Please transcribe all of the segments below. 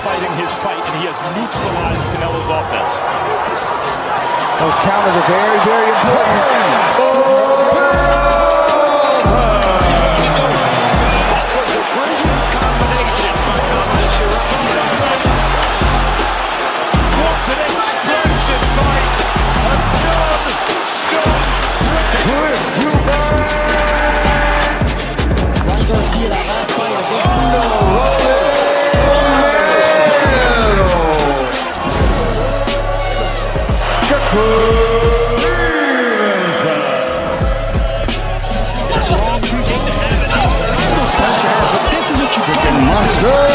fighting his fight, and he has neutralized Canelo's offense. Those counters are very, very important. That was a brilliant combination by What an explosive fight! A non-stop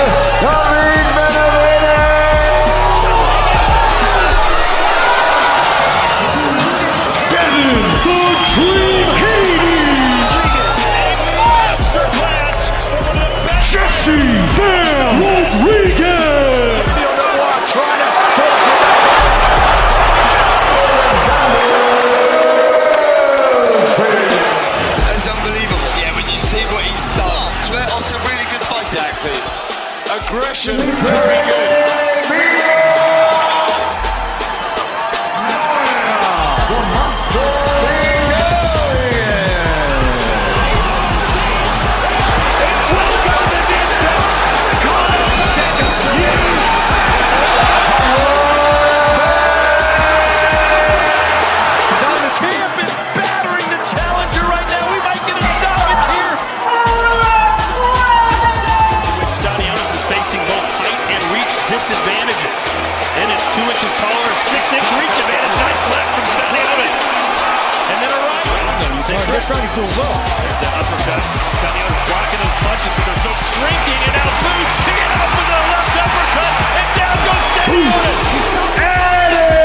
aggression, very good. Disadvantages. And it's 2 inches taller, 6-inch reach advantage. Nice left from Stanionis. And then a right. They're trying to do well. There's that uppercut. Stanionis blocking those punches, but they're so shrinking. And now Boots teeing up with a left uppercut. And down goes Stanionis.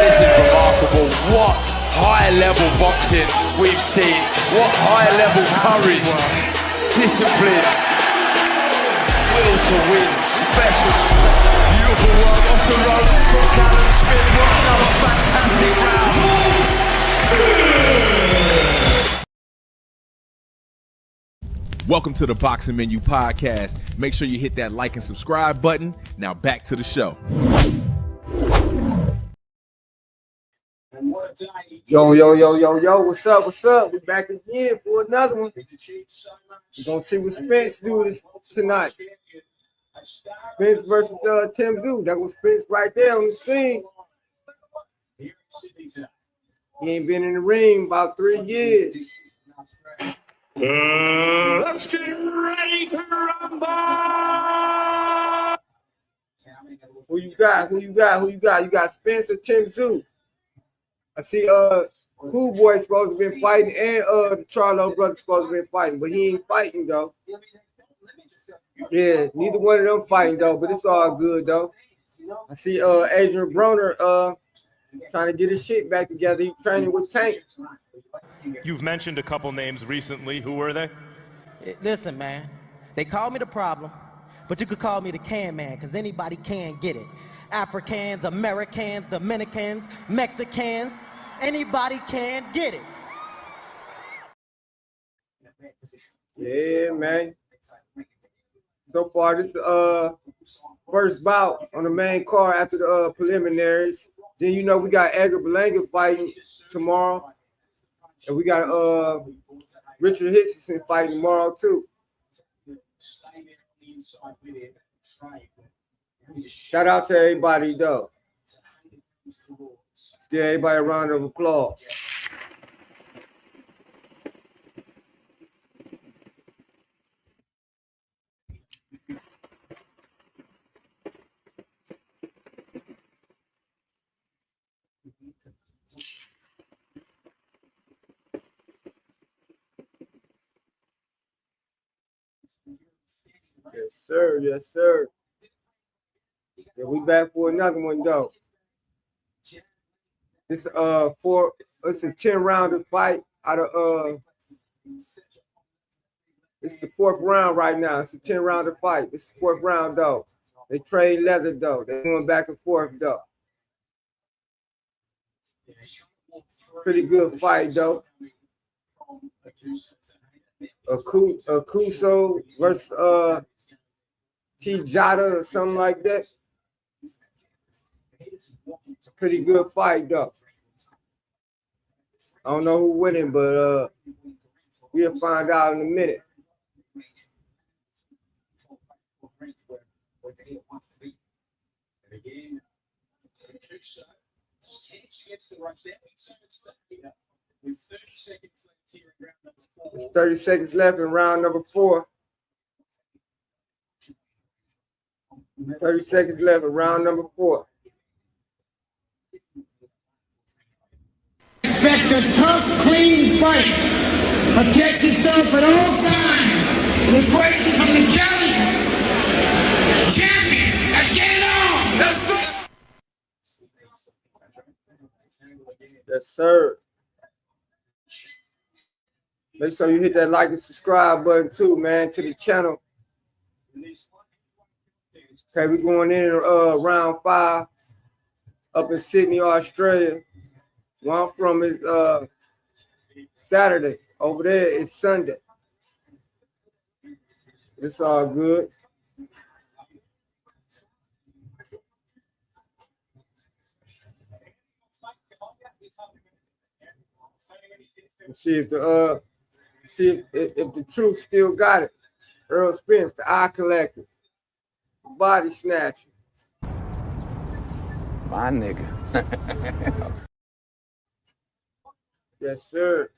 This is remarkable. What high-level boxing we've seen. What high-level courage, discipline, will to win. Special. Beautiful work off the rope from Callum Smith. What another fantastic round. Welcome to the Boxing Menu Podcast. Make sure you hit that like and subscribe button. Now back to the show. Yo, what's up? We're back again for another one. We're going to see what Spence do this tonight. Spence versus Tim Tszyu. That was Spence right there on the scene. He ain't been in the ring about 3 years. Let's get ready to rumble. Who you got? You got Spence or Tim Tszyu? I see Cool Boy supposed to be fighting and the Charlo brother supposed to be fighting, but he ain't fighting though. Yeah, neither one of them fighting though, but it's all good though. I see Adrian Broner trying to get his shit back together. He's training with Tank. You've mentioned a couple names recently. Who were they? Listen, man, they call me the problem, but you could call me the can man, because anybody can get it. Africans, Americans, Dominicans, Mexicans, anybody can get it. Yeah, man. So far, this first bout on the main card after the preliminaries. Then you know we got Edgar Berlanga fighting tomorrow, and we got Richard Hitchison fighting tomorrow too. Shout out to everybody though. Let's give everybody a round of applause. Yes, sir. Yeah, we back for another one though. This it's a 10-rounder fight out of it's the 4th round right now. It's a 10-rounder fight. It's the 4th round though. They trade leather though. They're going back and forth though. Pretty good fight though. Akuso versus Tjada or something like that. It's a pretty good fight, though. I don't know who winning, but we'll find out in a minute. There's 30 seconds left in round number 4. 30 seconds left in round number 4. Expect a tough, clean fight. Protect yourself at all times. We're fighting from the jelly. Champion, let's get it on. Let's go. Yes, sir. Make sure you hit that like and subscribe button too, man, to the channel. Okay, we're going in round 5 up in Sydney, Australia. Where I'm from is Saturday. Over there is Sunday. It's all good. Let's see if the if the truth still got it. Errol Spence, the eye collector, body snatcher. My nigga. Yes, sir.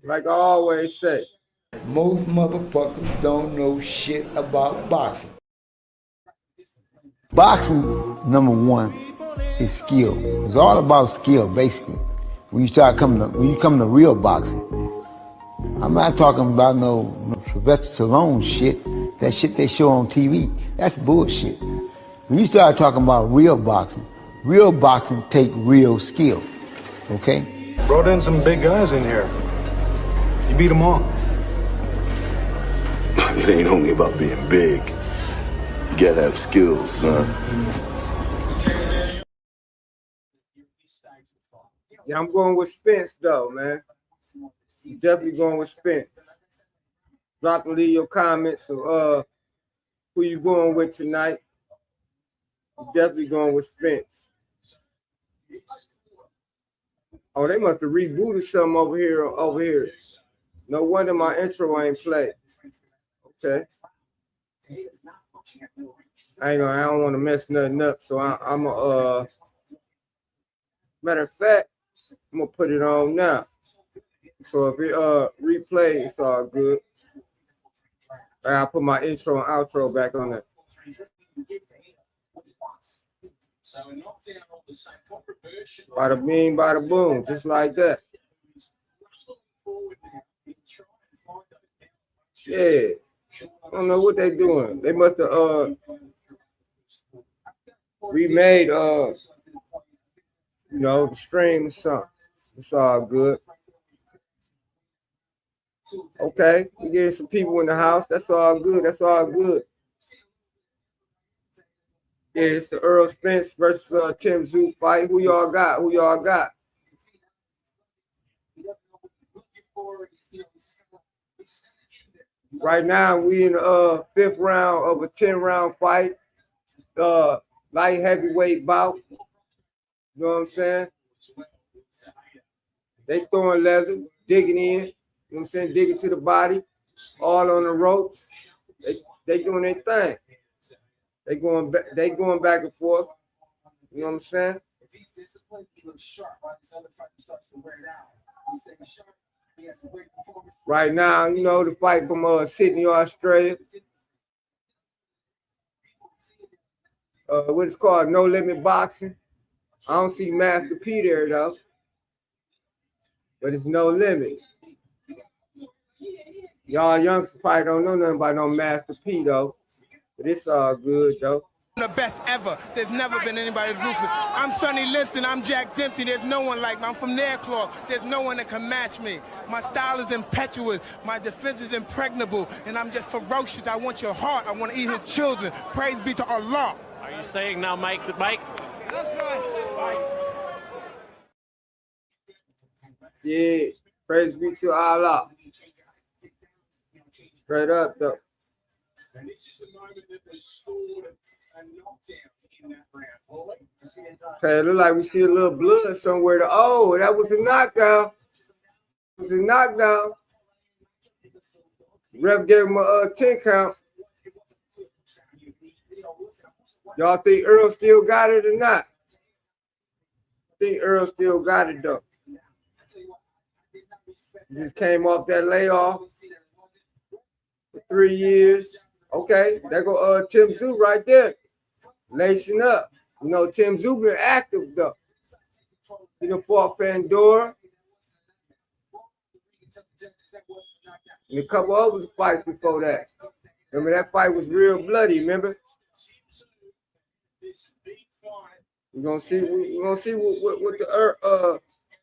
Like I always say. Most motherfuckers don't know shit about boxing. Boxing, number one, is skill. It's all about skill, basically. When you come to real boxing. I'm not talking about no Sylvester Stallone shit. That shit they show on TV, that's bullshit. When you start talking about real boxing take real skill, okay? Brought in some big guys in here. You beat them all. It ain't only about being big. You gotta have skills, son. Yeah, I'm going with Spence though, man. Definitely going with Spence. Drop and leave your comments of who you going with tonight. Definitely going with Spence. Oh, they must have rebooted something over here. No wonder my intro ain't played. Okay. I don't want to mess nothing up, so I'm a matter of fact, I'm gonna put it on now. So if it replay, it's all good. I'll put my intro and outro back on there. Bada bing, bada boom, just like that. Yeah, I don't know what they doing. They must have remade the stream or something. It's all good. Okay, we getting some people in the house. That's all good. That's all good. Yeah, it's the Errol Spence versus Tim Tszyu fight. Who y'all got? Who y'all got? Right now, we in the 5th round of a 10-round fight. Light heavyweight bout. You know what I'm saying? They throwing leather, digging in. You know what I'm saying? Digging to the body. All on the ropes. They doing their thing. They going back and forth. You know what I'm saying? Right now, the fight from Sydney, Australia. What's called No Limit Boxing. I don't see Master P there though. But it's No Limit. Y'all youngsters probably don't know nothing about no Master P though. But it's all good though. The best ever. There's never been anybody ruthless. I'm Sonny Liston. I'm Jack Dempsey. There's no one like me. I'm from Nairclaw. There's no one that can match me. My style is impetuous. My defense is impregnable. And I'm just ferocious. I want your heart. I want to eat his children. Praise be to Allah. Are you saying now, Mike, that Mike? That's right. Yeah. Praise be to Allah. Straight up though. Okay, it look like we see a little blood somewhere. Oh, that was a knockdown. It was a knockdown. Ref gave him a 10 count. Y'all think Errol still got it or not? I think Errol still got it though. He just came off that layoff for 3 years. Okay, there go Tim Tszyu right there, lacing up. You know, Tim Tszyu been active though. He done fought Pandora. And a couple other fights before that. Remember that fight was real bloody, remember? We're gonna see what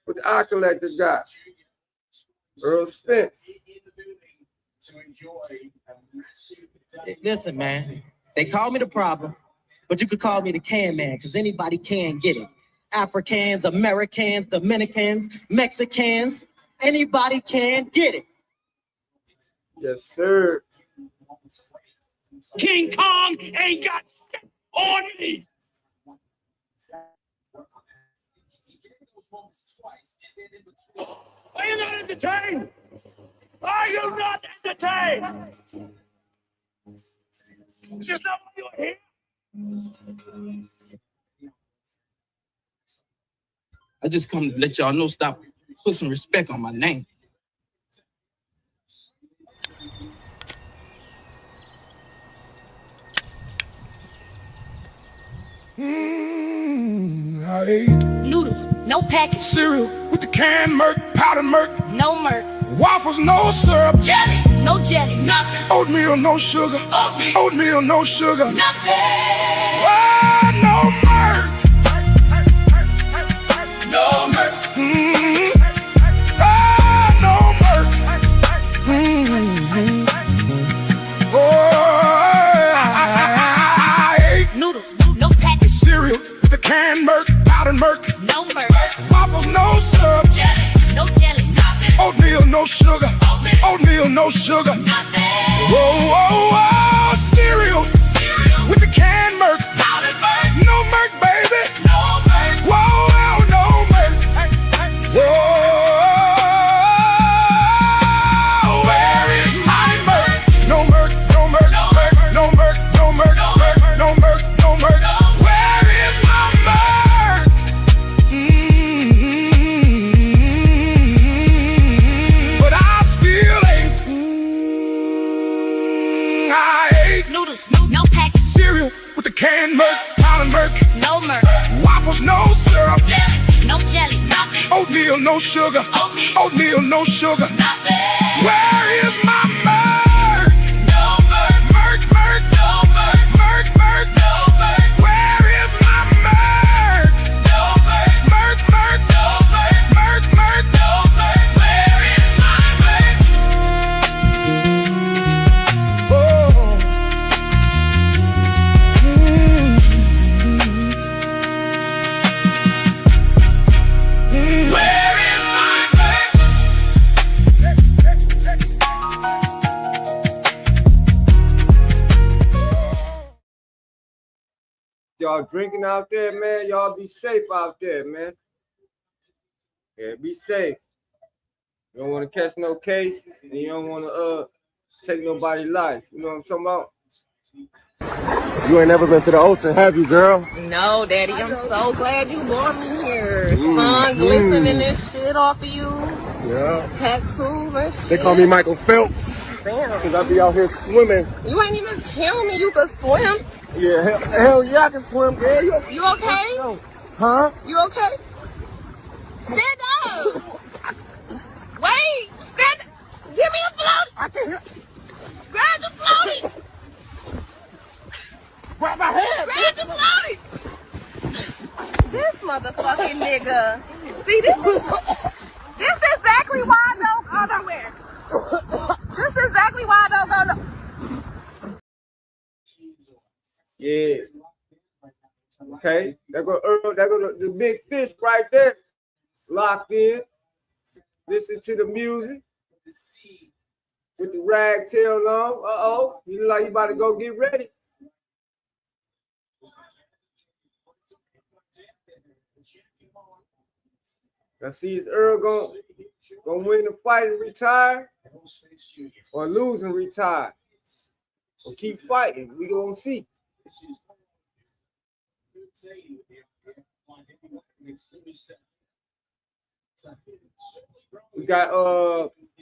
the eye collector got. Errol Spence. Listen, man, they call me the problem, but you could call me the can man, because anybody can get it. Africans, Americans, Dominicans, Mexicans, anybody can get it. Yes, sir. King Kong ain't got shit on me. Are you not entertained? Are you not entertained? Is this not why you're here? I just come to let y'all know, stop, put some respect on my name. I ate noodles, no package, cereal with the canned murk, powdered murk, no murk, waffles, no syrup, jelly, no jelly, nothing, oatmeal, no sugar, oatmeal, no sugar, nothing, no murk, no murk, no murk, I ate noodles, no package, cereal with the canned murk, powdered murk, no murk, waffles, no syrup, jelly, no jelly, nothing, oatmeal, no sugar, oatmeal, no sugar, nothing, cereal with the canned murk, powdered murk, no murk, baby, no murk, no murk, where is my murk? No murk, no murk, no murk, no murk, no murk, no murk, no murk, where is my murk? But I still ain't. I ate noodles, no package, cereal with the canned murk, powdered murk, no murk, waffles, no syrup, jelly, no jelly, nothing, oatmeal, no sugar, oatmeal, no sugar, nothing. Where is my murk? No murk, murk, murk, no murk, murk, murk, no murk. Where is my murk? No murk, murk, murk, no murk, murk, murk, no murk. Where is my murk? Where is my murk? Y'all drinking out there, man. Y'all be safe out there, man. Yeah, be safe. You don't want to catch no cases, and you don't want to take nobody's life. You know what I'm talking about? You ain't never been to the ocean, have you, girl? No, Daddy, I'm so glad you brought me here. Sun glistening this shit off of you. Yeah. Tattoos and shit. They call me Michael Phelps. Damn. Because I be out here swimming. You ain't even tell me you could swim. Yeah, hell yeah, I can swim, girl. You okay? Huh? You okay? Stand up. Wait. Stand. Give me a floaty. I can't. Grab the floaty. Grab my head. Grab the floaty. This motherfucking nigga. See, this is exactly why I don't go nowhere. This is exactly why I don't go nowhere. Yeah. Okay. There go Earl. There go the big fish right there. Locked in. Listen to the music. with the rag tail on. Uh-oh. You look like you about to go get ready. Now see, is Errol gonna win the fight and retire? Or lose and retire? Or keep fighting? We gonna see. We got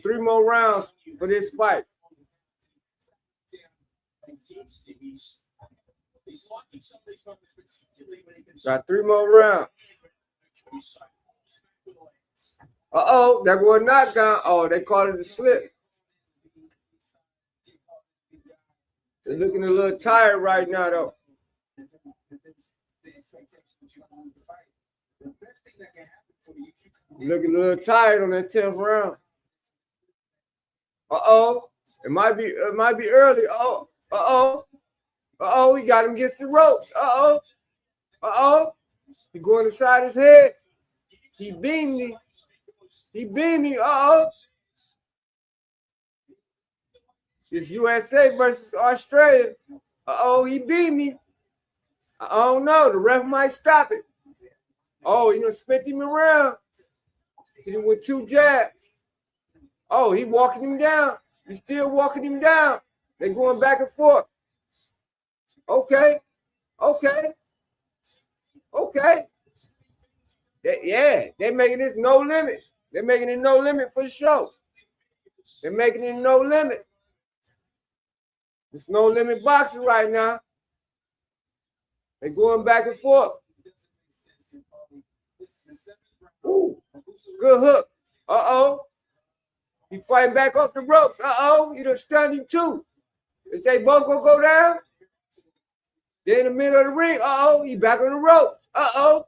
3 more rounds for this fight. Got 3 more rounds. Uh-oh, that boy knockdown. Oh, they called it a slip. They're looking a little tired right now, though. Looking a little tired on that 10th round. Uh-oh. It might be early. Oh, uh-oh. Uh-oh, he got him against the ropes. Uh-oh. Uh-oh. He going inside his head. He beat me. He beat me. Uh-oh. It's USA versus Australia. Uh-oh, he beat me. I don't know. The ref might stop it. Oh, he done spent him around. He done with 2 jabs. Oh, he walking him down. He's still walking him down. They're going back and forth. Okay. Okay. Okay. They're making this no limit. They're making it no limit for the show. They're making it no limit. It's no limit boxing right now. They're going back and forth. Ooh, good hook. Uh-oh. He fighting back off the ropes. Uh-oh, he done stunned him too. If they both gonna go down, they're in the middle of the ring. Uh-oh, he back on the ropes. Uh-oh.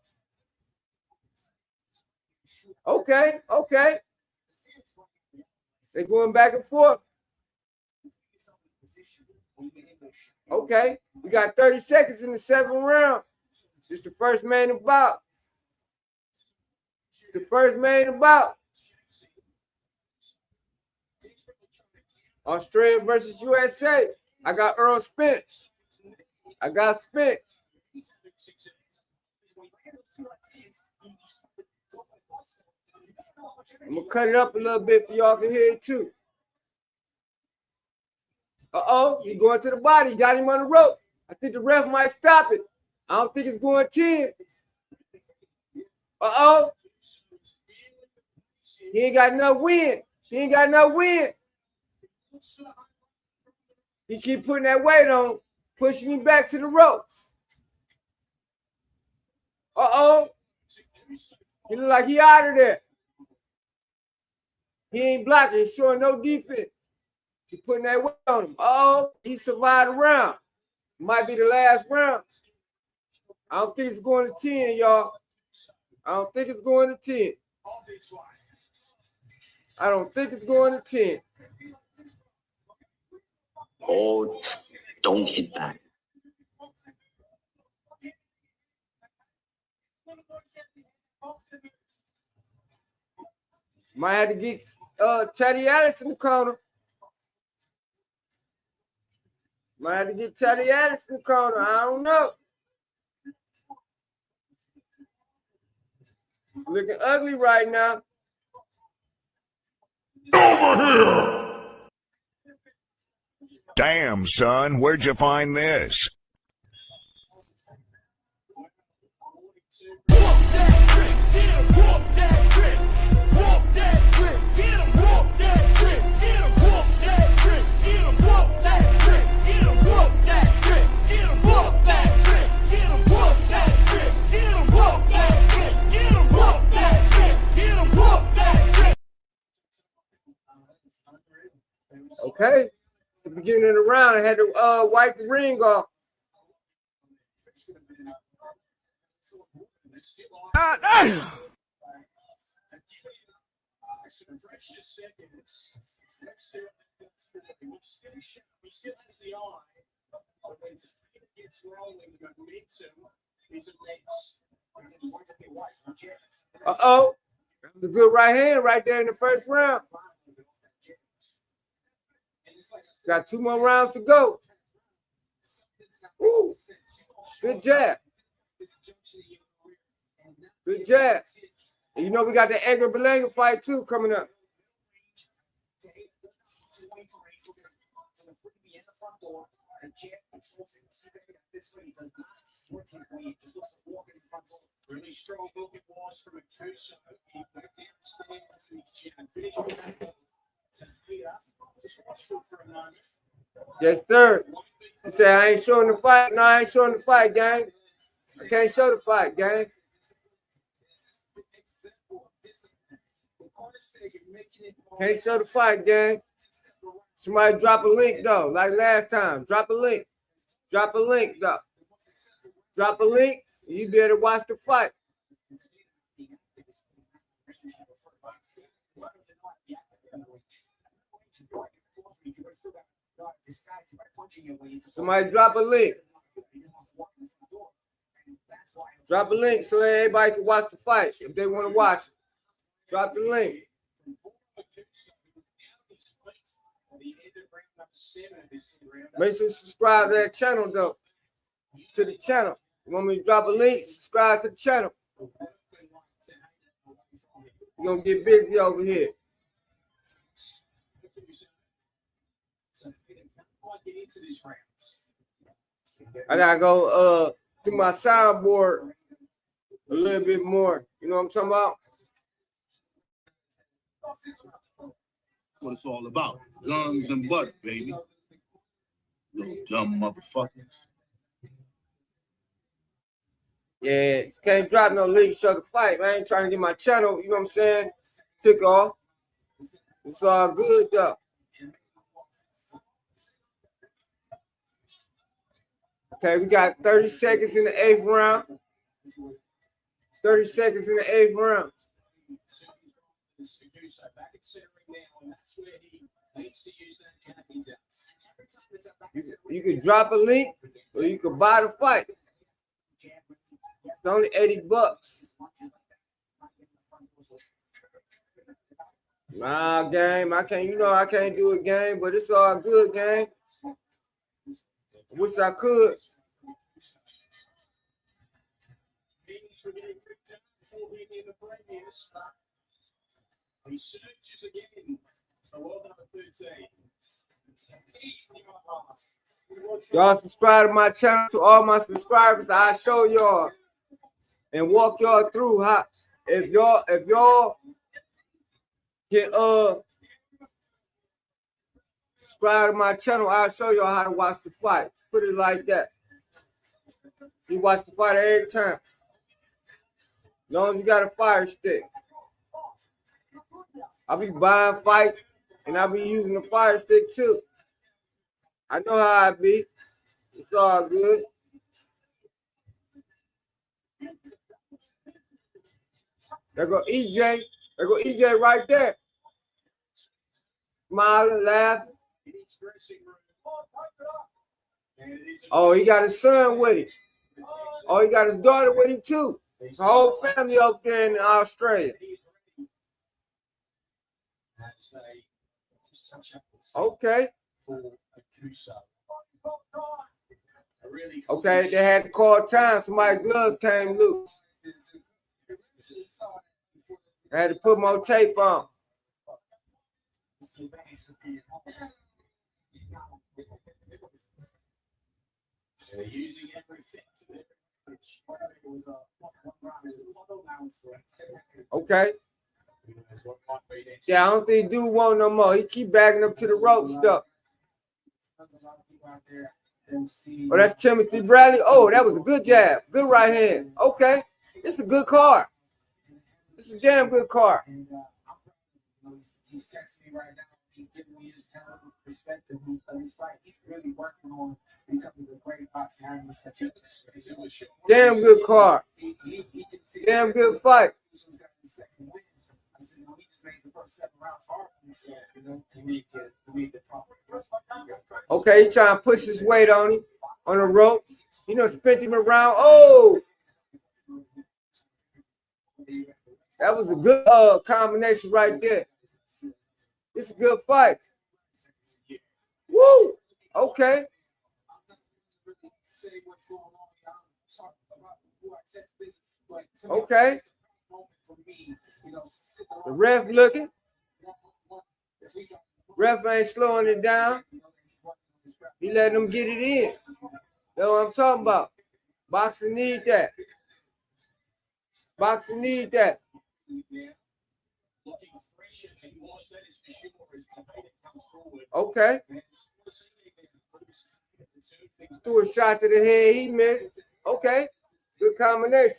Okay, okay. They're going back and forth. Okay, we got 30 seconds in the 7th round. It's the first main bout. It's the first main bout. Australia versus USA. I got Errol Spence. I got Spence. I'm going to cut it up a little bit for y'all can hear it too. Uh-oh, he going to the body. Got him on the rope. I think the ref might stop it. I don't think it's going 10. Uh-oh. He ain't got no win. He ain't got no win. He keep putting that weight on, pushing him back to the ropes. Uh-oh. He look like he out of there. He ain't blocking. He's showing no defense. He's putting that weight on him. Uh-oh. He survived the round. Might be the last round. I don't think it's going to 10, y'all. I don't think it's going to 10. I don't think it's going to 10. Oh, don't hit that. Might have to get Teddy Ellis in the corner. Might have to get Teddy Ellis in the corner. I don't know. It's looking ugly right now. Over here! Damn, son, where'd you find this? Okay. It's the beginning of the round. I had to wipe the ring off. Uh-oh. That was a good right hand right there in the first round. Got 2 more rounds to go. Ooh. Good jab. Good jab. And you know we got the Edgar Berlanga fight too coming up. Yes, sir. He said, I ain't showing the fight. No, I ain't showing the fight, gang. I can't show the fight, gang. Can't show the fight, gang. Somebody drop a link, though, like last time. Drop a link. Drop a link, though. Drop a link, you be able to watch the fight. Somebody drop a link. Drop a link so everybody can watch the fight if they want to watch it. Drop the link. Make sure you subscribe to that channel, though. To the channel. You want me to drop a link? Subscribe to the channel. We're going to get busy over here. I got to go do my soundboard a little bit more. You know what I'm talking about? What it's all about. Guns and butter, baby. Little dumb motherfuckers. Yeah, can't drop no link, show the fight. I ain't trying to get my channel, you know what I'm saying, took off. It's all good, though. Okay, we got 30 seconds in the 8th round. 30 seconds in the 8th round. You can drop a link or you can buy the fight. It's only $80. Nah, game. I can't do a game, but it's all good, game. Wish I could. Y'all subscribe to my channel. To all my subscribers, I show y'all and walk y'all through how if y'all can subscribe to my channel, I'll show y'all how to watch the fight. Put it like that. You watch the fight every time. As long as you got a fire stick. I'll be buying fights and I'll be using the fire stick too. I know how I be. It's all good. There go EJ. There go EJ right there. Smiling, laughing. Oh, he got his son with him. Oh, he got his daughter with him too. His whole family up there in Australia. Okay. Okay, they had to call time. Somebody's gloves came loose. I had to put more tape on. Okay. Yeah, I don't think dude want no more. He keep backing up to the rope stuff. Oh, that's Timothy Bradley. Oh, that was a good jab. Good right hand. Okay. It's a good card. It's a damn good card. He's texting me right now. He's giving me his perspective of his fight. He's really working on becoming a great boxing analyst. Damn good card. Damn good fight. Okay, he trying to push his weight on him on the ropes. You know, spin him around. Oh, that was a good combination right there. It's a good fight. Woo! Woo! Okay. Okay. The ref looking. Ref ain't slowing it down. He letting them get it in. That's what I'm talking about. Boxing need that. Boxing need that. Okay. Threw a shot to the head. He missed. Okay. Good combination.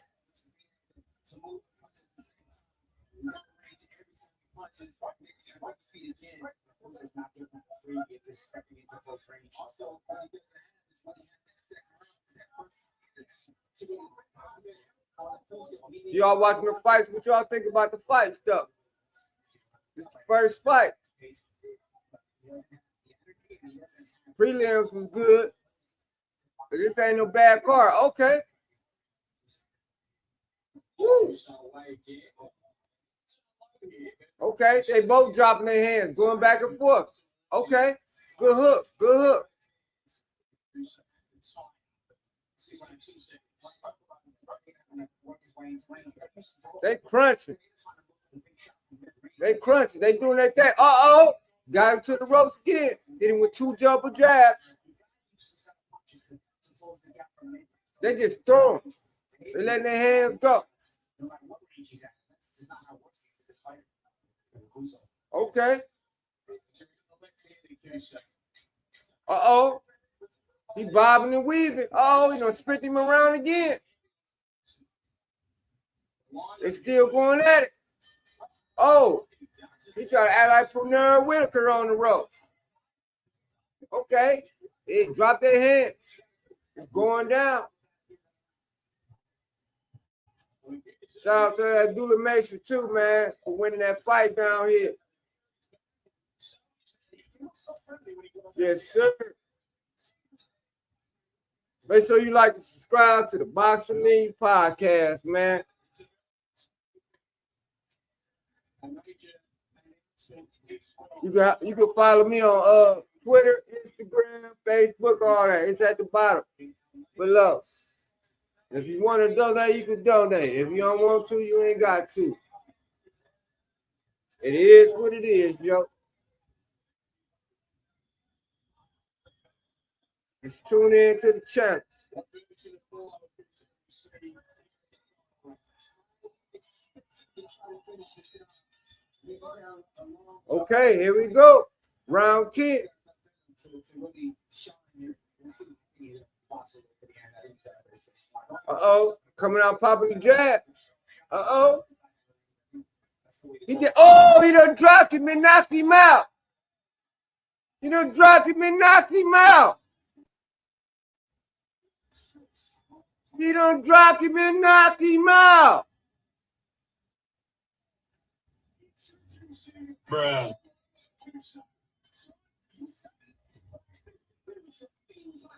Y'all watching the fights? What y'all think about the fight stuff? It's the first fight. Prelims was good. But this ain't no bad card. Okay. Woo. Okay, they both dropping their hands, going back and forth. Okay, good hook, good hook. They crunching. They crunching. They doing their thing. Uh-oh. Got him to the ropes again. Hit him with 2 double jabs. They just throw him. They letting their hands go. Okay. Uh-oh. He bobbing and weaving. Oh, you know, spit him around again. They still going at it. Oh, he try to act like Pernell Whitaker on the ropes. Okay. They drop their hands. It's going down. Shout out to that Dula Mason too, man, for winning that fight down here. Yes, sir. Make sure you like and subscribe to the Boxing Menu podcast, man. You can follow me on Twitter, Instagram, Facebook, all that. It's at the bottom below. If you want to donate, you can donate. If you don't want to, you ain't got to. It is what it is, yo. Just tune in to the channel. Okay, here we go. Round 10. Uh-oh. Coming out popping the jab. Uh-oh. He done dropped him and knocked him out. He done dropped him and knocked him out. He done dropped him and knocked him out. Bruh.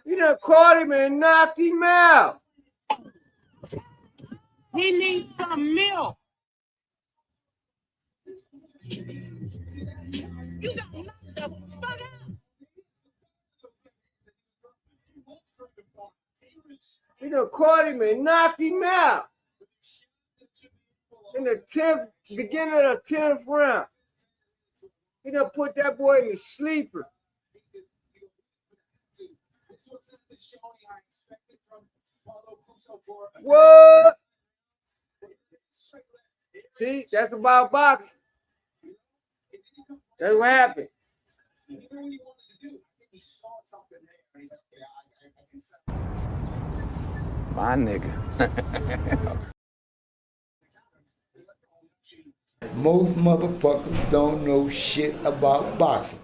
He done caught him and knocked him out. He needs some milk. You got knocked the fuck out. He done caught him and knocked him out. In the beginning of the 10th round. He done put that boy in the sleeper. What? See, that's about boxing. That's what happened. My nigga. Most motherfuckers don't know shit about boxing.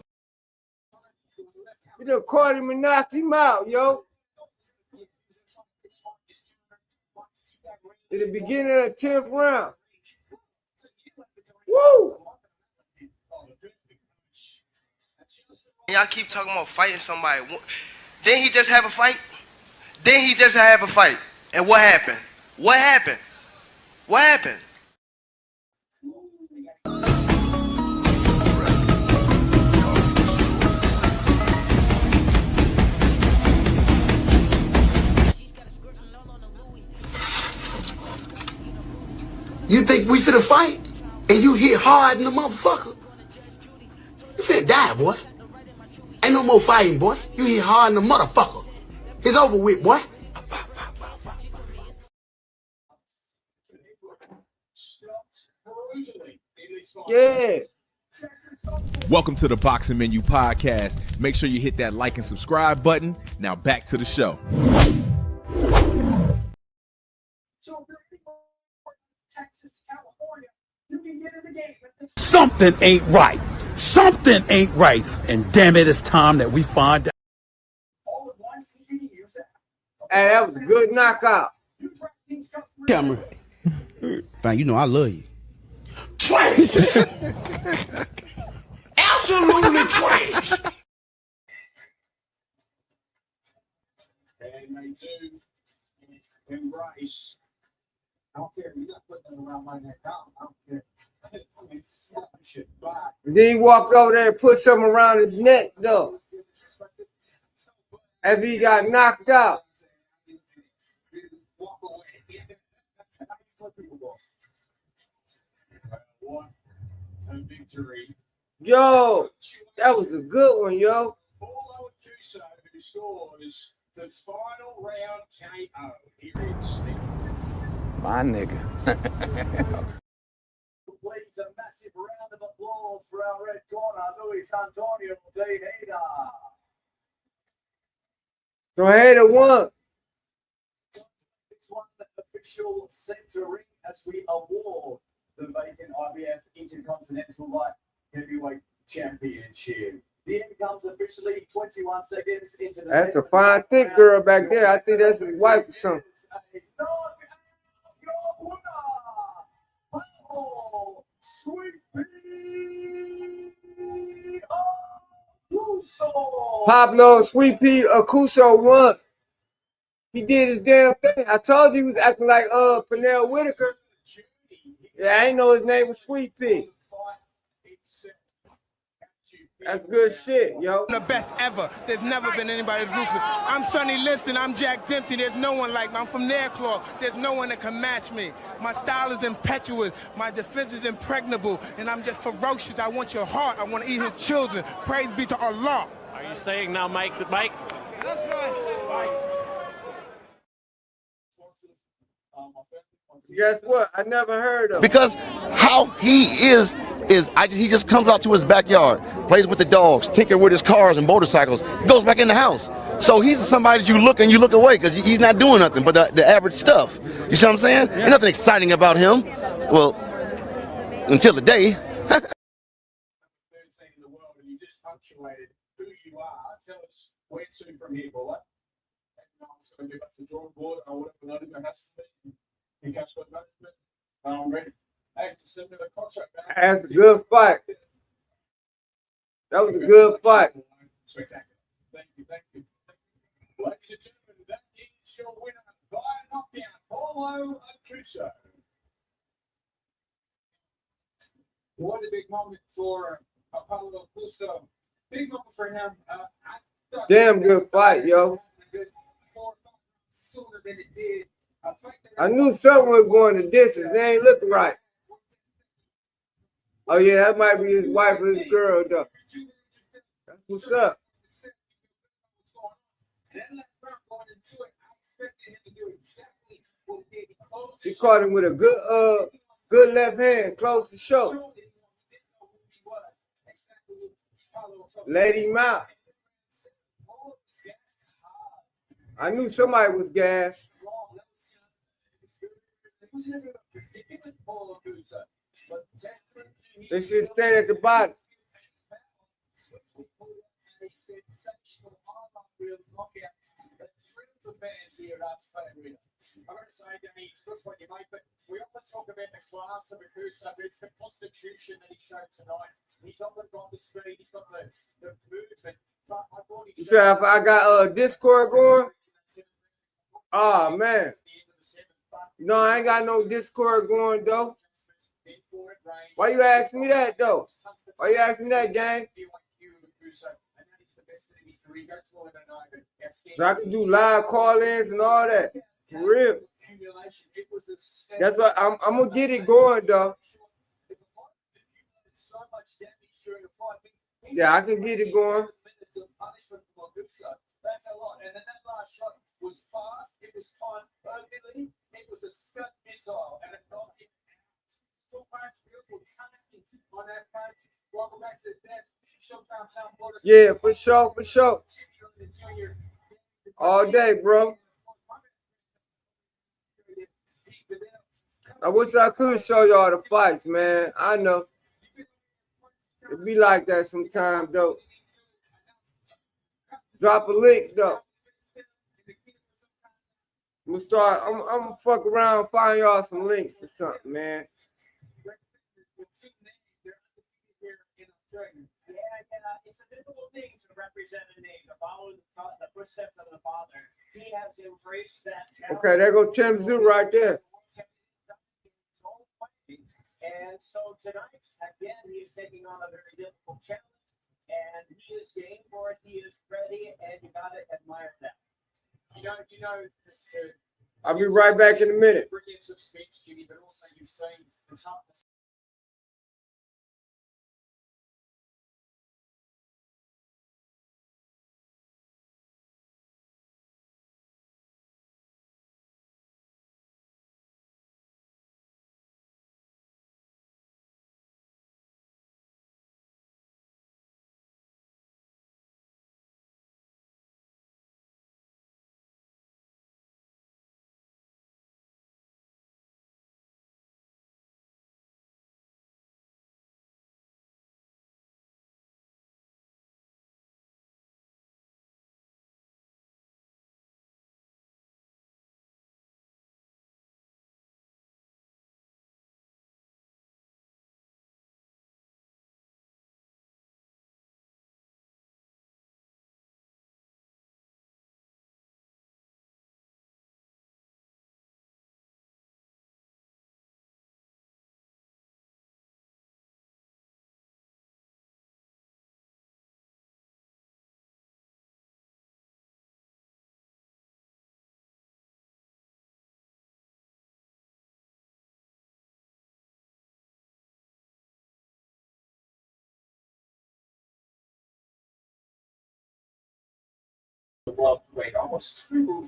You done caught him and knocked him out, yo. In the beginning of the 10th round. Woo! Y'all keep talking about fighting somebody. Didn't he just have a fight? Didn't he just have a fight? And what happened? What happened? What happened? think we finna fight? And you hit hard in the motherfucker? You finna die, boy. Ain't no more fighting, boy. You hit hard in the motherfucker. It's over with, boy. Yeah. Welcome to the Boxing Menu Podcast. Make sure you hit that like and subscribe button. Now back to the show. Something ain't right. Something ain't right. And damn it, it's time that we find out. Hey, that was a good knockout. Camera. Fine, you know I love you. Trash! Absolutely trash! Embrace. I don't care if you're not putting them around my neck. I don't care. And then he walked over there and put something around his neck, though. After he got knocked out. Yo, that was a good one, yo. Who scores the final round KO. Here is My nigga. Please, a massive round of applause for our red corner, Luis Antonio Tejeda. Tejeda won. This one, the official centering as we award the vacant IBF Intercontinental Light Heavyweight Championship. The end comes officially 21 seconds into the... That's a fine, thick girl back there. I think that's his wife or something. Pablo Sweet Pea Akuso won. He did his damn thing. I told you he was acting like Pernell Whitaker. Yeah, I ain't know his name was Sweet Pea. That's good shit, yo. The best ever. There's never been anybody as ruthless. I'm Sonny Liston. I'm Jack Dempsey. There's no one like me. I'm from Nairclaw. There's no one that can match me. My style is impetuous. My defense is impregnable. And I'm just ferocious. I want your heart. I want to eat his children. Praise be to Allah. Are you saying now, Mike? Mike? That's right. Guess what? I never heard of him. Because how he is he just comes out to his backyard, plays with the dogs, tinker with his cars and motorcycles, goes back in the house. So he's somebody that you look away because he's not doing nothing but the average stuff. You see what I'm saying? Ain't nothing exciting about him. Well, until the day. You just punctuated who you are. Tell us where to from here, boy. It's going to be back to the drawing board or whatever it has to be. In catch what management. I'm ready. Hey, just send me the contract back. That's a good fight. That was a good fight. Spectacular. Thank you. Ladies and gentlemen, that is your winner by knockout, Paulo Akuso. What a big moment for Paulo Akuso. Big moment for him. Damn good fight, yo. Sooner than it did. I knew something was going the distance. They ain't looking right. Oh, yeah, that might be his wife or his girl, though. That's what's up. He caught him with a good left hand, close to show. Laid him out. I knew somebody was gassed. They should stand at the bottom. I'm going to say, Danny, it's good what you make, but we often talk about the class of Akuso, but it's the constitution that he showed tonight. He's often got the speed, he's got the movement. But I thought he You sure if I got Discord going? Oh, man. No, I ain't got no Discord going, though. Why you ask me that, though? Why you ask me that, gang? So I can do live call-ins and all that. For real. That's what I'm gonna get it going though. Yeah, I can get it going. That's a lot. And then that last shot was fast, it was time perfectly, it was a skirt missile, and it knocked it out. So much beautiful timing on that punch. Welcome back to the depths. Showtime Town Border. Yeah, for sure, for sure. All day, bro. I wish I could show y'all the fights, man. I know. It be like that sometimes, though. Drop a link, though. I'm gonna fuck around, find y'all some links or something, man. It's a difficult thing to represent a name, to follow the footsteps of the father. He has embraced that challenge. Okay, there go Tim Tszyu right there. And so tonight, again, he's taking on a very difficult challenge, and he is game for it. He is ready, and you gotta admire that. You know, I'll be right back in a minute. brilliance of speech, Jimmy, but also you've seen the toughness.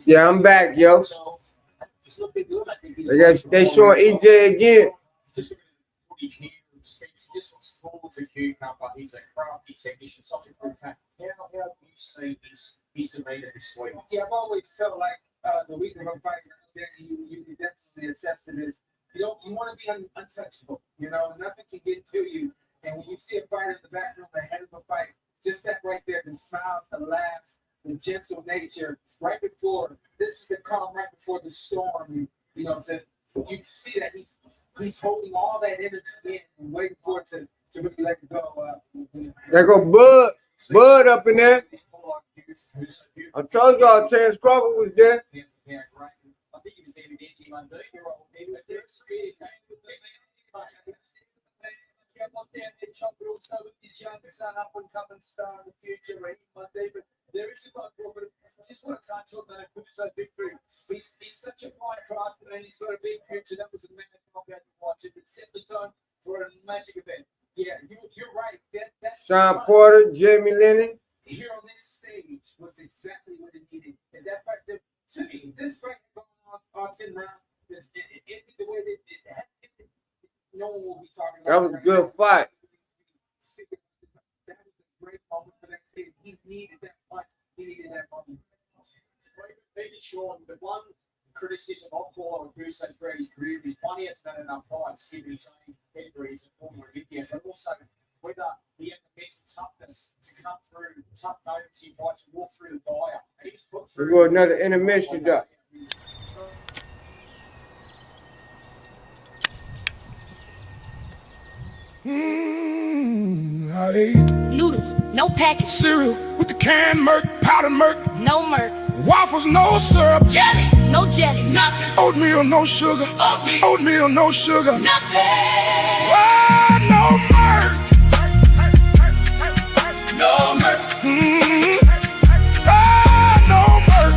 Yeah, I'm back, yo. They showing EJ again. He's a crafty technician, such a good fan. How do you see his demeanor this week? Yeah, I've always felt like the week of a fight, you definitely attest to this. You want to be untouchable. You know, nothing can get to you. And when you see a fighter in the back room ahead of a fight, just that right there, the smile, the laugh, the gentle nature, right before, this is the calm right before the storm. You know what I'm saying? You can see that he's holding all that energy in and waiting for it to really let it go. There go Bud up in there. I told y'all Terrence Crawford was there. Yeah, right. I think he was there with 18-year-old. He was there. Also with his young son, up and coming star in the future, Monday. But there is a lot more. I just want to touch on that Kuso victory. He's such a fine craftsman, and he's got a big future. That was a man that I'll be able to watch it. It's simply time for a magic event. Yeah, you're right. That Sean Porter, Jamie Lennon. Here on this stage was exactly what it needed. And that fact that, to me, this fight going on 10 rounds, it ended the way that it happened. No one will be talking about that was a good fight. That was a great moment for that kid. He needed that fight. He needed that moment. Making sure the one criticism of Paulo Augusto throughout his career is one, he hasn't done enough fights given his own pedigree as a former Olympian, but also whether he had the mental toughness to come through tough moments in fights and walk through the fire. And he was put through. We'll go another intermission, though. I ate Noodles, no package. cereal with the canned murk, powdered murk, No murk. waffles, no syrup, Jelly, no jelly. Nothing. oatmeal, no sugar, oatmeal, no sugar. Nothing. Oh, no murk, No murk. Oh, no murk.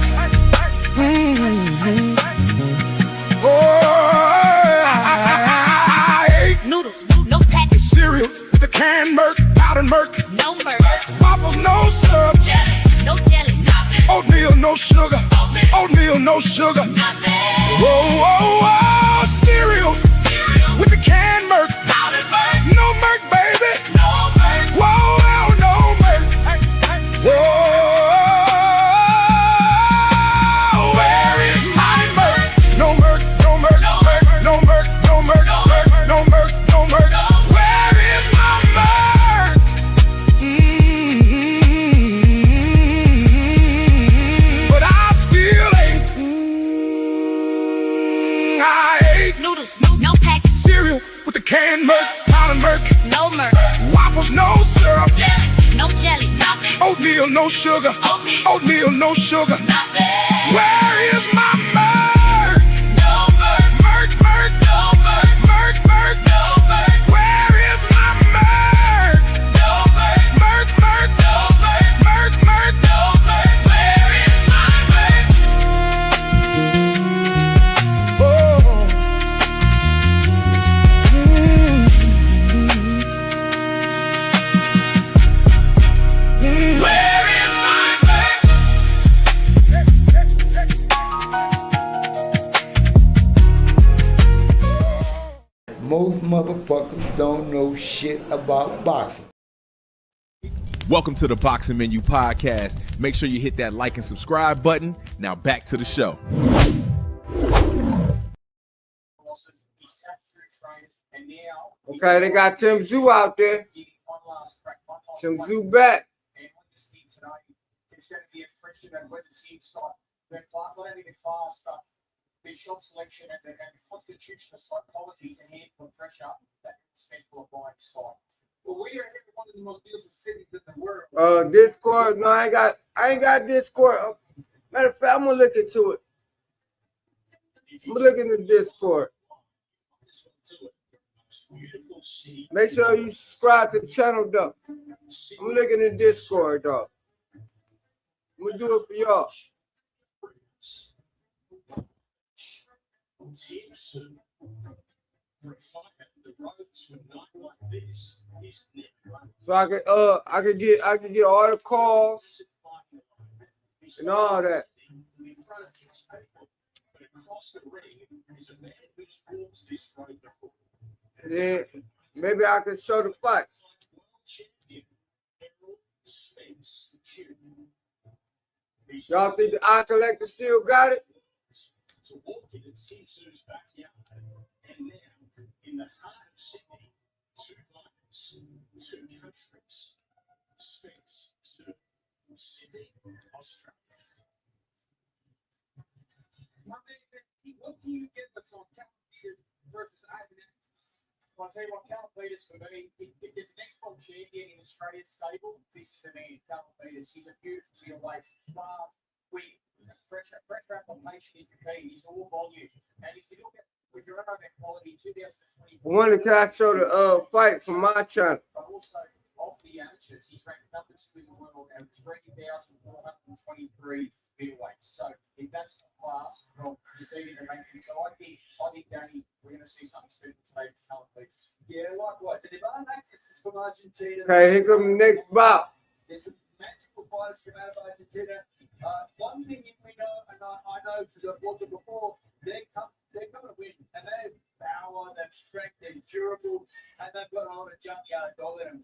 no sugar. Oatmeal, no sugar. Whoa, whoa, whoa. Cereal with the canned milk. No milk, baby. Whoa, whoa, no milk. Whoa, where is my milk? No milk, no milk, no milk, no milk, no milk, no milk, no milk. Where is my milk? But I still ain't. I ate Noodles, no package. Cereal with the canned milk, powdered milk. No milk. Waffles, no syrup. Jelly, no jelly, nothing. Oatmeal, no sugar. Oatmeal, no sugar. Nothing. Where is my milk? No milk. Milk, milk. No milk. Milk, milk. No milk. Where is my milk? No milk. Milk, milk. No milk. Milk, milk. No milk. Where is my milk? Oh. Where is my milk? Most motherfuckers don't know shit about boxing. Welcome to the Boxing Menu Podcast. Make sure you hit that like and subscribe button. Now back to the show. Okay, they got Tim Tszyu out there. Tim Tszyu back. It's going to be a question of whether teams start their faster, their shot selection and their constitutional psychology to handle pressure that Spence will apply spot. Well, we are here in one of the most beautiful cities in the world. Discord. No, I ain't got Discord. Matter of fact, I'm gonna look into it. I'm gonna look into Discord. Make sure you subscribe to the channel, though. I'm looking at Discord, though. I'm gonna do it for y'all. So I can get all the calls and all that. Then maybe I can show the fights. Y'all think the eye collector still got it? To walk in Tim Tszyu's backyard, and now in the heart of Sydney, two fighters, two countries, Spence Jr, Sydney, Australia. What do you get that's on Calipers versus Ivan Actis? I'll tell you what, Calipers for me, if there's an X-Box champion in Australian stable, this is a man, Calipers. He's a beautiful weight, fast, quick. Pressure application is the key. He's all volume. And if you look at, if you're around that quality, 2020. I wonder can I show the fight from my channel? But also, of the amateurs, he's ranked number 2 in the world at 3,423 middleweights. So if that's the class, well, you see it in the ranking. So I think Danny, we're going to see something stupid today for Calipers. Yeah, likewise. And if Ivan Actis is from Argentina. Okay, here comes the next bout. There's some magical fighters come out of Argentina. One thing we know, and I know because I've watched it before, they're coming to win, and they have power, they have strength, they're durable, and they've got a lot of junkyard dog in them.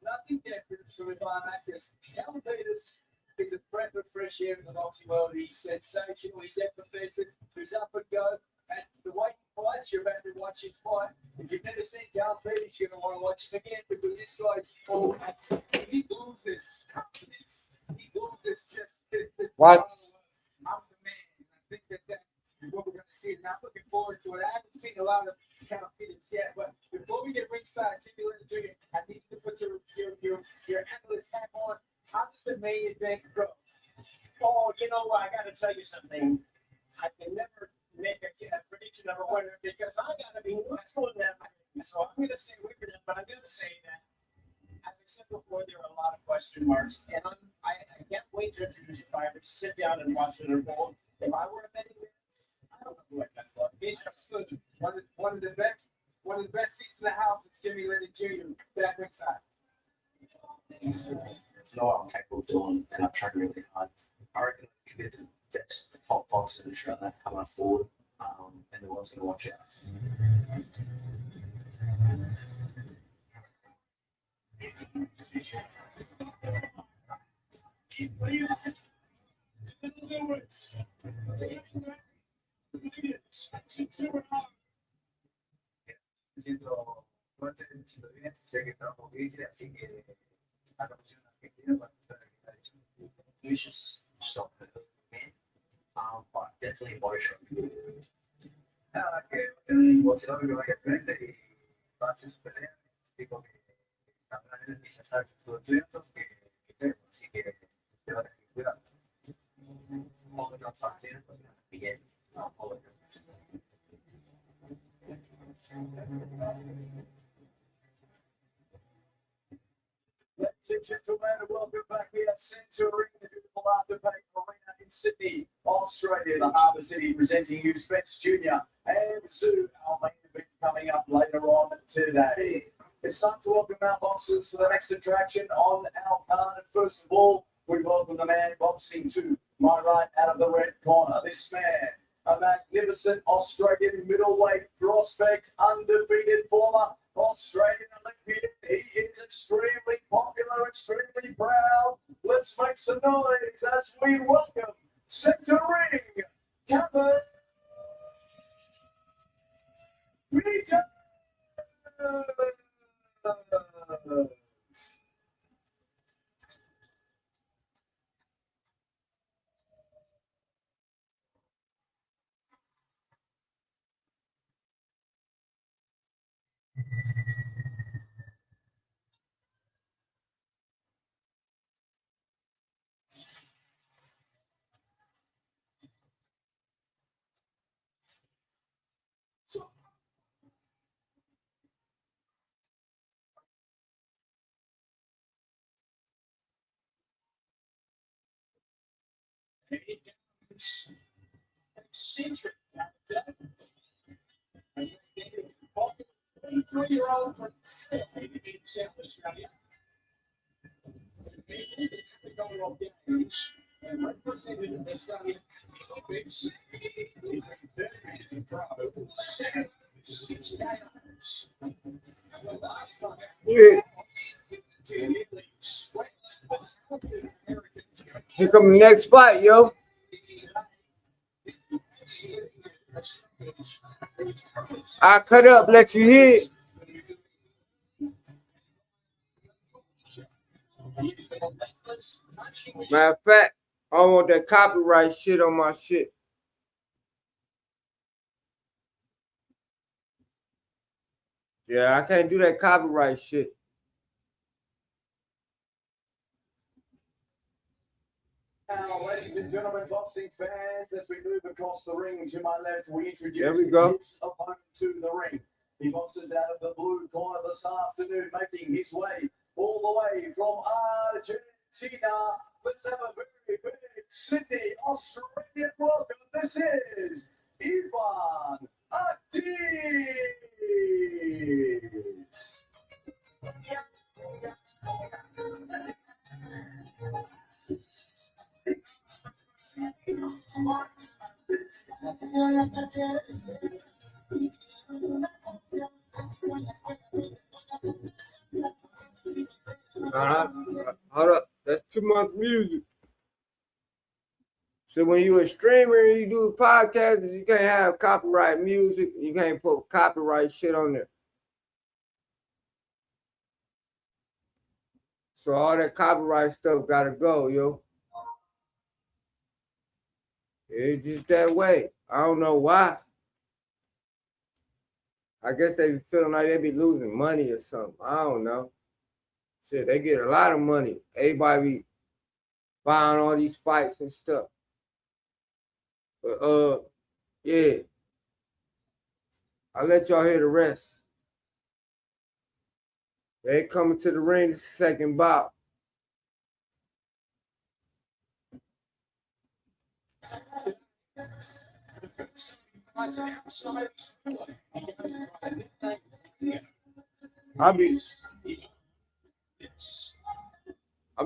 Nothing different from Ivan Actis. Calipers is a breath of fresh air in the boxing world. He's sensational, he's effervescent, he's up and go, and the way he fights, you're about to watch him fight. If you've never seen Calipers, you're going to want to watch him again because this guy's full. He loses confidence. He loses just What? I'm the man. I think that's what we're going to see. And I'm looking forward to it. I haven't seen a lot of Calipers yet, but before we get ringside, Jimmy Lennon Jr., I need you to put your analyst hat on. How does the main event go? Oh, you know what? I got to tell you something. I can never make a prediction of a winner because I got to be neutral in that. So I'm going to stay with them, but I'm going to say that. As I said before, there are a lot of question marks, and I can't wait to introduce a fighter, sit down and watch it unfold. If I were a betting man, I don't know who I'd bet for. He's just good. One of the best seats in the house is Jimmy Lennon Jr. back ringside. It's not what I'm capable of doing, and I've tried really hard. I reckon it's on that coming forward, and the one's going to watch out. Sé que está un poco difícil, así que esta canción argentina para you should stop it, okay? But definitely body shot. Nada, que el boxeador que vaya frente y va a hacer su pelea, digo que también él ya sabe todo el tiempo que tengo, así que te va a tener que cuidar. All the guns are clear, but bien, all of them. Ladies and gentlemen, welcome back here at Century, the beautiful Afterpay Arena in Sydney, Australia, the Harbour City, presenting you Spence Jr. and Tszyu, our main event coming up later on today. It's time to welcome our boxers to the next attraction on our card. And first of all, we welcome the man boxing to my right out of the red corner. This man, a magnificent Australian middleweight prospect, undefeated former Australian Olympian. He is extremely popular, extremely proud. Let's make some noise as we welcome Center Ring, Cameron Peters. Eccentric character. 23-year-old from in South Australia. The Commonwealth Games and represented Australian Olympics. He's been in pro 6 games. The last time here come the next fight, yo. I cut up, let you hear it. Matter of fact, I don't want that copyright shit on my shit. Yeah, I can't do that copyright shit. Now, ladies and gentlemen, boxing fans, as we move across the ring to my left, we introduce his opponent to the ring. He boxes out of the blue corner this afternoon, making his way all the way from Argentina. Let's have a very big Sydney, Australian welcome. This is Ivan Adis. Hold up. That's too much music. So when you're a streamer and you do podcasts, you can't have copyright music. You can't put copyright shit on there. So all that copyright stuff gotta go, yo. It's just that way. I don't know why. I guess they be feeling like they be losing money or something. I don't know. Shit, they get a lot of money. Everybody be buying all these fights and stuff. But yeah. I'll let y'all hear the rest. They coming to the ring, this second bout. I'll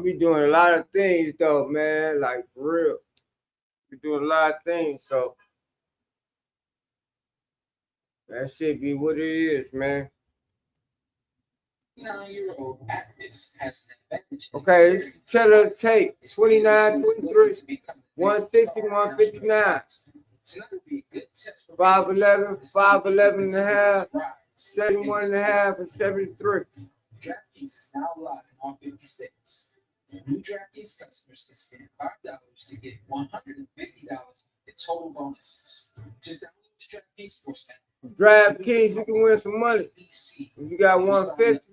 be doing a lot of things though, man. Like for real. Be doing a lot of things. So That shit be what it is, man. 9-year-old actress has an advantage. Okay, it's Cheddar tape. 29, 23, 160, 159. 5'11, 5'11 and a half, 71 and a half, and 73. DraftKings is now live in all 50 states. New DraftKings customers can spend $5 to get $150 in total bonuses. Just download the DraftKings Sports app. DraftKings, you can win some money. If you got 150.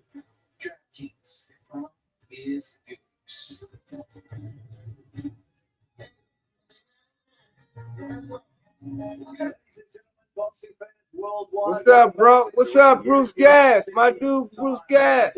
DraftKings, the prom is yours. What's up, bro? What's up, Bruce Gas? My dude, Bruce Gas.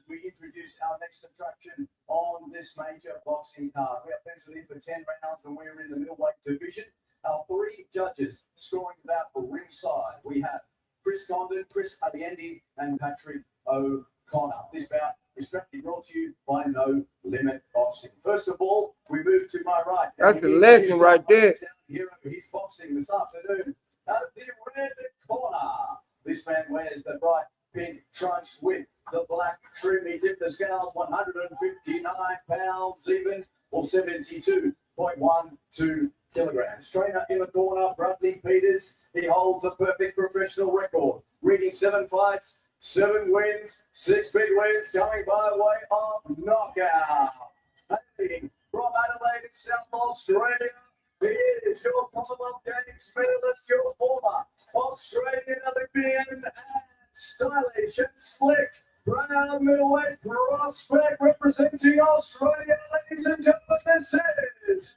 We introduce our next attraction on this major boxing card. We have penciled in for 10 rounds and we're in the middleweight division. Our three judges scoring about for ringside. We have Chris Condon, Chris Allende, and Patrick O'Connor. This bout is proudly brought to you by No Limit Boxing. First of all, we move to my right. That's the legend right there. Hero, he's boxing this afternoon. Out of the red corner, this man wears the bright pink trunks with the black trim. He tipped the scales 159 pounds even, or 72.12 kilograms. Trainer in the corner, Bradley Peters. He holds a perfect professional record, reading 7 fights, 7 wins, 6 big wins, coming by way of knockout. Hey, from Adelaide, South Australia, he is your Commonwealth Games medalist, your former Australian Olympian, and stylish and slick, proud middleweight prospect representing Australia, ladies and gentlemen. This is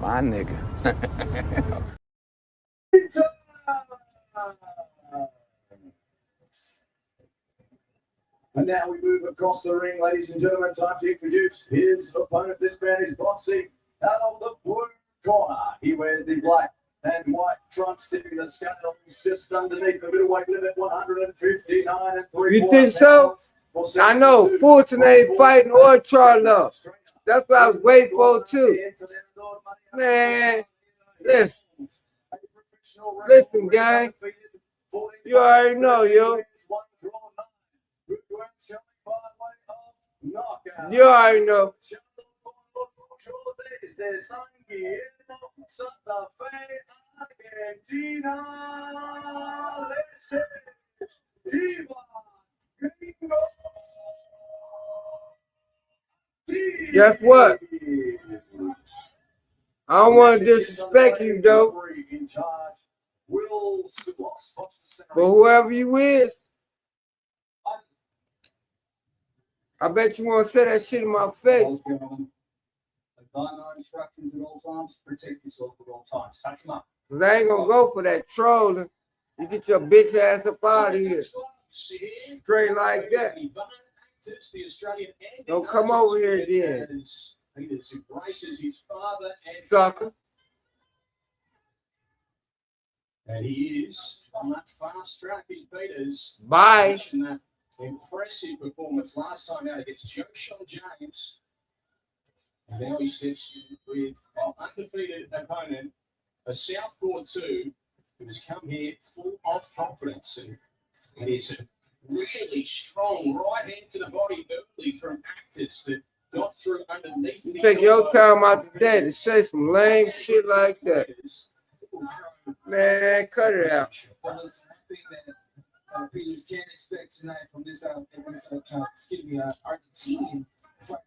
My nigga. And now we move across the ring, ladies and gentlemen. Time to introduce his opponent. This man is boxing out of the blue corner. He wears the black and white trunks, tipping the scales just underneath the middleweight limit, 159 and 3. You think so? I know. Fulton ain't fighting or Charlo. That's what I was waiting for too. Man, listen. Listen, gang. You already know, yo. You already know. Guess what? I don't want to disrespect you, though. But whoever you is, I bet you want to say that shit in my face. Instructions at all times. Protect yourself at all times. Touch them up. Cause I ain't gonna go for that trolling. You get your bitch ass up out of here. Straight like that. Don't come over here then. Sucker. And he is on that fast track. His beaters. Bye. That impressive performance last time out against Joe Sean James. And now he steps with an undefeated opponent, a southpaw too, who has come here full of confidence. And it is a really strong right hand to the body early from Actus that got through underneath. You take your time out today to say some lame shit like that. Man, cut it out. Peters can't expect tonight from this Argentinian fighter.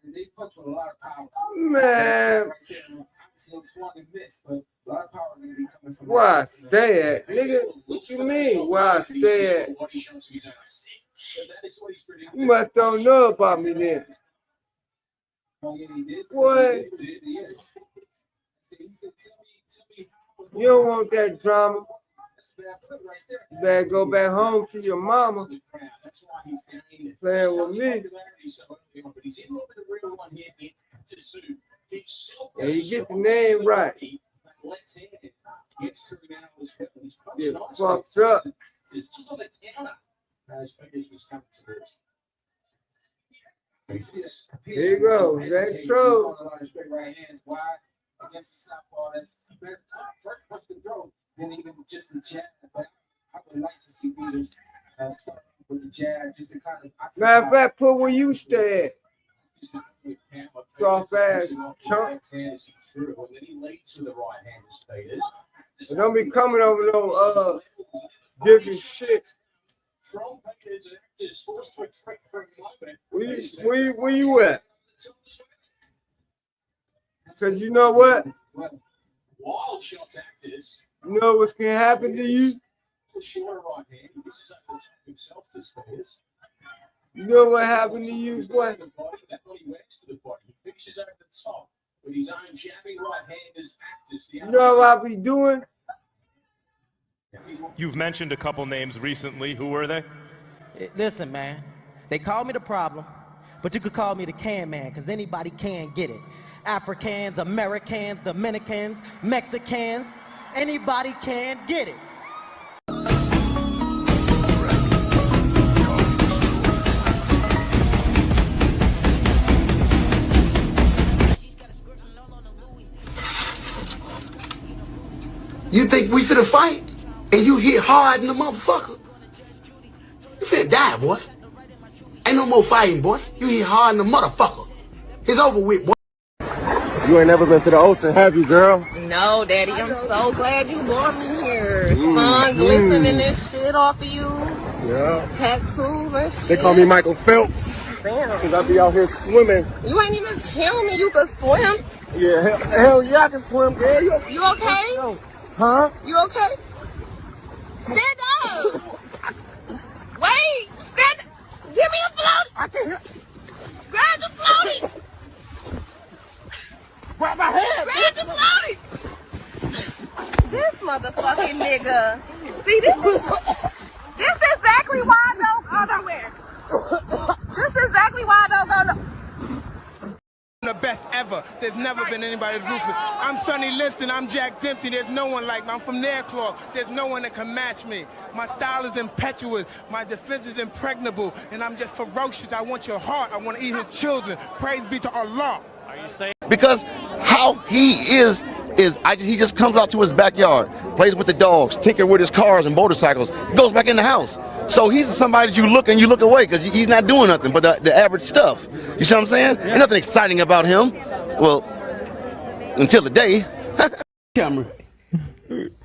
They punch with a lot of power. Man. Where I stay at? Nigga, what you mean where I stay at? You must don't know about me then. What? You don't want that drama. You better go back home to your mama. Playing with me. And you get the name right. Get fucked up. Here you go. That's true. Against the southpaw, that's better first punch to throw than even just the jab. But I would like to see Peters start with the jab just to kind of. Matter of fact, put where you stay at. Soft ass chunk. And then he leads with the right hand as Peters. And don't be coming over no giving shit. From Peters and actors forced to retreat for a moment. Where you at? Because you know what? Wild shots actors. You know what's gonna happen to you? The shorter right hand. This is up to himself to Peters. You know what happened to you, boy? That body works to the body. He finishes over the top with his own jabbing right hand as actors. You know what I be doing? You've mentioned a couple names recently. Who were they? Listen, man, they call me the problem, but you could call me the can man, because anybody can get it. Africans, Americans, Dominicans, Mexicans, anybody can get it. You think we finna fight? And you hit hard in the motherfucker? You finna die, boy. Ain't no more fighting, boy. You hit hard in the motherfucker. It's over with, boy. You ain't never been to the ocean, have you, girl? No, Daddy, I'm so glad you brought me here. Sun glistening this shit off of you. Yeah. Tattoos and shit. They call me Michael Phelps. Damn. Because I be out here swimming. You ain't even tell me you could swim. Yeah, hell yeah, I can swim, girl. You okay? Huh? You okay? Stand up. Wait. Stand. Give me a floaty. I can't. Grab the floaty. Grab my head. Grab the floaty. This motherfucking nigga. See, this is exactly why those underwear. This is exactly why those underwear. The best ever. There's never been anybody as ruthless. I'm Sonny Liston. I'm Jack Dempsey. There's no one like me. I'm from Nairclaw. There's no one that can match me. My style is impetuous. My defense is impregnable. And I'm just ferocious. I want your heart. I want to eat his children. Praise be to Allah. Are you saying? Because how he is he just comes out to his backyard, plays with the dogs, tinker with his cars and motorcycles, goes back in the house. So he's somebody that you look and you look away because he's not doing nothing but the average stuff. You see what I'm saying? There's nothing exciting about him. Well, until the day. Camera.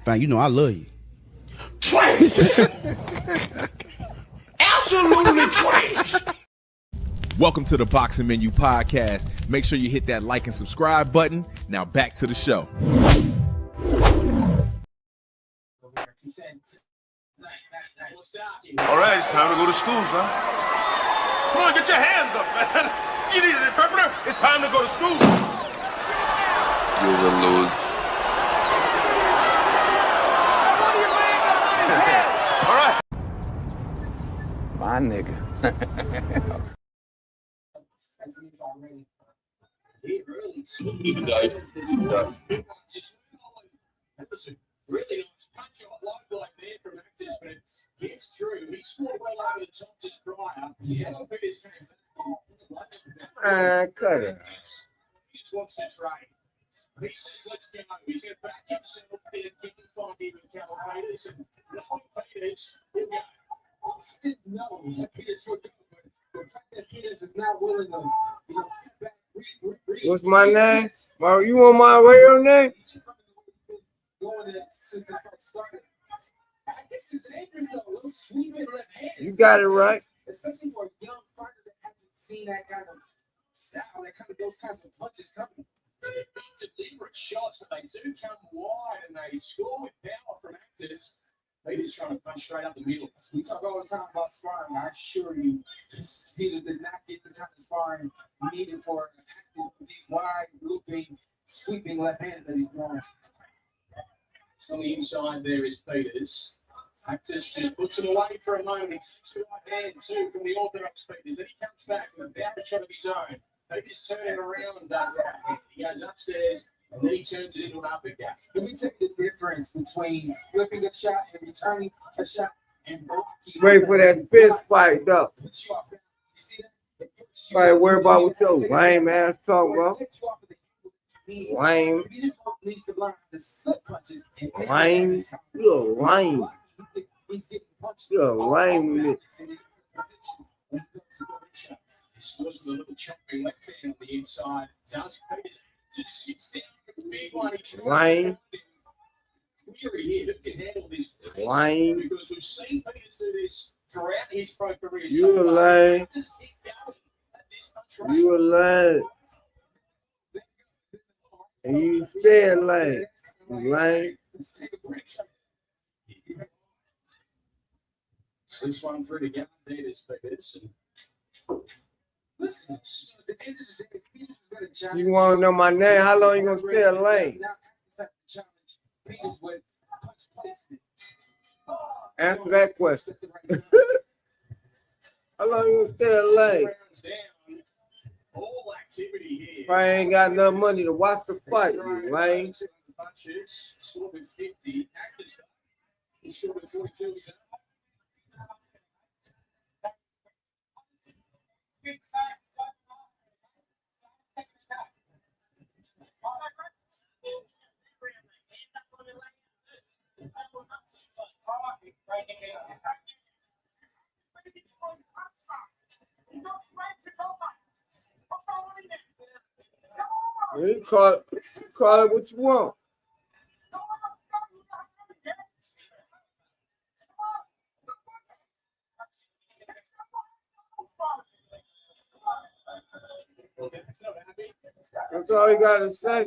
Fine, you know I love you. Trash! Absolutely trash! Welcome to the Boxing Menu Podcast. Make sure you hit that like and subscribe button. Now back to the show. All right, it's time to go to school, son. Come on, get your hands up, man. You need an interpreter? It's time to go to school. You will lose. All right. My nigga. Really nice punch off like there from actors, but it gets through. He scored well over the top just prior. Yeah, Peters came back. Cut it. He just wants to trade. He says, let's go. He's going to back himself there. Can find even Cal Peters and Peters will go. No, Peters will go. But the fact that Peters is not willing to, step back. What's my name? You on my real name? Going there since the fight started. This is dangerous though. Little sweeping left hand. You got it right. Especially for a young fighter that hasn't seen that kind of style, those kinds of punches coming. They're deliberate shots, but they do come wide and they score with power from actors. They just trying to punch straight up the middle. We talk all the time about sparring. I assure you, Peter did not get the kind of sparring needed for actors with these wide looping, sweeping left hands that he's throwing. On the inside there is Peters. Actors just puts him away for a moment. He takes the right hand too from the orthodox Peters. Then he comes back with a bout shot of his own. Peters turning around and does that hand. He goes upstairs and then he turns it into an uppercut. Let me tell you the difference between flipping a shot and returning a shot and blocking. Wait for that fist fight up. You see that? Right, worry about what your lame ass talk, bro. Lame. Needs to learn the slip punches. Lame. You're lame. You're lame. Scores with a little chopping left hand on the inside. Does Peters just sits down with the big one. Lame. Weary here that can handle this. Lame. Because we've seen Peters do this throughout his pro career. You a lame. Just keep going at this punch. You a lame. And you stay lame. Lame. Let's take a break. Slips one through to get there. There's Peters. Listen, you want to know my name? How long you going to stay lame? Answer that question. How long you going to stay lame? If I ain't got enough money to watch the fight, you lame. You call it what you want. That's all you got to say.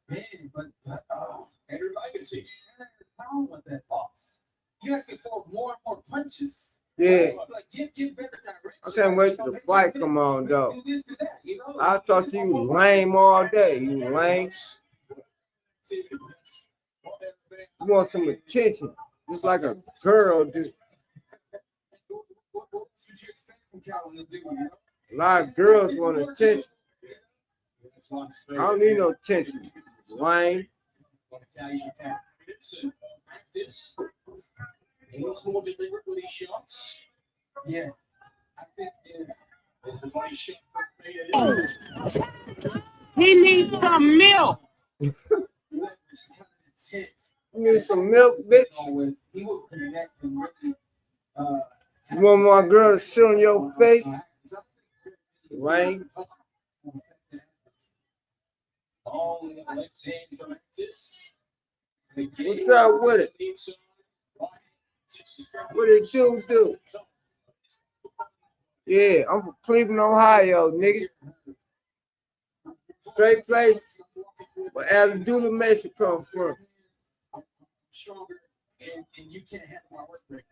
Man, but Andrew Legacy, I don't want that box. You asking for more and more punches. Yeah. Like, give better direction. I can't wait till the fight come on, though. Do this, do that, you know? I thought you was lame all day. You lame. You want some attention, just like a girl do. What would you expect from Calvin to do, you know? A lot of girls want attention. I don't need no attention. Lame. He was more deliberate with his shots. Yeah. I think there's a body shot for He needs some milk. You need some milk, bitch. He will connect and really you want my girl to sit on your face? Lame. on the left hand from Actis. What's up with it? What it do? Yeah, I'm from Cleveland, Ohio, nigga. Straight place where Abdullah Mason come from. Stronger, and you can't have my work rate.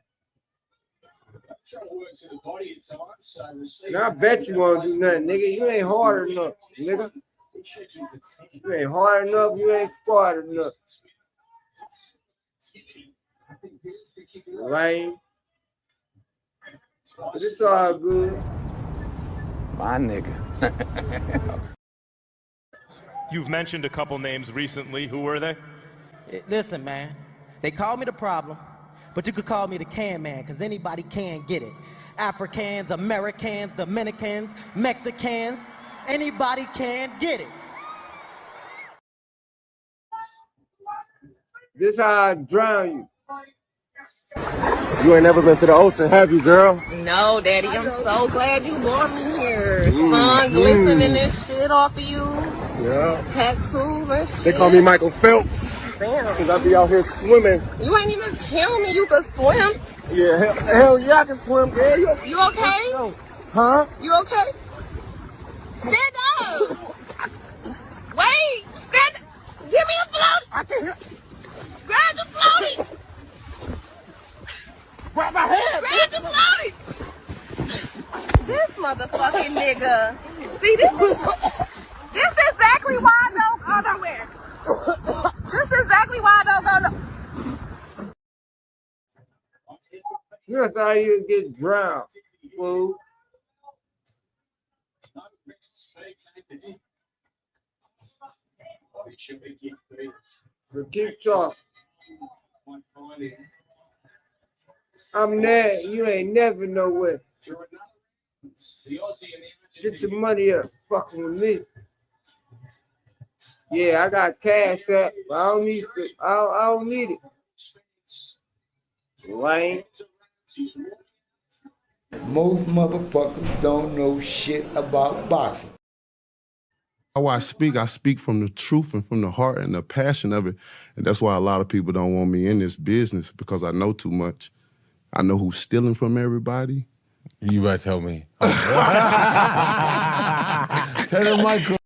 Trying to work to the body at times, so Now I bet you won't do nothing, nigga. You ain't hard enough, nigga. You ain't hard enough. You ain't smart enough. Right? But it's all good. My nigga. You've mentioned a couple names recently. Who were they? Listen, man. They call me the problem, but you could call me the can man, because anybody can get it. Africans, Americans, Dominicans, Mexicans, anybody can get it. This how I drown you. You ain't never been to the ocean, have you, girl? No, Daddy, I'm so glad you brought me here. Sun glistening this shit off of you. Yeah. Tattoos and shit. They call me Michael Phelps. Damn. Because I be out here swimming. You ain't even tell me you could swim. Yeah, hell yeah, I can swim, girl. You okay? Huh? You okay? Stand up. Wait. Stand up. Give me a float. I can't. Grab the floaty. Grab my hand. Grab the floaty. This motherfucking nigga. See, this is exactly why I don't go nowhere. This is exactly why I don't go nowhere. That's how you get drowned, fool. So keep talking. I'm there. You ain't never nowhere. The Aussie and the Get your money up, fucking with me. Yeah, I got cash up, but I don't need it. I don't need it. Lame. Most motherfuckers don't know shit about boxing. How I speak from the truth and from the heart and the passion of it. And that's why a lot of people don't want me in this business, because I know too much. I know who's stealing from everybody. You better tell me. Turn the mic on.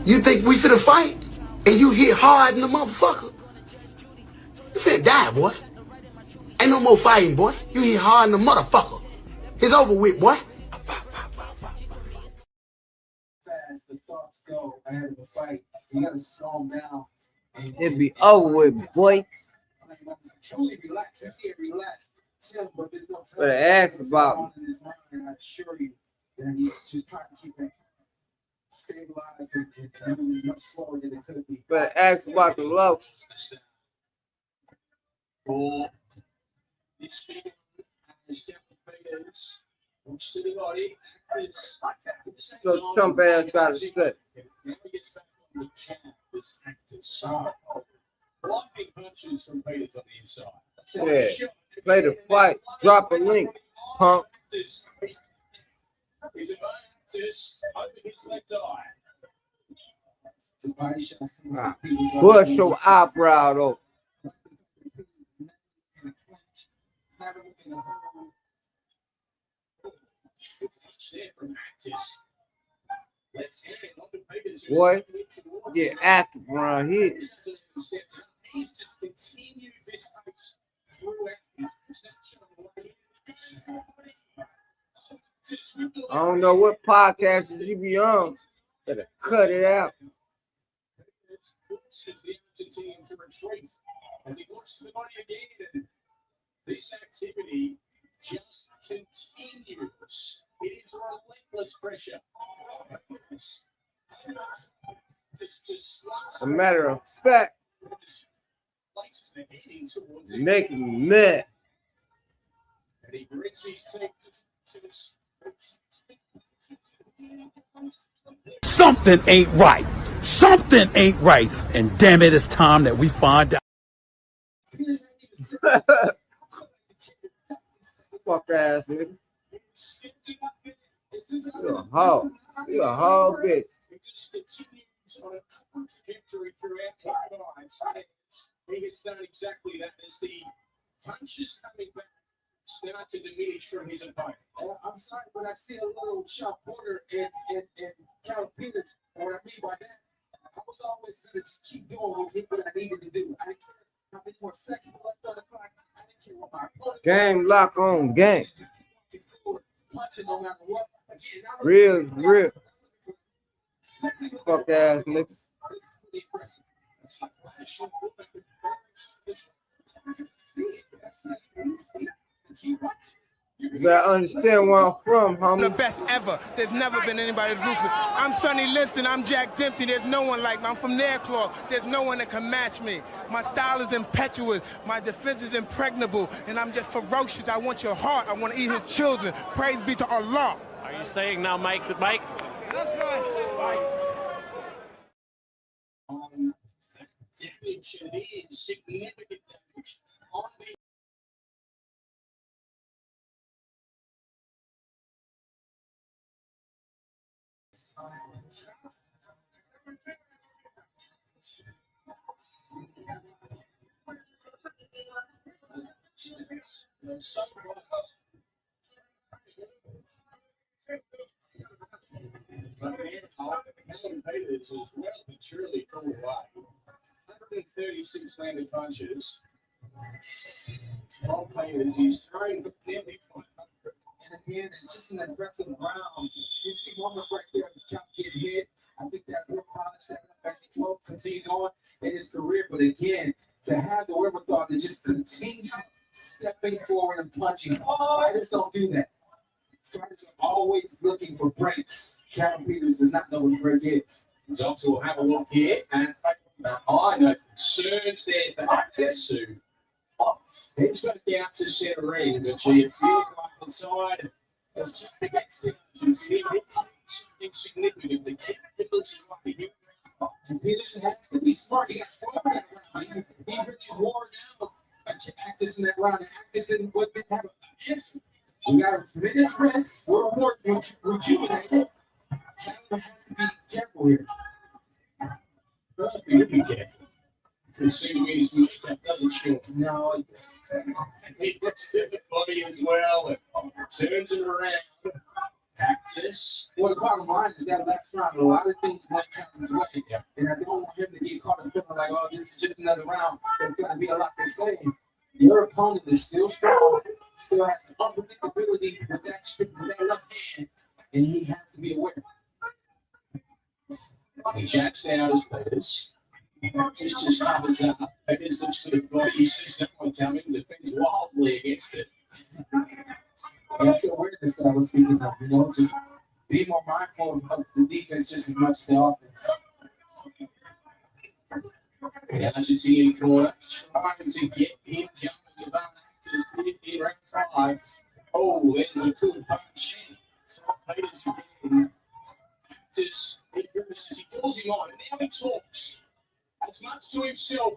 You think we finna fight? And you hit hard in the motherfucker? You finna die, boy. Ain't no more fighting, boy. You hit hard in the motherfucker. It's over with, boy. Fast, the thoughts go ahead of the fight. You gotta slow them down. It be over with, boy. Truly relax. I see it relax. Tim, but there's no time. Better ask about his mind, and I assure you that he's just trying to keep it stabilized and moving much slower than it could be. Better ask about the love. For this speaking as Fighters, to the body, So Trump ass got to sit. Now he gets back on the champ, this active side. Blocking punches from Fighters on the inside. Yeah. Play the fight. Drop a link, punk. He's about this over his left eye. Bush your eyebrow though. Boy, get active around here. He's just continued this pace throughout his I don't know what podcast you be on. Better cut it out. As he looks to the body again, this activity just continues. It is relentless pressure. As a matter of fact, making me mad. And he grits his teeth to this. Something ain't right. Something ain't right. And damn it, it's time that we find out. Fuck ass nigga. You a hoe. You a hoe bitch. On an upward trajectory throughout the fight. He has done exactly that as the punches coming back start to diminish from his opponent. I'm sorry, but I see a little Sean Porter and Carol Peters. And what I mean by that, I was always going to just keep doing what I needed to do. I didn't care how many more seconds left on the clock. I didn't care what my opponent. Game lock on game. Punching no matter what. Again, Real. Fuck ass niggas. You gotta understand where I'm from, homie. The best ever. There's never been anybody ruthless. I'm Sonny Liston. I'm Jack Dempsey. There's no one like me. I'm from Nairclaw. There's no one that can match me. My style is impetuous. My defense is impregnable. And I'm just ferocious. I want your heart. I want to eat his children. Praise be to Allah. Are you saying now, Mike? That's right. Damage and significant damage on the Peters is well and truly pulled away. 136 landed punches. From Peters, he's throwing nearly 500. And again, just an aggressive round. You see moments right there, the jump get hit. I think that will polish that as he continues on in his career. But again, to have the wherewithal to just continue stepping forward and punching. Fighters don't do that. fighters are always looking for breaks. Calvin Peters does not know what a break is. Doctor will have a look here, and I know concerns there for Tszyu. He's back out to center ring, but she feels like inside has just against the agency. It's insignificant. The capability of the human. Peters has to be smart. He got smart in that round. He really wore down Actis in that round. Actis didn't have an answer. We got a tremendous rest. We're more rejuvenated. Calvin has to be careful here. Be careful. Considering his makeup doesn't show. No, he looks at the body as well and turns it around. Actis. Well, the bottom line is that last round, a lot of things went Calvin's way. Yeah. And I don't want him to get caught in feeling like, oh, this is just another round. There's going to be a lot to say. Your opponent is still strong, still has some unpredictability with that left hand, and he has to be aware. He jacks down his players. Just covers up. Peters looks to the body. He sees that one coming. Defends wildly against it. That's the awareness that I was speaking of. You know, just be more mindful of the defense just as much as the offense. The Argentinian corner trying to get him jumping about Actis in round 5. Oh, there's a cool punch from Peters again. Actis, he grimaces, he calls him on, and now he talks as much to himself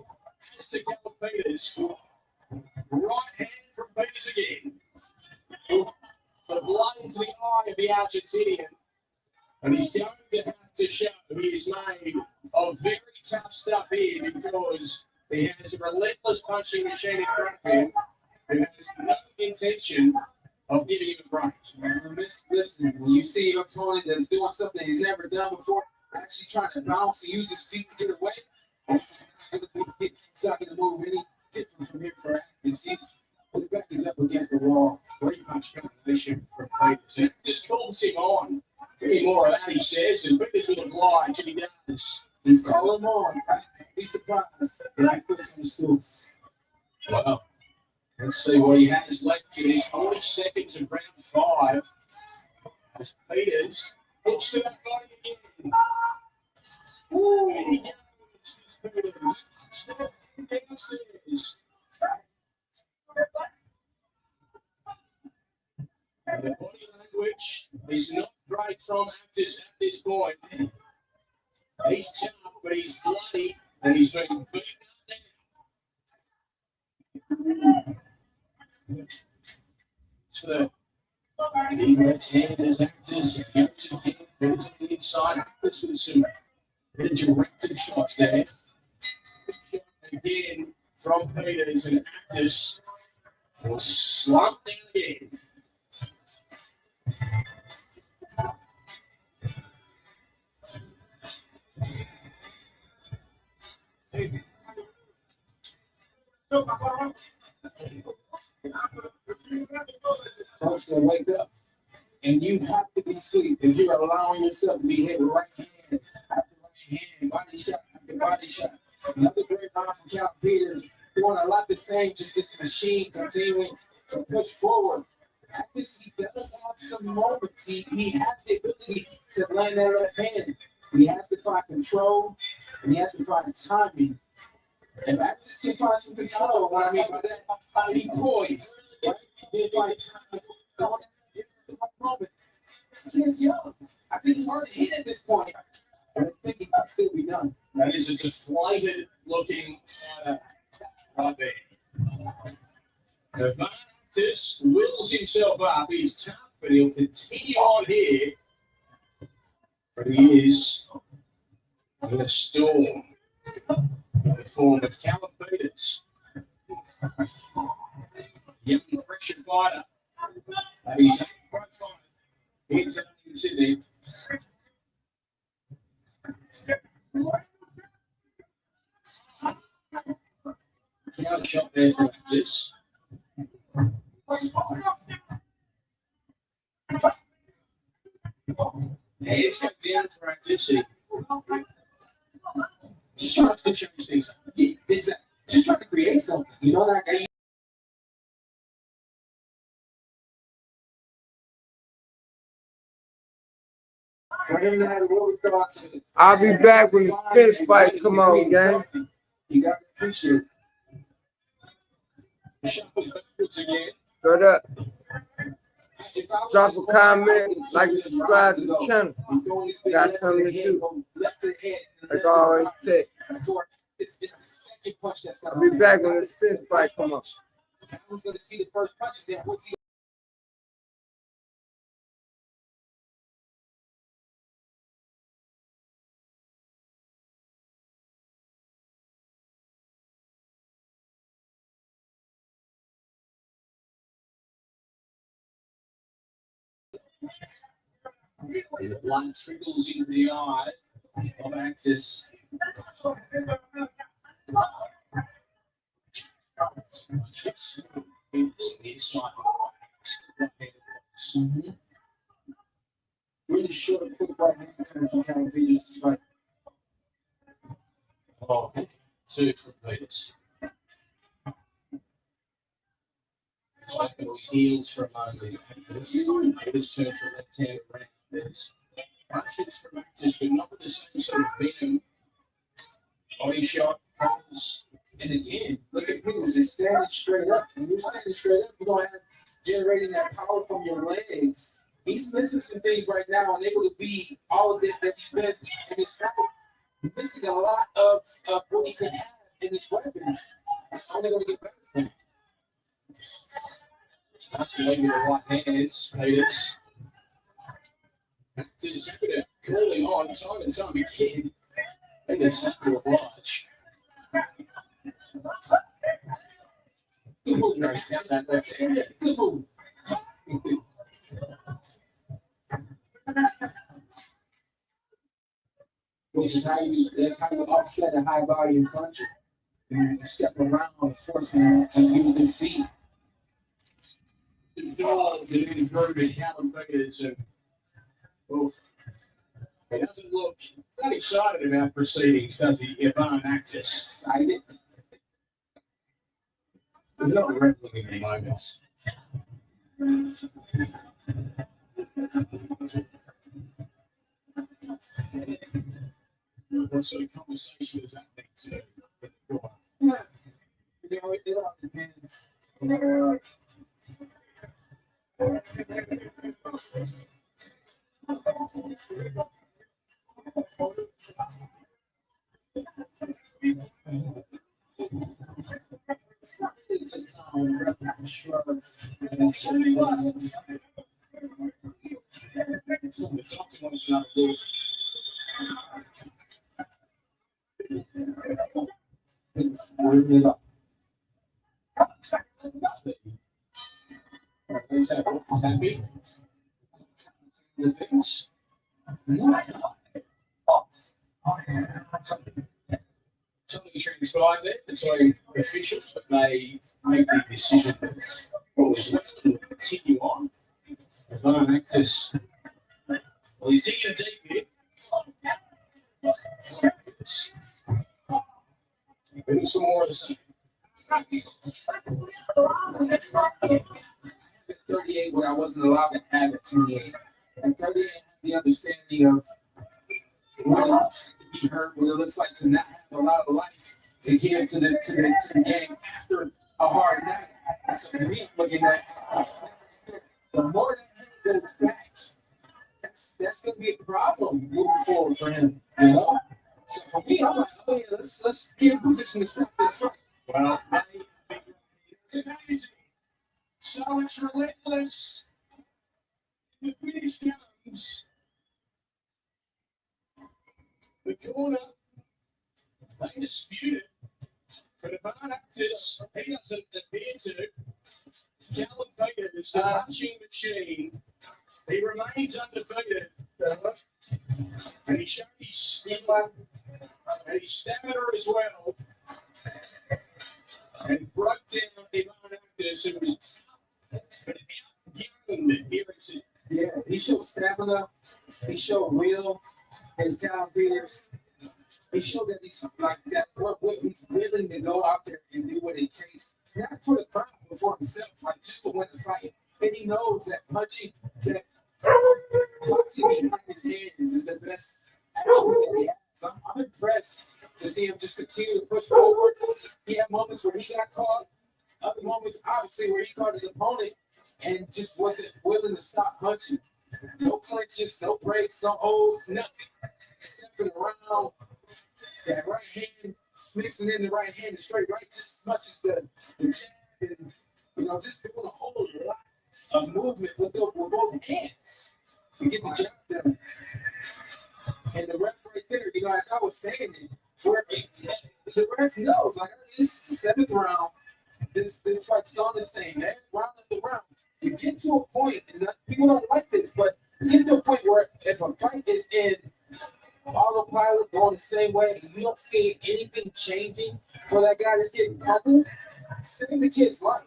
as to Calvin Peters. Right hand from Peters again. The blood into the eye of the Argentinian. And he's going to have to show he is made of very tough stuff here because he has a relentless punching machine in front of him and has no intention of giving him a break. Listen, when you see your opponent that's doing something he's never done before, actually trying to bounce and use his feet to get away, it's not going to move any different from here for Actis. His back is up against the wall. Great punch combination from Peters. It just calls him on. Any more of that, he says, and Peters will oblige, and he does. He's calling him on. Be surprised if he puts him in stools. Well, let's see what he has left in his 40 seconds of round 5. As Peters hits to that body again. Ooh, and he goes. Peters stepping downstairs. And the body language is not great from Actis at this point. He's tough, but he's bloody, and he's being beaten up now. So the left hand is Actis. He goes again. Goes on the inside. Actis with some directed shots there. Again from Peters, and Actis will slump down again. Folks said, wake up. And you have to be asleep if you're allowing yourself to be hit with right hand after right hand, body shot after body shot. Another great round from Calvin Peters, doing a lot the same, just this machine continuing to push forward. Actis, he does have some moments. He has the ability to land that left hand. He has to find control, and he has to find timing. If Actis can find some control, what I mean by that, he poised. Right? He can find timing. Don't have the right moment. This kid's young. I think it's hard to hit at this point. But I think it can still be done. That is a deflated looking right there. Actis wills himself up. He's tough, but he'll continue on here. But he is the storm in the form of Calvin Peters. Young pressure fighter. He's a profile in Sydney. Counter shot there for Actis. Hands go down for Actis. Just trying to change things up. Yeah, exactly. Just trying to create something. You know, like For him to have the what we thought to. I'll be back when the Spence fight come on, gang. You got to appreciate it. Straight up. Drop a comment, like and subscribe to the channel. Got something to do. Like I always say. It's the second punch that's I'll be back when the Spence fight come on. Everyone's going to see the first punch, then what's he? The blood trickles into the eye of Actis. Really short, quick right hand coming from Kevin Peters' fight. Oh, 2 from Peters. Checking his heels for a moment. Actis. Peters turns from left hand around. There's punches from Actis, but not with the same sort of venom. Body shot, pulls. And again, look at Peters. It's standing straight up. When you're standing straight up, you don't have generating that power from your legs. He's missing some things right now, unable to be all of it that he's been in his fight. He's missing a lot of what he could have in his weapons. It's only going to get better for him. That's the leg with the right hands. Peters. Actis calling on time and time again. Peters not to oblige. Good move, Mary. That left hand. Good move. Which is that's how you offset a high volume puncher. You step around and force them to use their feet. The improvement, Haymon Peters, and he doesn't look that excited about proceedings, does he? Ivan Actis. Excited? There's not wrestling in the moments. What sort of conversation is happening today? It all depends. Shrugs. Warming it up. Is happy? The things? Something transpired there. It's very official, but they make the decision that's probably to continue on. Ivan Actis, well, he's digging deep here. Doing some more of the same. 38 when I wasn't allowed to have it 28. And 38 had the understanding of what it looks like to be hurt, what it looks like to not have a lot of life to give to the game after a hard night. And so for me, I'm looking at the more that he goes back, that's gonna be a problem moving forward for him, you know? So for me, I'm like, oh yeah, let's get in position to stop this fight. Well, so it's relentless. The finish comes. The corner, they dispute it. But Ivan Actis, he doesn't appear to. Callum Peters, the punching machine, he remains undefeated. And he showed his skill and his stamina as well. And broke down Ivan Actis, who was tough, but outgunned. Yeah, he showed stamina. He showed will. His Kyle Peters. He showed that he's like that. What he's willing to go out there and do what it takes, not for the crowd, but for himself, like just to win the fight. And he knows that punching, that boxing behind his hands is the best attribute that he has. I'm impressed to see him just continue to push forward. He had moments where he got caught, other moments, obviously, where he caught his opponent and just wasn't willing to stop punching. No clinches, no breaks, no holds, nothing. Stepping around, that right hand, mixing in the right hand and straight right just as much as the jab, and just doing a whole lot of movement with both hands to get the job done. And the ref right there, as I was saying it, the ref knows, like, this is the 7th round. This fight's still the same, man. Round after round. You get to a point, and people don't like this, but you get to a point where if a fight is in autopilot going the same way, and you don't see anything changing for that guy that's getting pummeled, save the kid's life.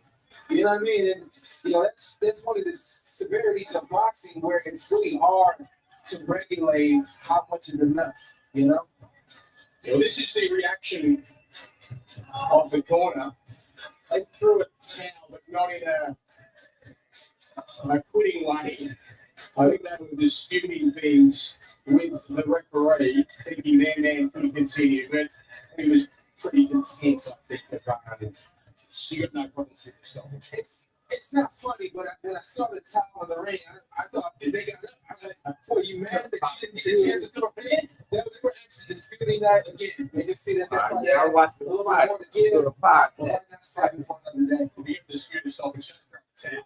You know what I mean? And that's one of the severities of boxing where it's really hard to regulate how much is enough. This is the reaction of the corner. They threw a towel, but not in a quitting way. I think they were disputing things with the referee, thinking their man couldn't continue, but he was pretty content, I think, about it. She got no problems with herself. It's not funny, but when I saw the towel in the ring, I thought if they got up, I was like, boy, you mad that you didn't get a chance to throw it in? They were actually disputing that again. They could see that they're fighting I watched a little bit more to give. the That's like for another day. We have disputed stuff in town.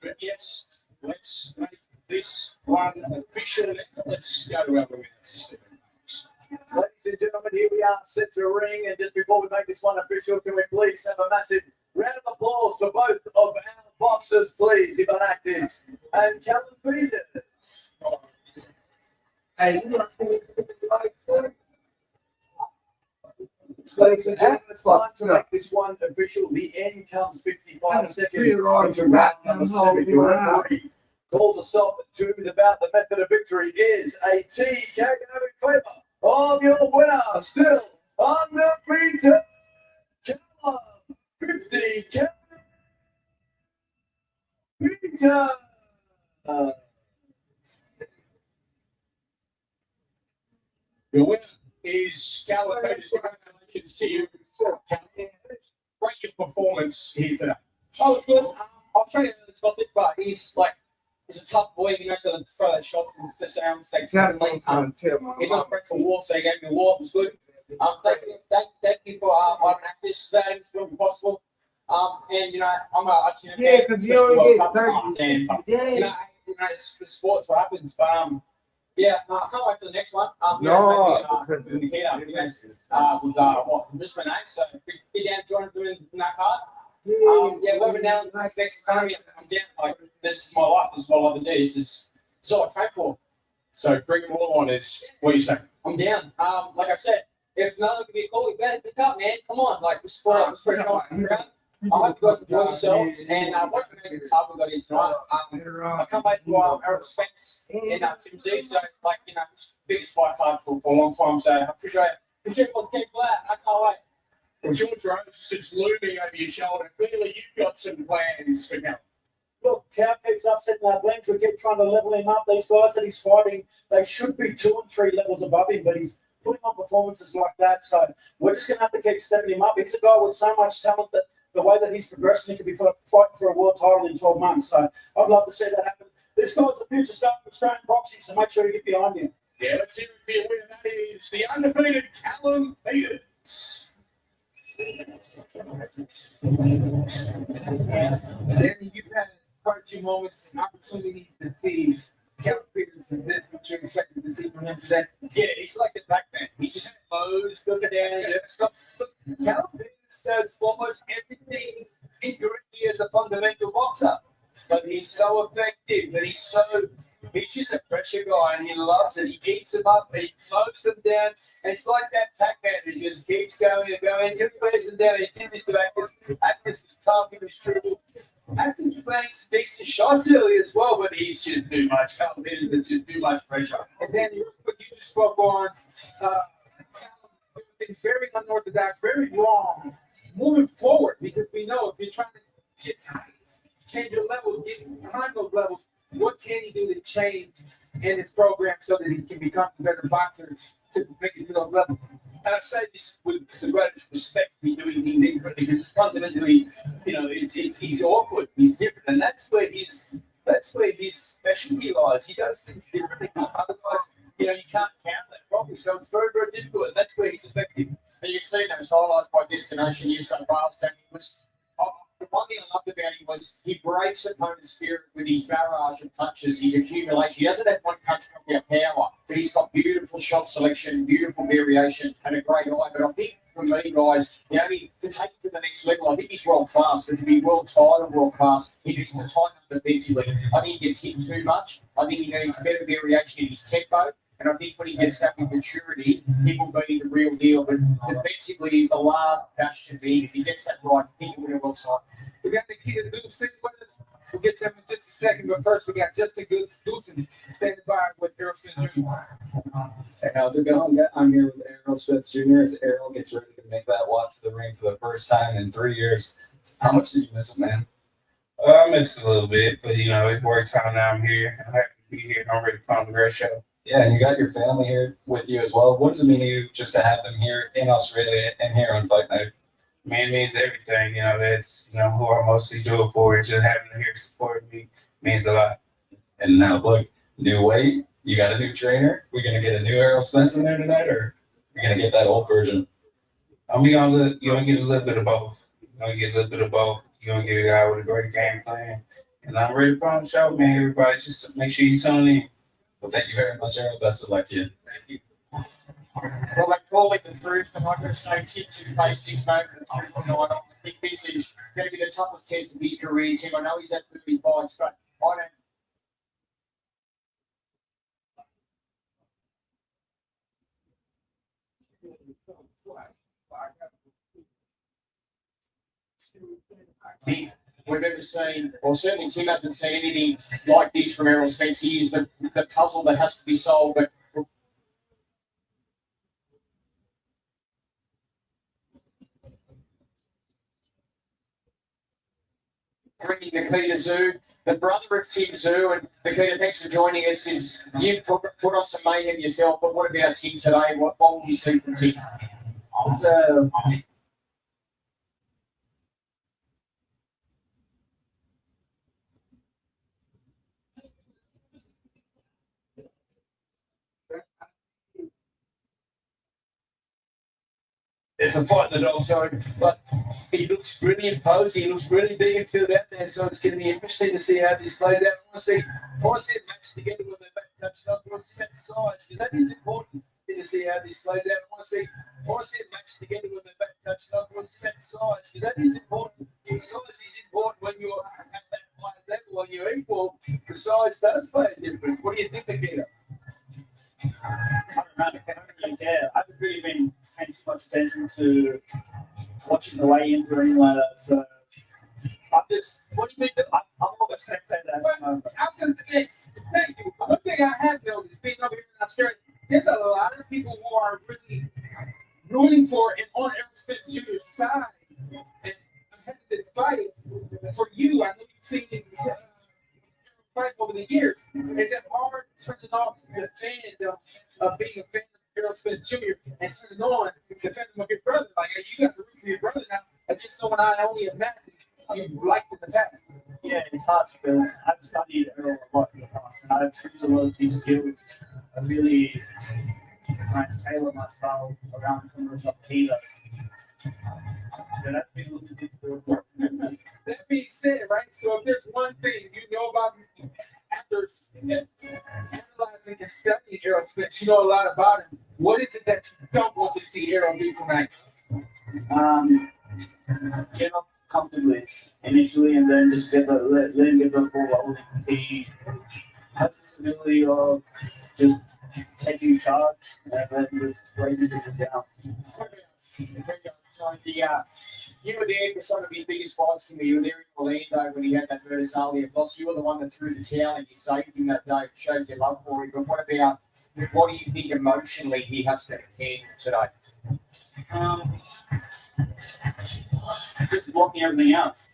But yes, let's make this one official. Let's go to our women's system. Ladies and gentlemen, here we are set to ring. And just before we make this one official, can we please have a massive round of applause for both of our boxers, please, if actors and Callum Peters. Hey, ladies and gentlemen, it's time to make this one official. The end comes 55 seconds into round number 7. Your referee calls a stop to the bout. The method of victory is a TKO in favour of your winner, still undefeated, Callum 50 Peter. Your winner is Callum Peters. Congratulations to you. Rate your performance here today. Oh, good. I'll train him in the topic, but he's a tough boy. He knows how to throw that shots and the sound takes. He's not afraid for war, so he gave me a war. It was good. Thank you for active about him. It's really possible. And I'm actually because you only get 30. It's the sports what happens, but I can't wait for the next one. With Brisbane, so be down joining them in that card. Moving down next time, I'm down. This is my life. This is what I love to do. This is what I train for. So bring them all on. Is what you say? I'm down. Like I said, if none of them can be cool, you better pick up, man. Come on, we support up, spread it. I hope you guys enjoy yourselves. And what we got here tonight, I come back to Errol Spence and Tim Tszyu. So, biggest fight card for a long time. So, I appreciate what came for that. I can't wait. Well, George Rose is looming over your shoulder. Clearly, you've got some plans for him. Look, Cow keeps upsetting our blends. We keep trying to level him up. These guys that he's fighting, they should be 2 and 3 levels above him, but he's putting on performances like that. So, we're just going to have to keep stepping him up. He's a guy with so much talent that the way that he's progressing, he could be fighting for a world title in 12 months. So I'd love to see that happen. This guy's a future star of Australian boxing, so make sure you get behind him. Yeah, let's hear it for your winner. That is the undefeated Callum Peters. Danny, you've had quite a few moments and opportunities to see Callum Peters. Is this what you're expecting to see from him today? Yeah, he's like the Pac-Man. He just moves, look at that, stuff. Callum Peters does almost everything incorrectly as a fundamental boxer, but he's so effective and he's just a pressure guy and he loves it. He eats them up, he slows them down. And it's like that Pac-Man who just keeps going and going until he wears them down. He did this to Actors. Actors was tough, he was true. Actors was playing some decent shots early as well, but he's just too much. Callum Peters is just too much pressure. And then you just spoke on been very unorthodox, very wrong moving forward, because we know if you're trying to get tight, change your levels, get behind those levels, What can he do to change in his program so that he can become a better boxer to make it to the level? And I say this with the greatest respect to be doing things different because it's fundamentally, you know, he's awkward, he's different, and that's where his specialty lies. He does things differently. Otherwise, you know, you can't count that properly. So it's very, very difficult, and that's where he's effective. And you can see those highlights by Destination New South Wales. The one thing I loved about him was he breaks opponent's spirit with his barrage of punches, his accumulation. He doesn't have one punch knock out power, but he's got beautiful shot selection, beautiful variation, and a great eye. But I think for me, guys, to take it to the next level, I think he's world class. But to be world title world class, he needs to tighten up defensively. I think he gets hit too much. I think he needs better variation in his tempo. And I think when he gets that with maturity, he will be the real deal. But defensively, he's the last bastion beam. If he gets that right, I think he will win a world title. We got the key to the hoop with us. We'll get to him in just a second. But first, we got Justin Goosen standing by with Errol Spence Jr. Hey, how's it going? I'm here with Errol Spence Jr. as Errol gets ready to make that walk to the ring for the first time in 3 years. How much did you miss it, man? I missed it a little bit, but, you know, it's work time now. I'm here. I'm happy to be here. I'm ready to put on the great show. Yeah, and you got your family here with you as well. What does it mean to you just to have them here in Australia and here on Fight Night? Man, it means everything. You know, that's, you know, who I mostly do it for. Just having them here supporting me means a lot. And now, look, new weight. You got a new trainer. We're going to get a new Errol Spence in there tonight, or you're going to get that old version? You're going to get a little bit of both. You're going to get a little bit of both. You're going to get a guy with a great game plan. And I'm ready to put on the show, man. Everybody, just make sure you tune in. Well, thank you very much, Errol. Best of luck to you. Thank you. Well, like calling the truth, I'm not going to say Tim Tszyu face 6 over the night. I think this is going to be the toughest test of his career, Tim. I know he's had 30 fights, but I don't. We've ever seen, or certainly Tim hasn't seen anything like this from Errol Spence. He is the puzzle that has to be solved. But bringing Nikita Tszyu, the brother of Tim Tszyu, and Nikita, thanks for joining us. Since you put on some mayhem yourself, but what about Tim today? What will you see from Tim? It's a fight in the dog show, but he looks really imposed. He looks really big and filled out there, so it's going to be interesting to see how this plays out. I want to see it matched together with their back touched up. I want to see that size, because that is important to see how this plays out. I want to see it matched together with their back touched up. I want to see that size, because that is important. Size is important when you're at that high level, when you're equal. The size does play a difference. What do you think, Nikita? I don't really care. I haven't really been paying too much attention to watching the weigh-in or anything like that. So I'm just, what do you think? I'm more of a spectator at the moment. I was going to say this. Thank you. One thing I have noticed being over here in Australia, there's a lot of people who are really rooting for and on Errol Spence Jr.'s side. And ahead of this fight, for you, I know you've seen it fight over the years. Is it hard turning off the fan of being a fan of Errol Spence Jr. and turning on defending with your brother? Like, you got to root for your brother now against someone I only imagine you've liked in the past. Yeah, it's hard because I've studied Errol a lot in the past, and I've used a lot of these skills. I really trying to tailor my style around some of the stuff he does. Yeah, that's been a little difficult. That being said, right? So if there's one thing you know about me after analyzing and studying Errol Spence, you know a lot about him. What is it that you don't want to see Errol do tonight? Get up comfortably initially, and then just let him get the ball rolling. He has this ability of just taking charge and then just breaking people down. You were there for some of his biggest fights for me. You were there in Orlando when he had that Verdesalia loss. You were the one that threw the towel and you saved him that day. It showed your love for him. But what do you think emotionally he has to handle today? Just blocking everything else.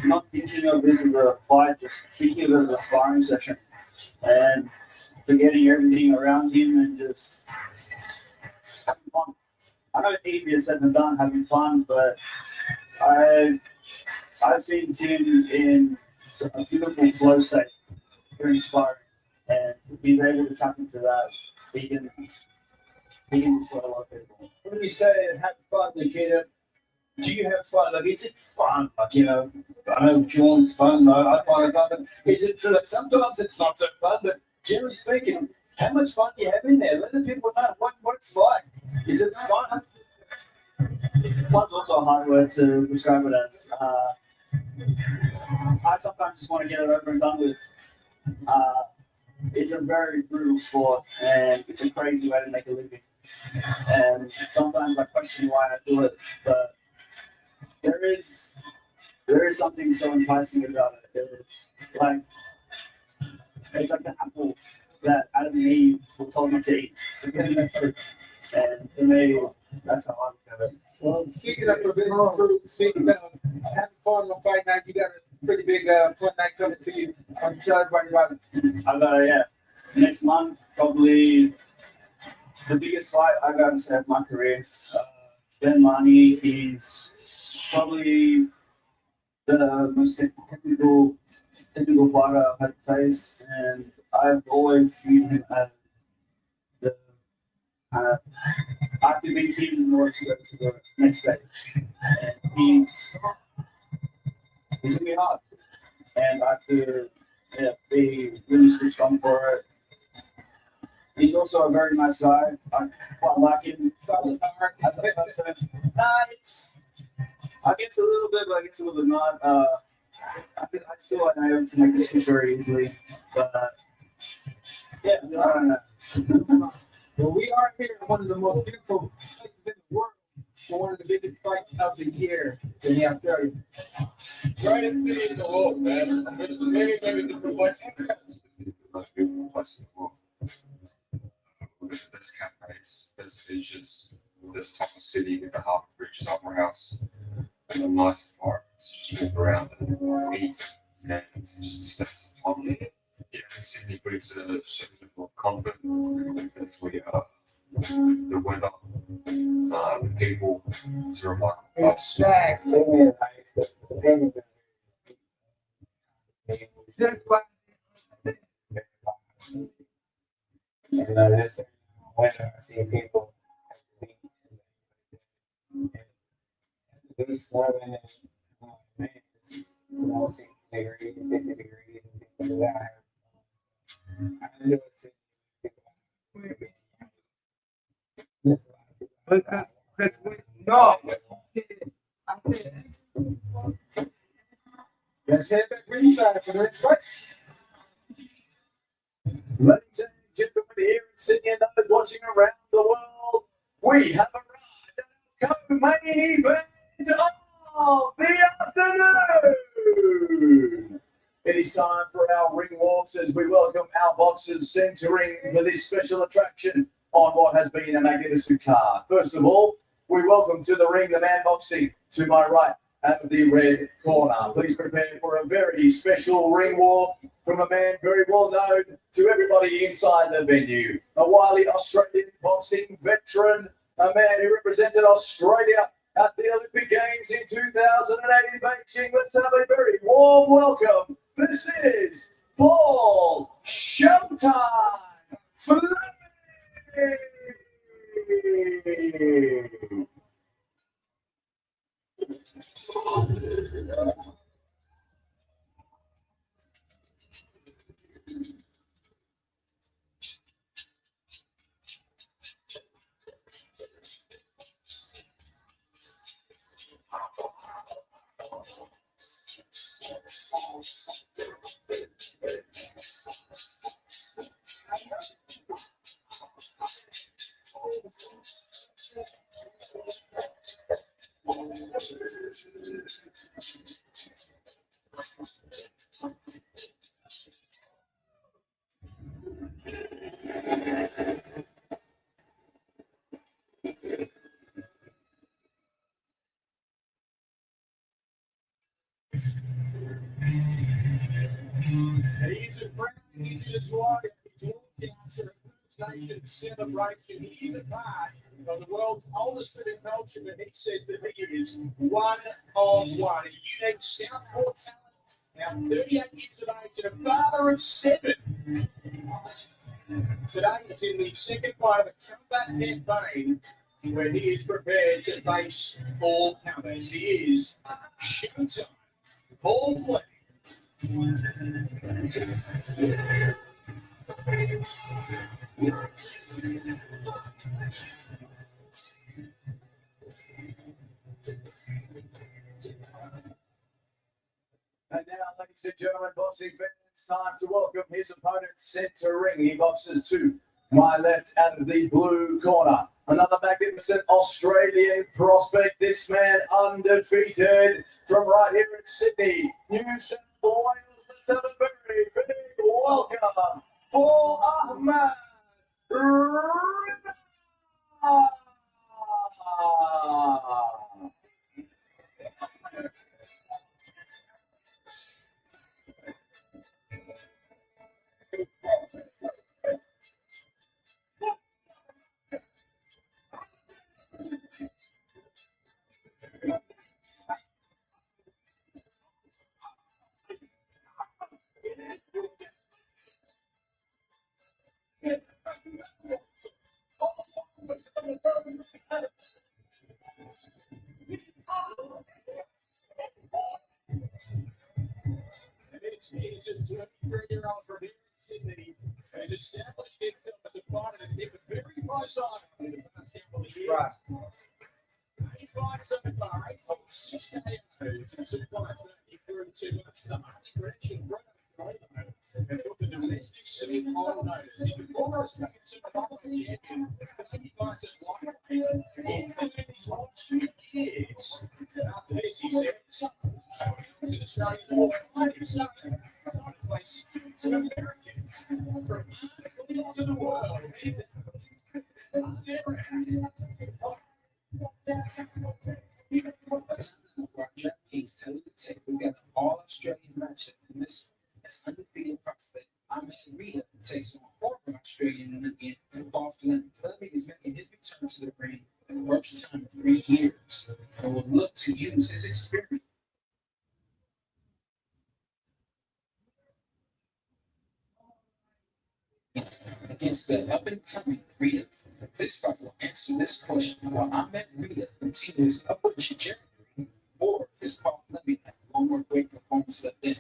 Not thinking of this as a fight, just thinking of it as a sparring session, and forgetting everything around him and just having fun. I know it's easier said than done having fun, but I've seen Tim in a beautiful flow state during sparring, and if he's able to tap into that, he can destroy a lot of people. When we say have fun, Nikita, do you have fun? Like, is it fun? Like, I know Sean's fun. I find it fun. But is it true that sometimes it's not so fun? But generally speaking, how much fun do you have in there? Let the people know what it's like. Is it fun? Fun's also a hard word to describe it as. I sometimes just want to get it over and done with. It's a very brutal sport, and it's a crazy way to make a living. And sometimes I question why I do it, but there is something so enticing about it. It's like the apple that Adam and Eve were told not to eat. And for me, that's how I look at it. Well, speaking of forbidden fruit, speaking of having fun on fight night, you got a pretty big fun night coming to you. Tell everybody about it. I got next month, probably the biggest fight I got to have my career. Ben Marnie, he's probably the most technical fighter I've had to face, and I've always viewed him as the I have to beat him in order to go to the next stage. And he's gonna be hard, and I have to be really switched on for it. He's also a very nice guy. I quite like him. As a person. I guess a little bit, but I guess a little bit not. I still am able to make this switch very easily, but yeah, I don't know. Well, we are here in one of the most beautiful places in the world for one of the biggest fights of the year in the Australia. Right in the world, man. There's many different fights. It's the most beautiful place in the world. There's cafes, there's beaches, this type of city with the harbour bridge, opera house, and a nice environment to just walk around and eat and just spend some time there. Yeah, Sydney brings a certain level of comfort, definitely the weather, the people, it's a remarkable place. This winter, I see people at the beach swimming and it's 60 degrees, 50 degrees, and things like that. I enjoy seeing No. Let's head back ringside for the next fight. Ladies and gentlemen, here in Sydney and those watching around the world, we have arrived at the main event of the afternoon. It is time for our ring walks as we welcome our boxers centering for this special attraction on what has been a magnificent card. First of all, we welcome to the ring the man boxing to my right at the red corner. Please prepare for a very special ring walk from a man very well known to everybody inside the venue. A wily Australian boxing veteran, a man who represented Australia at the Olympic Games in 2008 in Beijing. Let's have a very warm welcome. This is Paul Showtime Fleming. And he's a friend, he's just like he's walking out to the First Nation celebration. He is a part of the world's oldest living culture, and he says that he is one of one. A unique Southpaw talent, now 38 years of age and a father of 7. Today he's in the second part of the comeback campaign, where he is prepared to face all comers. He is Showtime Paul Flynn. And now, ladies and gentlemen, boxing fans, it's time to welcome his opponent sent to ring. He boxes to my left out of the blue corner. Another magnificent Australian prospect. This man undefeated from right here in Sydney, New South Wales. Let's have a very big welcome for Ahmed He's a 23-year-old from here in Sydney. He's established himself as a fighter and kept a very close eye on him in the past couple of years. Right. 8 fights so far, 8 fights, 6 KO moves, and 2 fights he grew to the Harley Gretchen and put the domestic scene on notice. He's the former Super Bowl champion. He fights at lightweight in his last 2 years. And after this, he said, an Australian war fighting something. Trying to place some Americans from Africa to the world. He's telling the tech we got an all Australian matchup in this undefeated prospect. Our man Rita takes on former Australian Olympian Paul Flynn. Fleming is making his return to the ring for the first time in 3 years and will look to use his experience. Against the up-and-coming Rita. This fight will answer this question while I met Rita continues upward trajectory, or is Paul Fleming have one more great performance left in.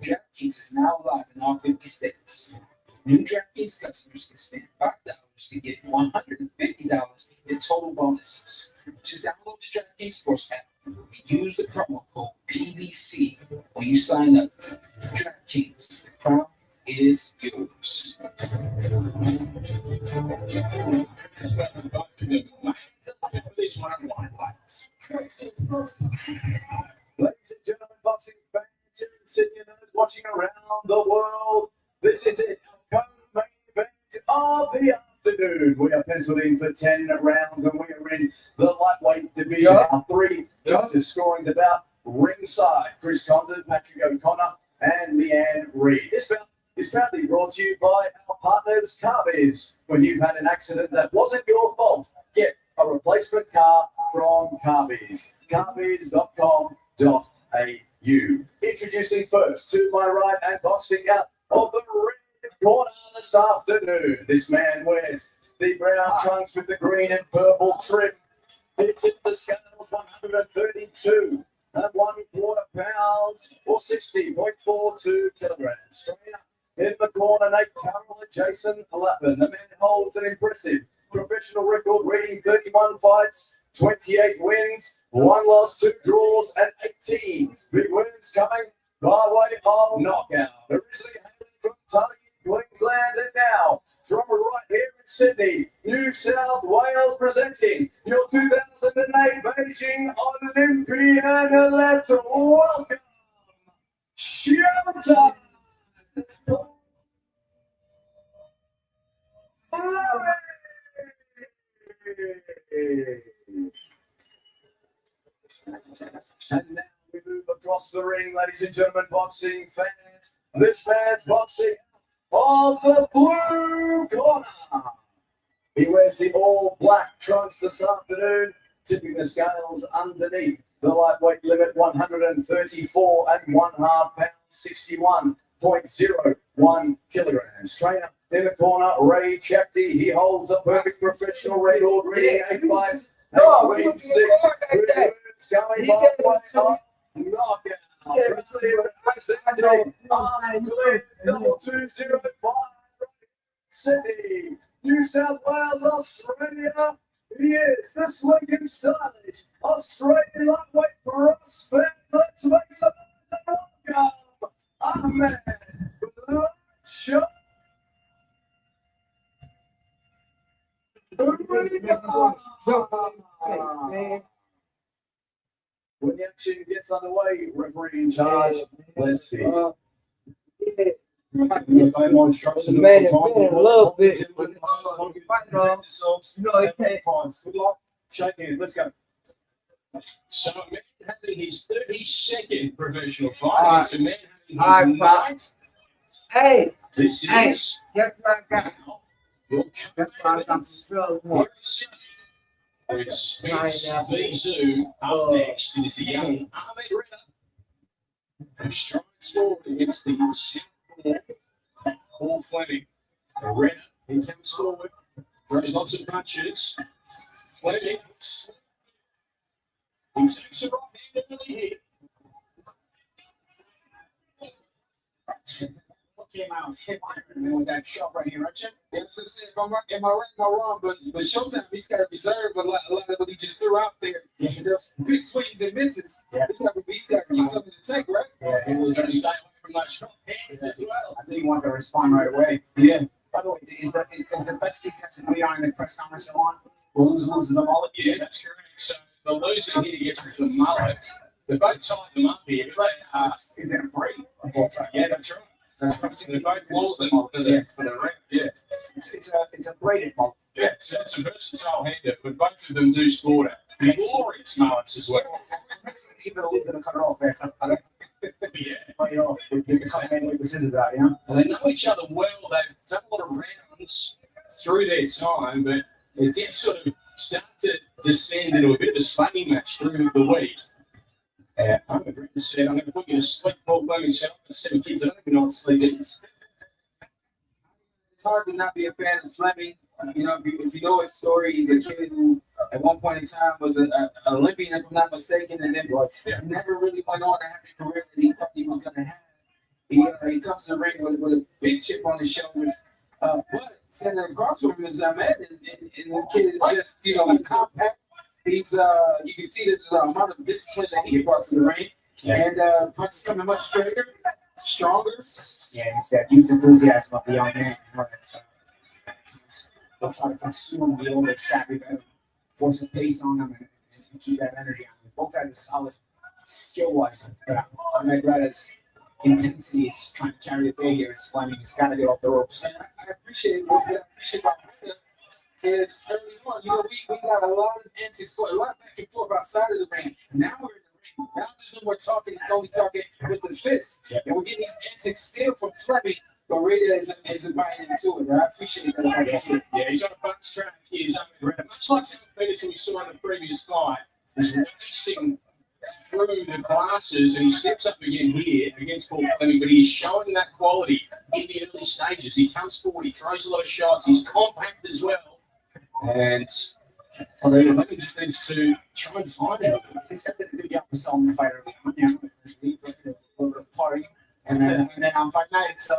DraftKings is now live in all 50 states. New DraftKings customers can spend $5 to get $150 in total bonuses. Just download the DraftKings Sports app and use the promo code PBC when you sign up. DraftKings, the crown is yours. Ladies and gentlemen, boxing fans here in Sydney and those watching around the world, this is it, our main event of the afternoon. We are penciled in for 10 rounds and we are in the lightweight division. Our 3 judges scoring the bout ringside: Chris Condon, Patrick O'Connor, and Leanne Reid. This bout is proudly brought to you by our partners, Carbiz. When you've had an accident that wasn't your fault, get a replacement car from Carbiz. Carbiz.com.au. Introducing first to my right and boxing out of the red corner this afternoon. This man wears the brown trunks with the green and purple trim. It's at the scales 132 and 1/4 pounds or 60.42 kilograms. Trainer in the corner, Nate Carroll and Jason Lappin. The man holds an impressive professional record, reading 31 fights, 28 wins, 1 loss, 2 draws, and 18 big wins coming by way of knockout. Originally hailing from Tully, Queensland, and now from right here in Sydney, New South Wales, presenting your 2008 Beijing Olympian. Let's welcome Showtime. And now we across the ring, ladies and gentlemen, boxing fans. This man's boxing on the blue corner. He wears the all black trunks this afternoon, tipping the scales underneath the lightweight limit, 134 1/2 pounds, 61.01 kilograms. Trainer in the corner, Ray Chapty. He holds a perfect professional record, reading 8 fights. No, 6 going by knockout. Double 205. Sydney, New South Wales, Australia. He is the slick and stylish Australian lightweight prospect. Let's make some welcome. Ahmed Shah. When the action gets underway, referee in charge, let's see. Man, it's been a little bit. Good luck. Shake hands. Let's go. So, a man having his 32nd professional fight against a man having his Pop. 9th. Hey, This hey, is guess what I got? your Guess what I got? It's Spence Tszyu up next. It is the young Ahmed Redder who strides forward against the Southpaw Paul Fleming. Redder, he comes forward, throws lots of punches. Fleming, he takes a right hand early here. Came out hit Iron with that shot right here, right, Chip? Yeah, so if I'm right, am I right? Am I wrong? But Showtime, he's got to reserve a lot of what he just threw out there. Yeah, there's big swings and misses. Yeah, he's got to keep something in the tank, right? Yeah, he was going to stay away from that shot hands as well. I think he wanted to respond right away. Yeah. By the way, is the best these guys to be on the press conference and on? Loses the mullet? Yeah, that's correct. So the loser here gets the mullet. They both tied them up here. Is it a break? Yeah, that's right. They both lost them for the round. Yeah. It's a braided mullet. Yeah, it's a versatile hander, but both of them do sport it. Glorious mullets as well. It's easy for the loser to cut it off after. Yeah. Cut it off. You can cut it with the scissors out, you know? Well, they know each other well. They've done a lot of rounds through their time, but it did sort of start to descend into a bit of a slugging match through the week. Yeah, I'm going to put you to sleep, Paul Fleming. I've got 7 kids. I don't even know what sleep is. It's hard to not be a fan of Fleming. You know, if you know his story, he's a kid who, at one point in time, was an Olympian, if I'm not mistaken, and then never really went on to have the career that he thought he was going to have. He comes to the ring with a big chip on his shoulders. But standing across from him is Ahmed, and this kid is just, you know, he's compact. He's you can see there's an amount of discipline that he brought to the ring, and punches coming much straighter, stronger. Yeah, he's that youth enthusiasm of the young man. Right? So, they'll try to consume the older savvy, force a pace on him, and keep that energy on him. Both guys are solid skill-wise, but Ahmed Redder's intensity is trying to carry the day here. It's Fleming. He's got to get off the ropes. And I appreciate what I appreciate about Redder. It's early on. You know, we got a lot of antics, a lot back and forth outside of the ring. Now we're in the ring. Now there's no more talking. It's only talking with the fists. And we're getting these antics still from Fleming, but Raider isn't buying into it. I appreciate that. Yeah, he's on a fast track. He's much like the finish we saw in the previous fight. He's racing through the classes, and he steps up again here against Paul Fleming, but he's showing that quality in the early stages. He comes forward, he throws a lot of shots, he's compact as well. And Fleming just needs to try and find him. He's got to do a good job of selling the fight early on. Yeah, a little party, and then on fight night, it's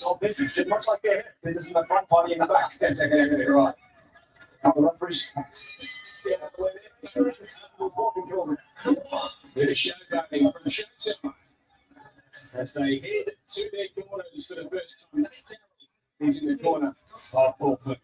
all business, just much like their business in the front, party in the back. Right. Now the referees. Bit of show going from Showtime as they head to their corners for the first time. He's in the corner of Paul Fleming.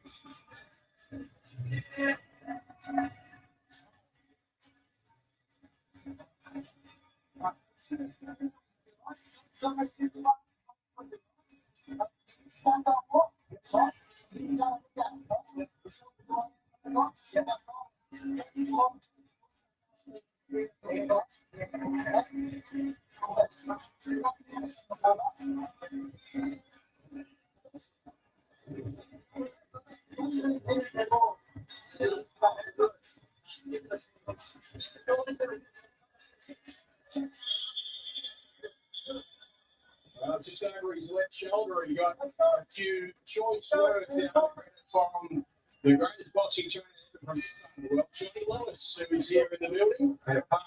Just over his left shoulder, he got a few choice words now from the greatest boxing trainer from the world, Johnny Lewis, who is here in the building and a part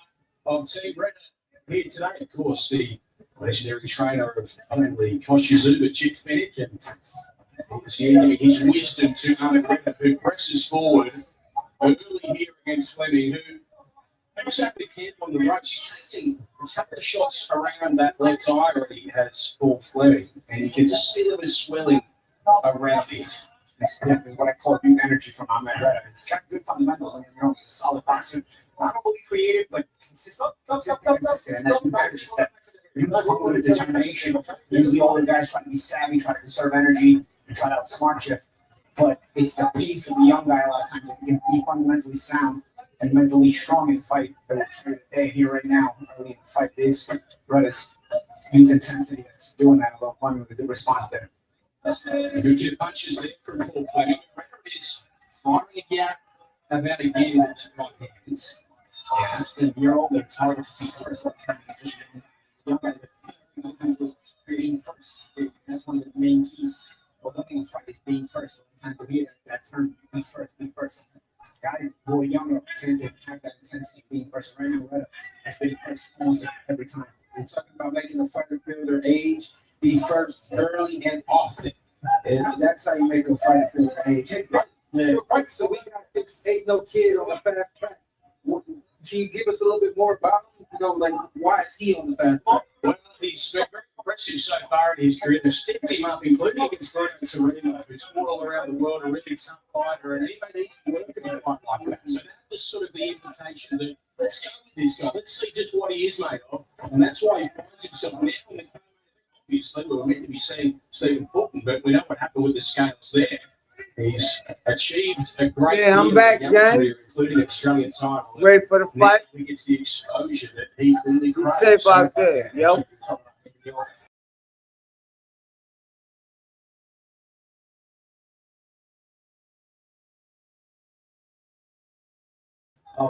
of Team Red here today. Of course, the legendary trainer of only Koshizu, but Chick Fennick, and he's here giving his wisdom to Redder, who presses forward early here against Fleming, who was happy to camp on the ropes. He's taking a couple of shots around that left eye already, has Paul Fleming, and you can just see the swelling around it. That's what I call new energy from Ahmed Redder. He's got good fundamentals. I mean, he's a solid boxer. Not overly creative, but consistent. And that new energy step. You come with determination. Usually older guys try to be savvy, try to conserve energy, and try to outsmart you. But it's the pace of the young guy a lot of times that can be fundamentally sound and mentally strong in the fight that will carry the day here right now. Early in the fight is Redder's youth intensity that's doing that. I love Fleming with a good response there. Good kick punches there from Paul Fleming. Redder is firing again about again with that right hand. Yeah, that's the mural. They're targeted to be first. Young guys are being first. That's one of the main keys of winning a fight is being first. Kind of hear that term, be first. Guys who are younger tend to have that intensity being first. Right now, Redder has been first almost every time. We're talking about making a fighter feel their age, be first early and often. And that's how you make a fighter feel their age. Hey, right, so we got this Ain't No Kid on the fast track. Can you give us a little bit more about him? You know, like, why is he on the fast track? Well, he's very impressive so far in his career. They've stepped him up, including against Bruno Torino, who's fought all around the world, a really tough fighter, and he made even work in a fight like that. So that was sort of the invitation that let's go with this guy. Let's see just what he is made of. And that's why he finds himself now in the obviously, we were meant to be seeing Stephen Fulton, but we know what happened with the scales there. He's achieved a great I'm back, gang. career, including Australian title. Ready for the fight? He gets the exposure that he clearly craves. Stay back there, yo.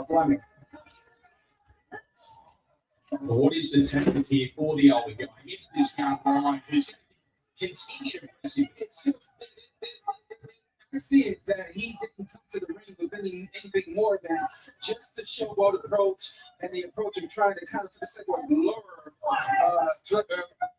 Fleming. What is the technique here for the older guy? It's this young guy who's continue to press him. I see it that he didn't come to the ring with anything more than just the showboat approach and the approach of trying to kind of, for the sake of lure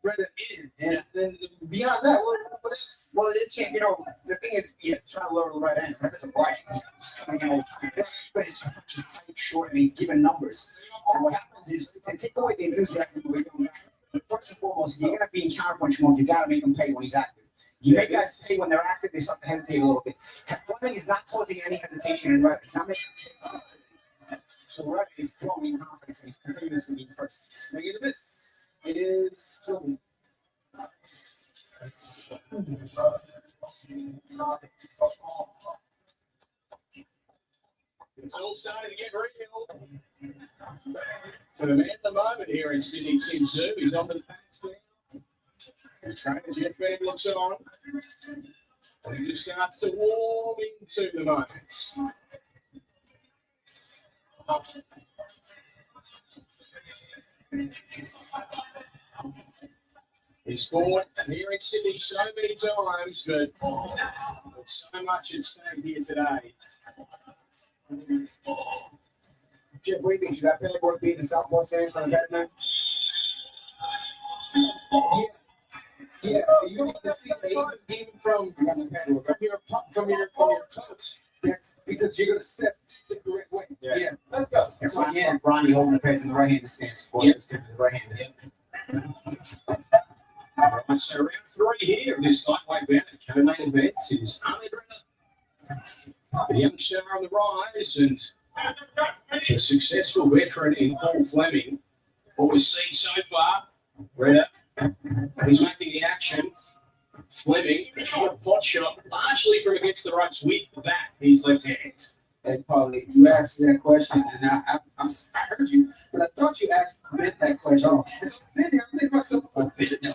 Redder in. And then beyond that, what else? Well, you know, the thing is, trying to lower the right hand. Redder's obliging. He's coming in all the time. But his punch is tight, short, and he's giving numbers. And what happens is, to take away the enthusiasm, first and foremost, you're going to be in counterpunch mode. You got to make him pay when he's active. You make guys pay when they're active, they start to hesitate a little bit. Fleming is not causing any hesitation in Redder. He's not making so Redder is growing confidence and he's continuously being first. Swing and a miss is Fleming. It's all starting to get real. For the man at the moment here in Sydney, Tim Tszyu, he's on the pads there. The trainer, Jeff Fennick, looks on. And he just starts to warm into the moment. He's fought here in Sydney so many times, but there's so much at stake here today. Jeff, what do you think? Should that Fennick work being the Southpaw stance on that man? Yeah, you need to see even from your coach, because you're gonna step the correct way. Yeah. Let's go. That's why I'm Ronnie holding the pads in the right-handed stance. The right-handed. So round 3 here of this lightweight bout, co-main event is Ahmed Redder, the young star on the rise, and the successful veteran in Paul Fleming. What we've seen so far, Redder, he's making the action. Fleming shot a pot shot, largely from against the ropes with that, his left hand. Hey, Paulie, you asked that question, and I heard you, but I thought you asked Ben that question. And so I'm sitting there, I'm thinking to myself, oh, Ben, no.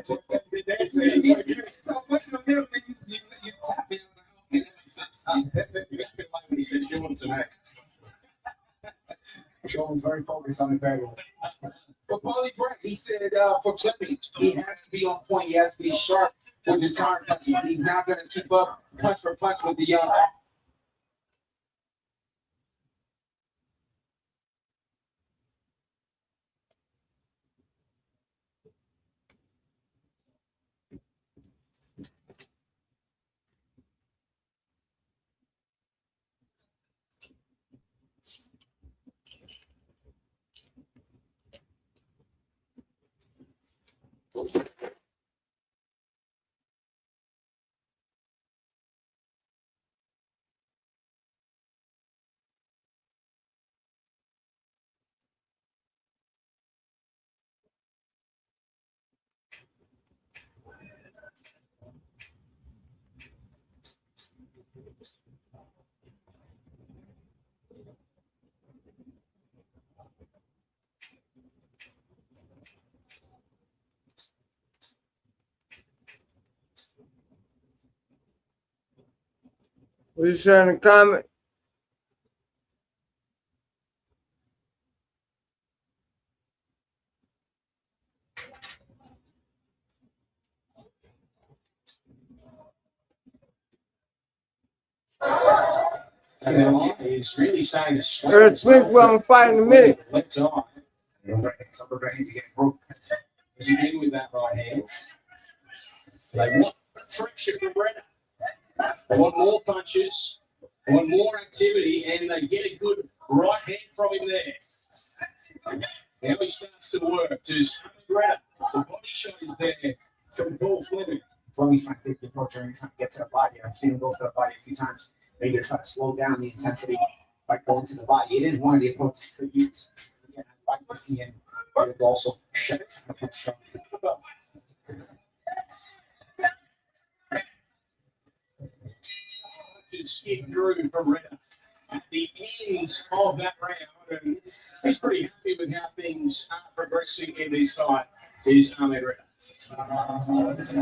So I'm waiting on him, and you tap me. I'm like, okay, that makes sense. You got me like when he said Sean tonight. Sean's very focused on the battle. But Paulie Brett, he said for Fleming, he has to be on point. He has to be sharp with his counter punching. He's not going to keep up punch for punch with the young. What you say in the comment? He's really starting to sweat. Errol Spence, well, I'm gonna fight in a minute. Left eye. Some of the hands get broke. As you in with that right hand. They want friction from Brenner. They want more punches. They want more activity, and they get a good right hand from him there. Now he starts to work. Just Brenner. The body shot is there from Paul Fleming. Fleming's trying to take the approach every time to get to the body. I've seen him go for the body a few times. Maybe to try to slow down the intensity by going to the body. It is one of the approaches he could use. Again, I'd like to see him also shut it. Skid through from Renner at the end of that round, and he's pretty happy with how things are progressing in this fight. Is Ahmed Renner. Look at this,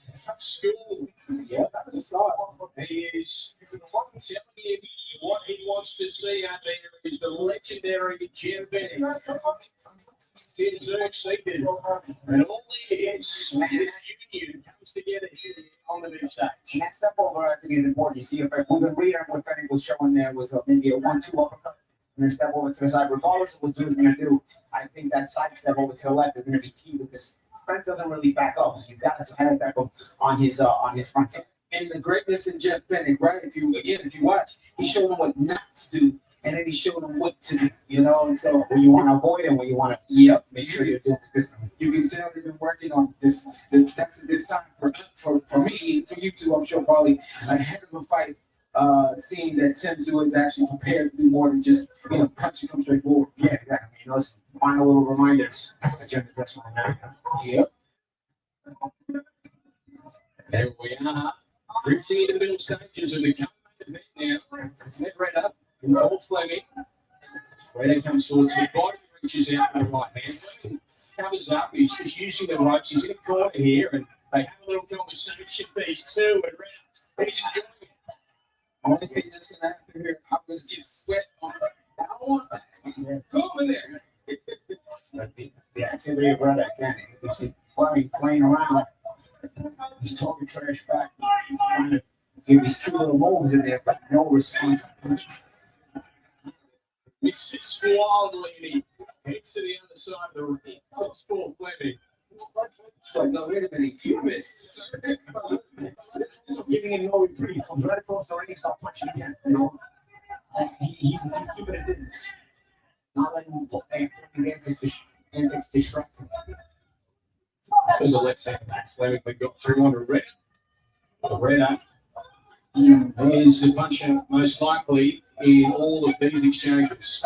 it's like school. Yeah, he is telling you what he wants to see out there is the legendary Jim Benny. Tim Tszyu, and all this union comes together here on the big stage. And that step over, I think, is important. You see, if Ruben Reader, what Benny was showing there was maybe a 1-2 uppercut, and then step over to the side. Regardless of what he was going to do, I think that side step over to the left is going to be key because Spence doesn't really back up. So you've got to side back up on his front side. And the greatness in Jeff Bennett, right? If you watch, he showed him what not to do, and then he showed him what to do. You know, and so when you want to avoid and when you want to, make sure you're doing this. You can tell they've been working on this. That's a good sign for me, for you two. I'm sure probably ahead of a fight, seeing that Tim Tszyu is actually prepared to do more than just punch you from straight forward. Yeah, exactly. Those final little reminders. That's one now. Yep. There we are. Drifting into the middle stages of the event now. Net Redder and Paul Fleming. Redder comes towards the body, reaches out with the right hand. Covers up. He's just using the ropes. He's in a corner here, and they have a little conversation. These two, and Redder, he's enjoying it. The only thing that's going to happen here, I'm going to get sweat on it. I don't want that. Come over there. The activity of Redder, again, you see Fleming playing around. He's talking trash back. He's trying to give these two little moves in there, but no response. He sits wildly and he heads to the other side of the ring. It's Paul Fleming. It's like, no, wait a minute, you missed, sir. So giving him no reprieve. He comes right across the ring and starts punching again. You know, he's keeping it business. Not letting him put antics distract him. There's a left hand back Fleming, but got through on a red. Red is the puncher most likely in all of these exchanges.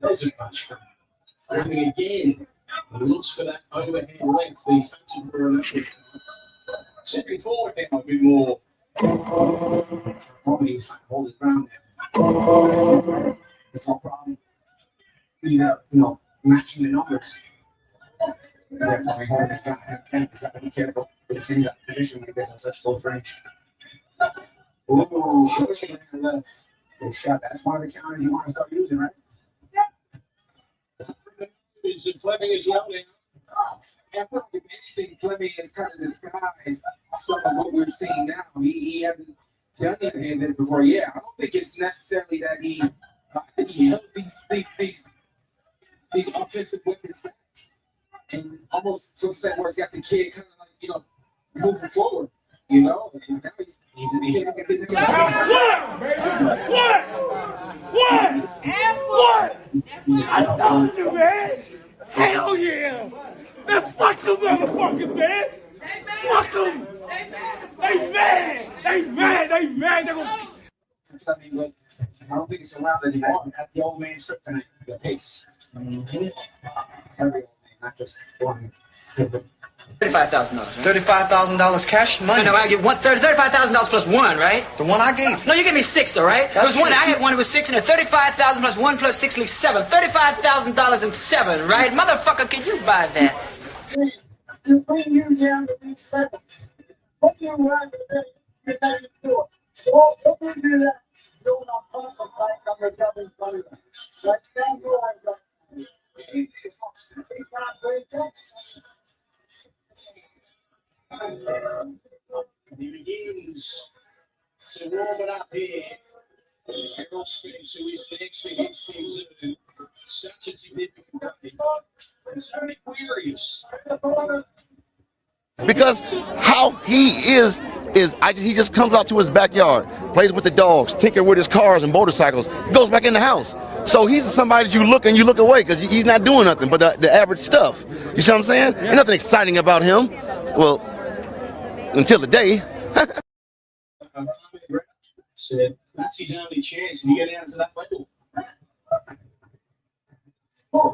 There's a punch from Fleming again. He looks for that overhand length. He's hunting for an upward. Stepping forward now a bit more. He's trying to hold his ground there. There's no problem. Either, matching the numbers. Definitely holding his ground. He's got to be careful with his hands out of position when he gets in such close range. Ooh, left. Good shot. That's one of the counters you want to start using, right? Fleming is yelling. And if anything, Fleming has kind of disguised some of what we're seeing now. He hasn't done anything in this before. Yeah, I don't think it's necessarily that he held these offensive weapons back. And almost to the same where he's got the kid kind of like, moving forward. And now he's What? I told you, man. Hell yeah. Man, fuck them motherfuckers, man. Fuck them. They mad. They're gonna... I don't think it's allowed anymore. At the old man script tonight, the pace. Every old man, not just one. $35,000. $35,000 cash money? No, I give $35,000 plus one, right? The one I gave. No, you gave me six, though, right? There was one. I had one. It was six, and $35,000 plus one plus six leaves $7. $35,000 and $7, right? Motherfucker, can you buy that? To bring you down to be second. What you want to do, well, what we do that, doing a puzzle fight on the double money. Let's thank you, I got He begins to warm it up here. Errol Spence, who is next against Tim Tszyu. Such a significant day. It's very curious. Because how he is he just comes out to his backyard, plays with the dogs, tinker with his cars and motorcycles, goes back in the house. So he's somebody that you look away because he's not doing nothing but the average stuff. You see what I'm saying? Ain't nothing exciting about him. Well, until the day. Said that's his only chance to get down to that level.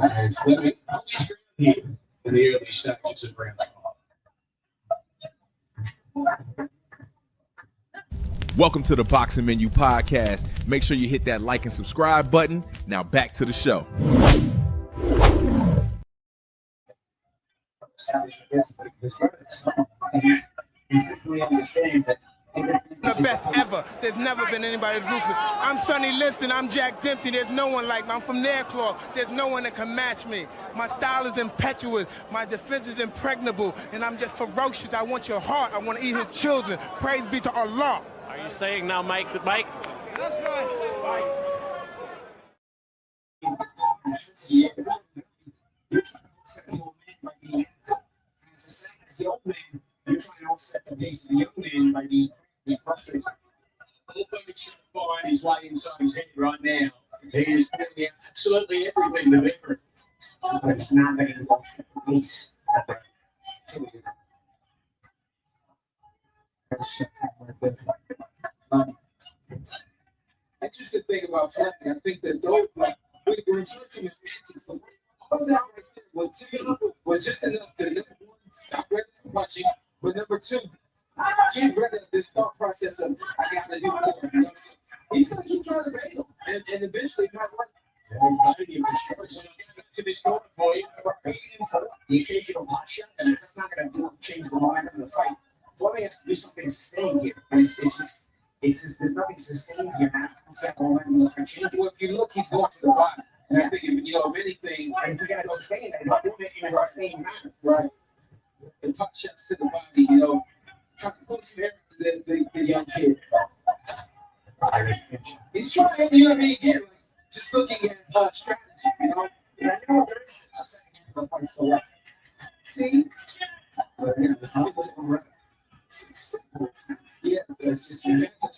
And Fleming punches ground here in the early stages of round 5. Welcome to the Boxing Menu Podcast. Make sure you hit that like and subscribe button. Now back to the show. He definitely understands that. The best ever. There's never been anybody as ruthless. I'm Sonny Liston. I'm Jack Dempsey. There's no one like me. I'm from Nairclaw. There's no one that can match me. My style is impetuous. My defense is impregnable. And I'm just ferocious. I want your heart. I want to eat his children. Praise be to Allah. Are you saying now, Mike? Mike? That's right. As the old man, you're trying to offset the pace of the young man by being frustrated. Fleming's trying to find his way inside his head right now. He is doing absolutely everything to victory. But it's not going to offset the pace. Interesting thing about Fleming, I think that though, like, we refer to his antics, but all that right there, what Tim was just enough to, number one, stop ready for punching, but number two, get rid of this thought process of, I got to do more. You know? So he's going to keep trying to bait him, and eventually it might work. To this corner for you. The occasional pot shot, and that's not going to change the momentum of the fight. Fleming has to do something sustained here. And it's just there's nothing sustained here. I don't see how the momentum of the fight changes. Well, if you look, he's going to the bottom. And I think, if anything, and to get it sustained, he's not doing it in a sustained manner. Right. The pot shots to the body, trying to put some air to the young kid. He's trying to again, like, just looking at strategy, Yeah, there is a second half of the fight still left. See,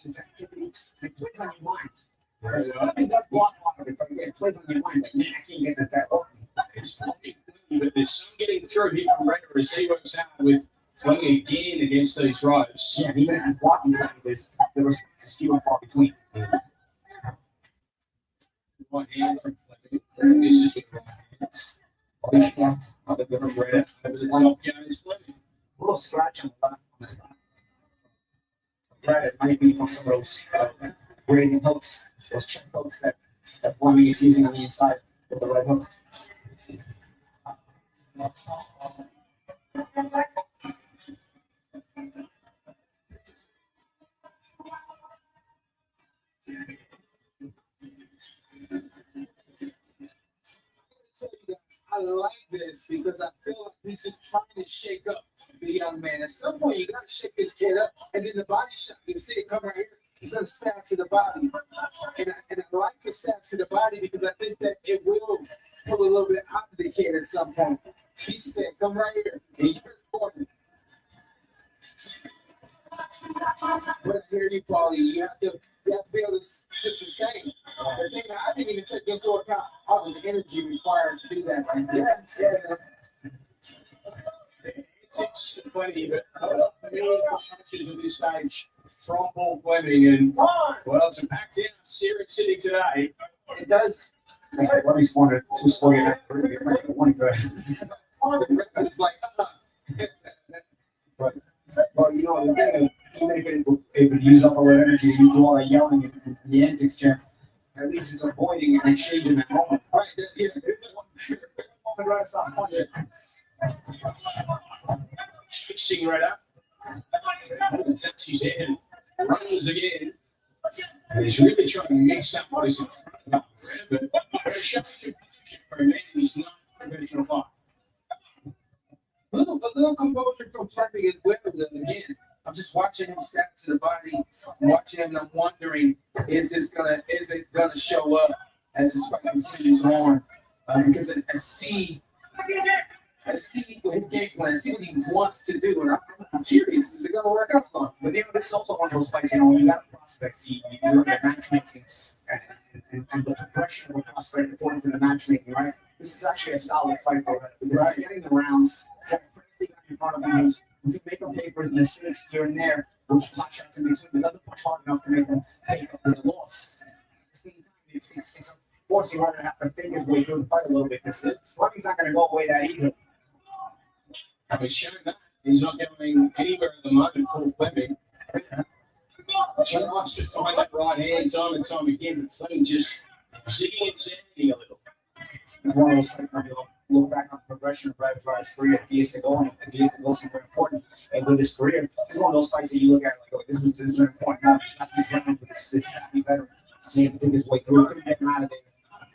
reps, it's activity. It plays on your mind. Because Fleming does block a lot of it, but again, it plays on your mind. Like, man, I can't get this guy off me. It's probably, but there's some getting through here from Redder as he works out with Fleming again against these ropes. Yeah, and even if he's blocking time, the response is few and far between. One hand from Fleming. This is the right hand. Other than Redder. That's the top guy is Fleming. A little scratch on the left on the side. It might be from some of those grading hooks, those check hooks that Fleming is using on the inside with the right hook. I like this because I feel like he's just trying to shake up the young man. At some point, you got to shake this kid up, and then the body shot. You see it come right here. He's going to stab to the body, and I like the stab to the body because I think that it will pull a little bit out of the kid at some point. He said, "Come right here," and you're recording. But I hear you, Paulie. You have to be able to sustain. The thing that I didn't even take into account all of the energy required to do that right there. It's funny, but many punches at this stage from Paul Fleming, and well, it's a packed in Syrian City today. It does. Let me spawn it to slow you down. It's like, but you know, the thing is, even if it would use up all that energy, you do all that yelling and the antics, Jim. At least it's avoiding and exchanging that moment. Right, yeah. Chasing right up. Taps his head. Runs again. And he's really trying to mix up what is in front of him. But very sharp for a man who's not a professional fighter. A little composure from Fleming as well. Again, I'm just watching him step to the body, watching him, and I'm wondering, is it gonna show up as this fight continues on? Because I see what his game plan, I see what he wants to do, and I'm curious, is it gonna work out for him? But you know, this is also one of those fights, you know, when you got a prospect, you look at matchmaking and the progression of a prospect according to the matchmaking, right? This is actually a solid fight for him because you're getting the rounds. In front of him, you can make them pay for the mistakes here and there, which pot shots in between, but doesn't push hard enough to make them pay for the loss. At the same time, it's forcing hard to have to think his way through the fight a little bit because Fleming's not going to go away that easily. He's shown that he's not going anywhere at the moment, Paul Fleming. Tries to find that right hand time and time again, but Fleming just zigging and zagging a little. It's one of those fights where you'll look back on the progression of Brad Dry's career. If he is to go on, if he is to go somewhere important, and with his career, it's one of those fights that you look at like, oh, this is an important moment. Not these rounds with this happy veteran. He had to think his way through. Couldn't get him out of there.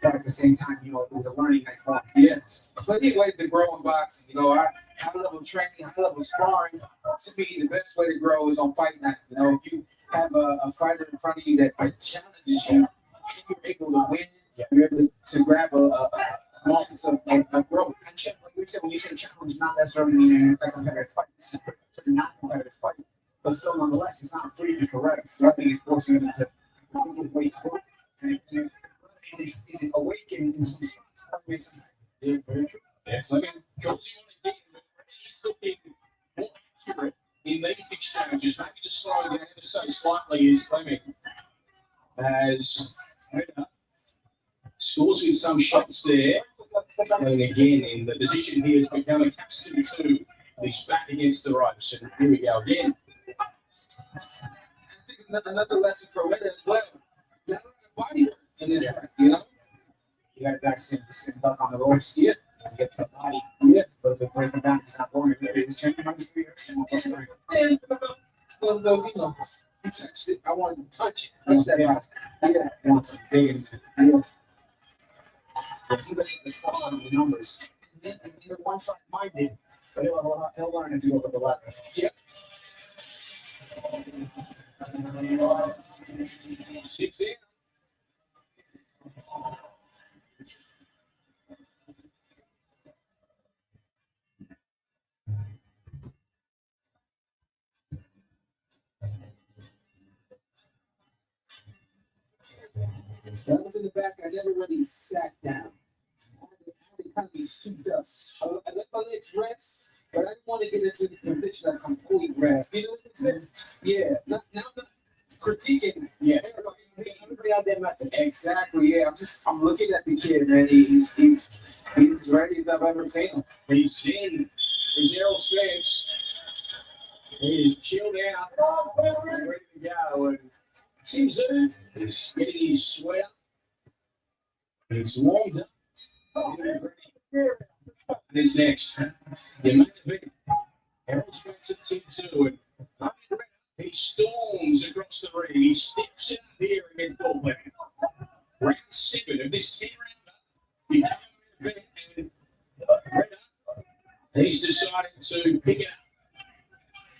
But at the same time, you know, it was a learning night for him. Yes, plenty of ways to grow in boxing. You know, high-level training, high-level sparring. To me, the best way to grow is on fight night. You know, if you have a fighter in front of you that challenges you, and you're able to win, you're able to grab a moments of growth. And like we said, when you say challenge, it's not necessarily meaning a competitive fight. It's a not competitive fight. But still, nonetheless, it's not free to correct. Nothing is forcing him to think his way through. And if he's awakened in some spots, that makes sense. Yeah, very true. Yeah, Fleming goes in again, but he's looking more accurate in these exchanges. Maybe just slowing down ever so slightly is Fleming. As scores with some shots there. And again, in the position he has become accustomed to, he's back against the ropes. And here we go again. I think another lesson for Reda as well. You have body work in this fight, you know? You got to back sit duck on the ropes. Yeah. And get to the body. Yeah. So to break him down, he's not going to he's checking my career. And, you know, he touched it. I wanted to touch it. Touch that body. Yeah. He wants to dig in there. Yeah. See the numbers. And the one side minded, but he'll learn it to go to the left. Yeah. When I was in the back, I never really sat down. I had to kind of be scooped up. I let my legs rest, but I didn't want to get into this position of complete rest. You know what I'm saying? Yeah. Now I'm not critiquing. Yeah. Everybody out there method. Exactly. Yeah. I'm looking at the kid, man. He's ready as I've ever seen him. He's in. He's Errol Spence. He is chilled out, ready to go. And Tim Tszyu is getting his sweat up. He's warmed up. He's next. The main event. Errol Spence and Tim Tszyu. And he storms across the ring. He steps out here against Goldman. Round 7 of this 10-rounder. He came in and he's decided to pick it up.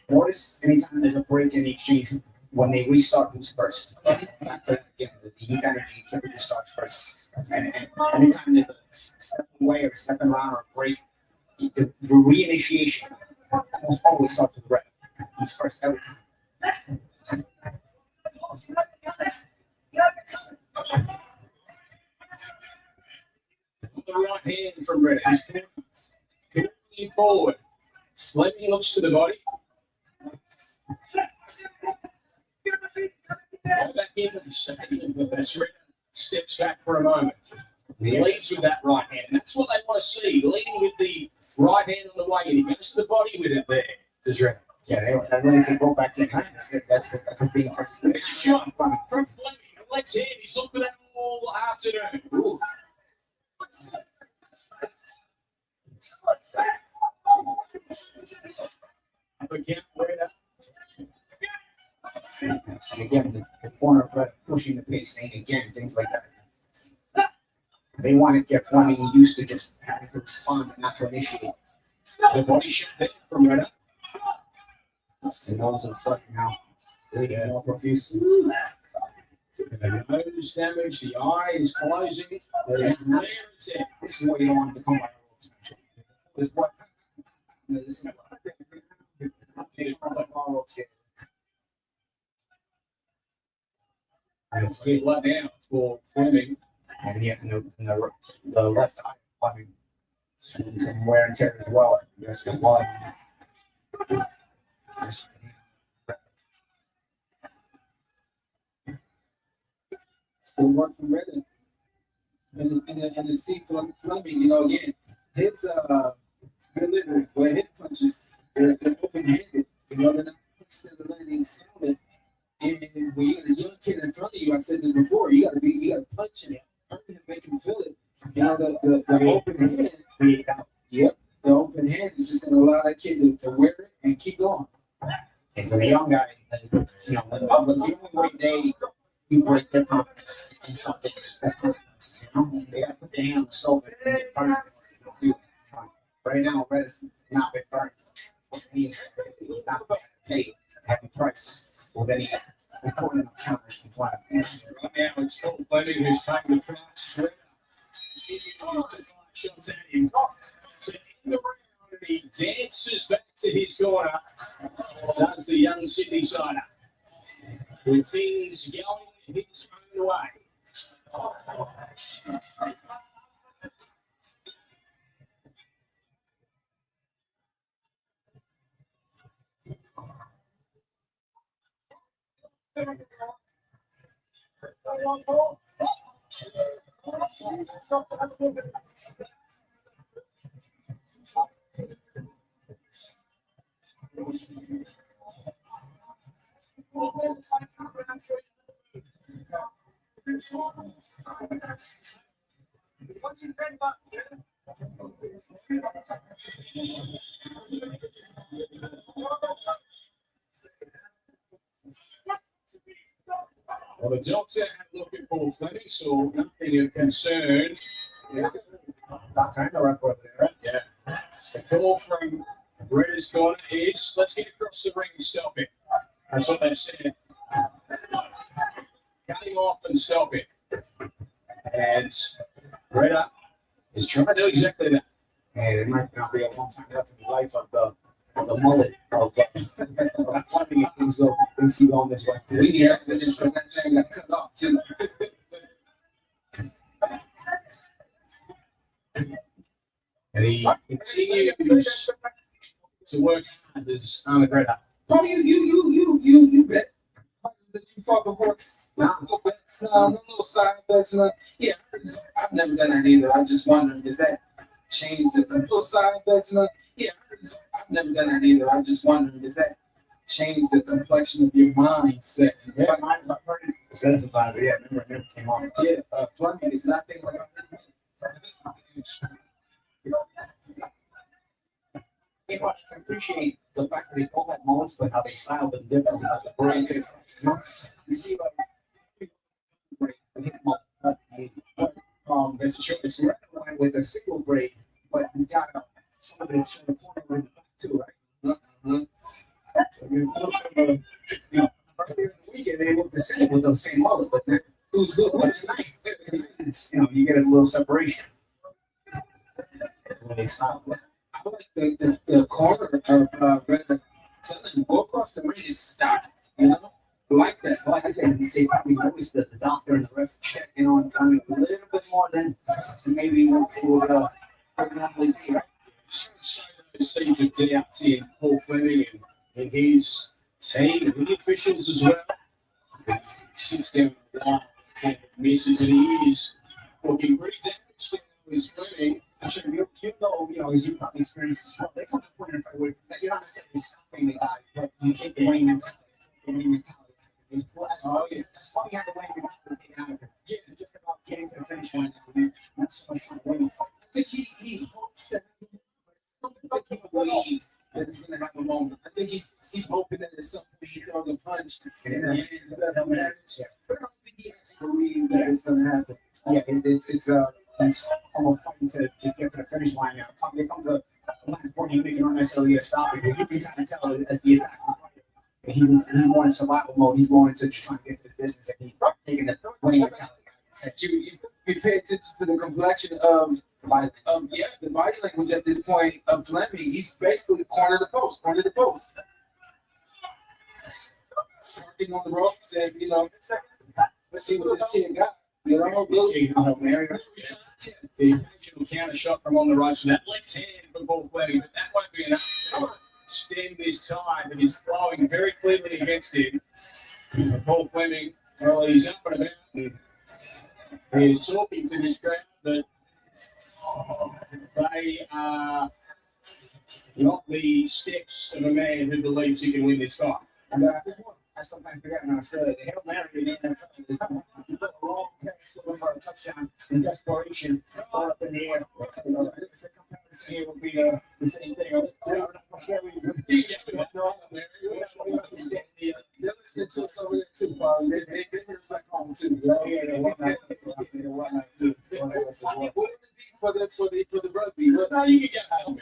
Notice anytime there's a break in the exchange, when they restart, who's first? Back to again, the youth energy typically starts first. And anytime there's a step away or a step around or a break, the reinitiation almost always starts with the rep. He's first every time. The right hand from Red. He's coming forward. Fleming looks to the body. Back into the second, but that's Red steps back for a moment. He leads with that right hand. That's what they want to see, leading with the right hand on the way, and he goes to the body with it there. Does Red? Yeah, they're ready to go back in. That's being It's a shot from Fleming. Left hand. He's looked for that all afternoon. Ooh. Up again, Red. And again, the corner of Red pushing the pace, and again, things like that. They want to get Fleming used to just having to respond and not to initiate. The body shot there from Red. The nose and foot now. Bleeding more profuse. The nose damage, the eye is closing. This is what you don't want to become like. This is what. This is what. And see blood down for Fleming. And yeah, the left eye Fleming. Some wear and tear as well. Yes, it was. Still work from Reddit. And the C Fleming, you know, again, his delivery, where his punches, they're open-handed. You know, they're not punches that are landing solid. And when you got a young kid in front of you, I said this before, you gotta punch him, hurt him, make him feel it. You know, the open hand. Yep, the open hand is just gonna allow that kid to wear it and keep going. And for the young guy, you know, the only way you break their confidence in something is consequences. You know, they gotta put their hand on the stove and get burned. Right now, Red has not been burned. He's not been paid at the price. Well, then he recorded the counters from flat. Right now, it's Phil Fleming who's taking the price. Shots at him. So in the round, he dances back to his corner. Does the young Sydney sider. With things going his own way. Well, the doctor had a look at Paul Fleming, so nothing of concern. Yeah. Yeah. The call from Red's corner is, let's get across the ring and stop it. That's what they've said. Cut him off and stop it. And Redder is trying to do exactly that. And it might not be a long time left in the life of the mullet of Fleming if things keep going this way. We just when that thing got cut off too. And he continues to work hard as McGregor. Oh, you bet. That you fought before. No bets, no little side bets, no. Yeah, I've never done that either. I'm just wondering, does that change the little side bets, no? Yeah, I've never done that either. I'm just wondering, does that change the complexion of your mindset? Yeah, mine's about 30% about it. Yeah, remember it never came on. Yeah, plumbing is nothing like Yeah, but I appreciate the fact that they both had moments, but how they styled them differently. Like the braids, you see, like it's a short. It's went with a single braid, but you got some of it in the corner in the back too, right? So earlier in the weekend they looked the same with those same mullet, but then who's good? But tonight, you get a little separation when they style it. I like the corner of Red telling go across the ring is stopped, you know? I like that. Well, I think they probably noticed that the doctor and the ref checking on time a little bit more than maybe what would normally see, right? Seeds of doubt in Paul Fleming and his team and the officials as well. Sits down the line, misses, and he is looking pretty damaged now. Is Fleming. I'm sure you know, as you probably experienced as well, they come to a point in a fight where you're not necessarily stopping the guy, but you take the winning mentality. The winning mentality. It's funny how the winning mentality out of it. Yeah, just about getting to the finish line. Not so much trying to win. I think he hopes that he believes that he's gonna have a moment. I think he's hoping that at some point he throws a punch and then it doesn't matter. I don't think he actually believes that it's gonna happen. Yeah, it's almost fighting to just get to the finish line now. They come to the last point, you don't necessarily get a stop it. You can kind of tell as the attack. He's more in survival mode. He's going to just try to get to the distance, and he's taking the winning mentality. You pay attention to the complexion of the body language at this point of Fleming. He's basically corner the post. Starting on the rope, saying, you know, let's see what this kid got. You know, the original counter shot from on the right, so that left hand from Paul Fleming, but that won't be enough to stem this tide that is flowing very clearly against him. Paul Fleming, well, he's up and about and he's talking to this crowd that they are not the steps of a man who believes he can win this fight. And I sometimes forget in Australia, the Hail Mary in the NFL, you put a long pass for a touchdown in desperation, all up in the air. The comparison here would be the same thing. They're listening to us over there too, Paul. They're just like home too. For the rugby. No, you can get Hail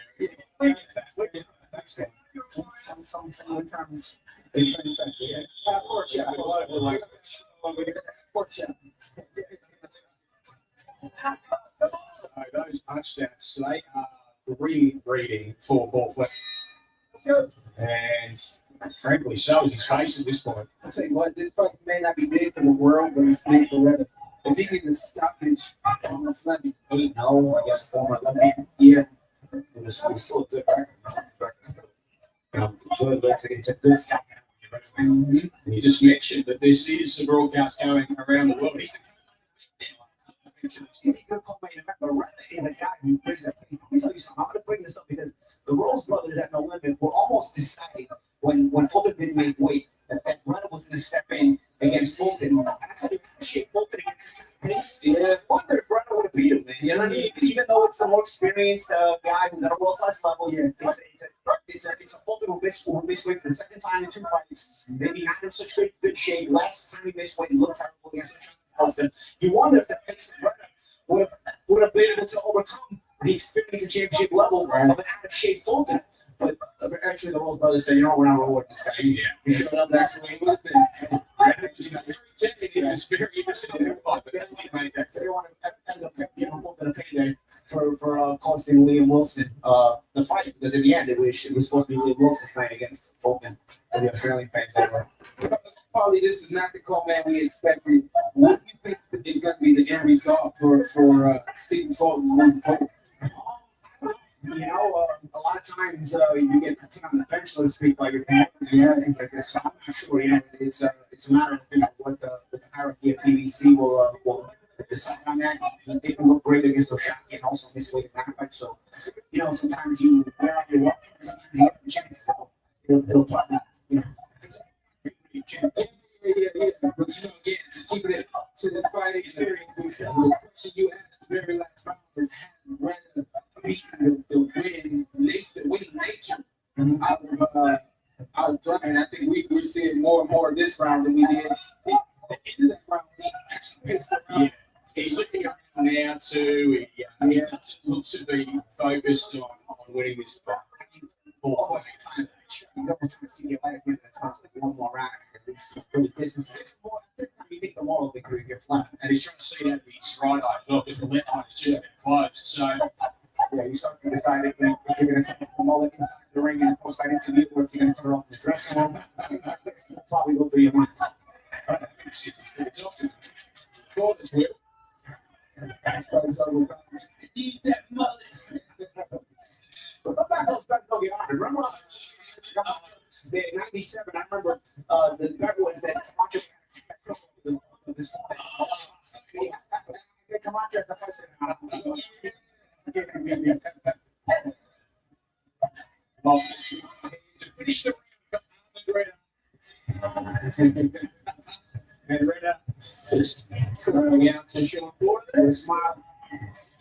Mary. Some of the terms they try to say, of course, yeah. Those touchdowns, they are ring-reading for Paul Fleming. And frankly, shows his face at this point. I'll tell you what, this fight may not be big for the world, but it's big for Red. If he gets a stoppage on the Fleming, 8-0, I guess, former Olympian. Yeah. It's still a good record. Good, it's a good scout. And you just mentioned that this is the broadcast going around the world. He's a good co-main event, but Red is a guy who brings up. Let me tell you something. I'm going to bring this up because the Rose brothers at No Limit were almost deciding when Fulton didn't make weight that Red was going to step in against Fulton. And I tell you, shit, Fulton against this kind of pace. Yeah, I wonder if Red would have beat him, man. You know what I mean? Even though it's a more experienced guy who's at a world-class level, yeah, it's a Fulton who missed weight for the second time in 2 fights. Maybe not in such good shape. Last time he missed weight, he looked terrible against Austin. You wonder if that pace would have been able to overcome the experience at championship level of an out-of-shape Fulton. But actually, the Rose brothers said, you know what, we're not rewarding this guy. Yeah. That's the way it would have been. They want to end up giving a little bit of payday for costing Liam Wilson the fight, because in the end, it was supposed to be Liam Wilson's fight against Fulton for the Australian fans that were. Probably this is not the co-man we expected. What do you think is going to be the end result for Stephen Fulton moving forward? you know, a lot of times you get put on the bench, so to speak, by your parents and things like this. So I'm not sure. You know, it's a matter of what the hierarchy of PBC will decide on that. He didn't look great against Oshaki and also misweight in that fight. So, you know, sometimes you wear out your luck, and sometimes you have a chance. He'll probably, you know. Yeah. But you know, again, just keeping it to the fight experience. The question you asked the very last round is had rather beat the winning nature out of Brian. I think we're seeing more and more of this round than we did at the end of that round. He actually pissed around. Yeah, he's looking around now too. He doesn't look to be focused on winning this fight. You don't want to see you right at the end of the time, like one more round, at least really distance. It's more, this time you think the moral victory if you're flat. And he's trying to see that with his right eye as well, because the left eye is just closed. So, yeah, you start to decide if you're going to come from all the inside the ring in a post-fight interview, or if you're going to turn off the dressing room. You'll probably go through your mind. It's awesome. For this whip. Eat that mother. But sometimes those bets don't get on. Remember the 97, I remember the bet was that Camacho this Camacho at the fight And Reda just coming out to Sean Porter and smile.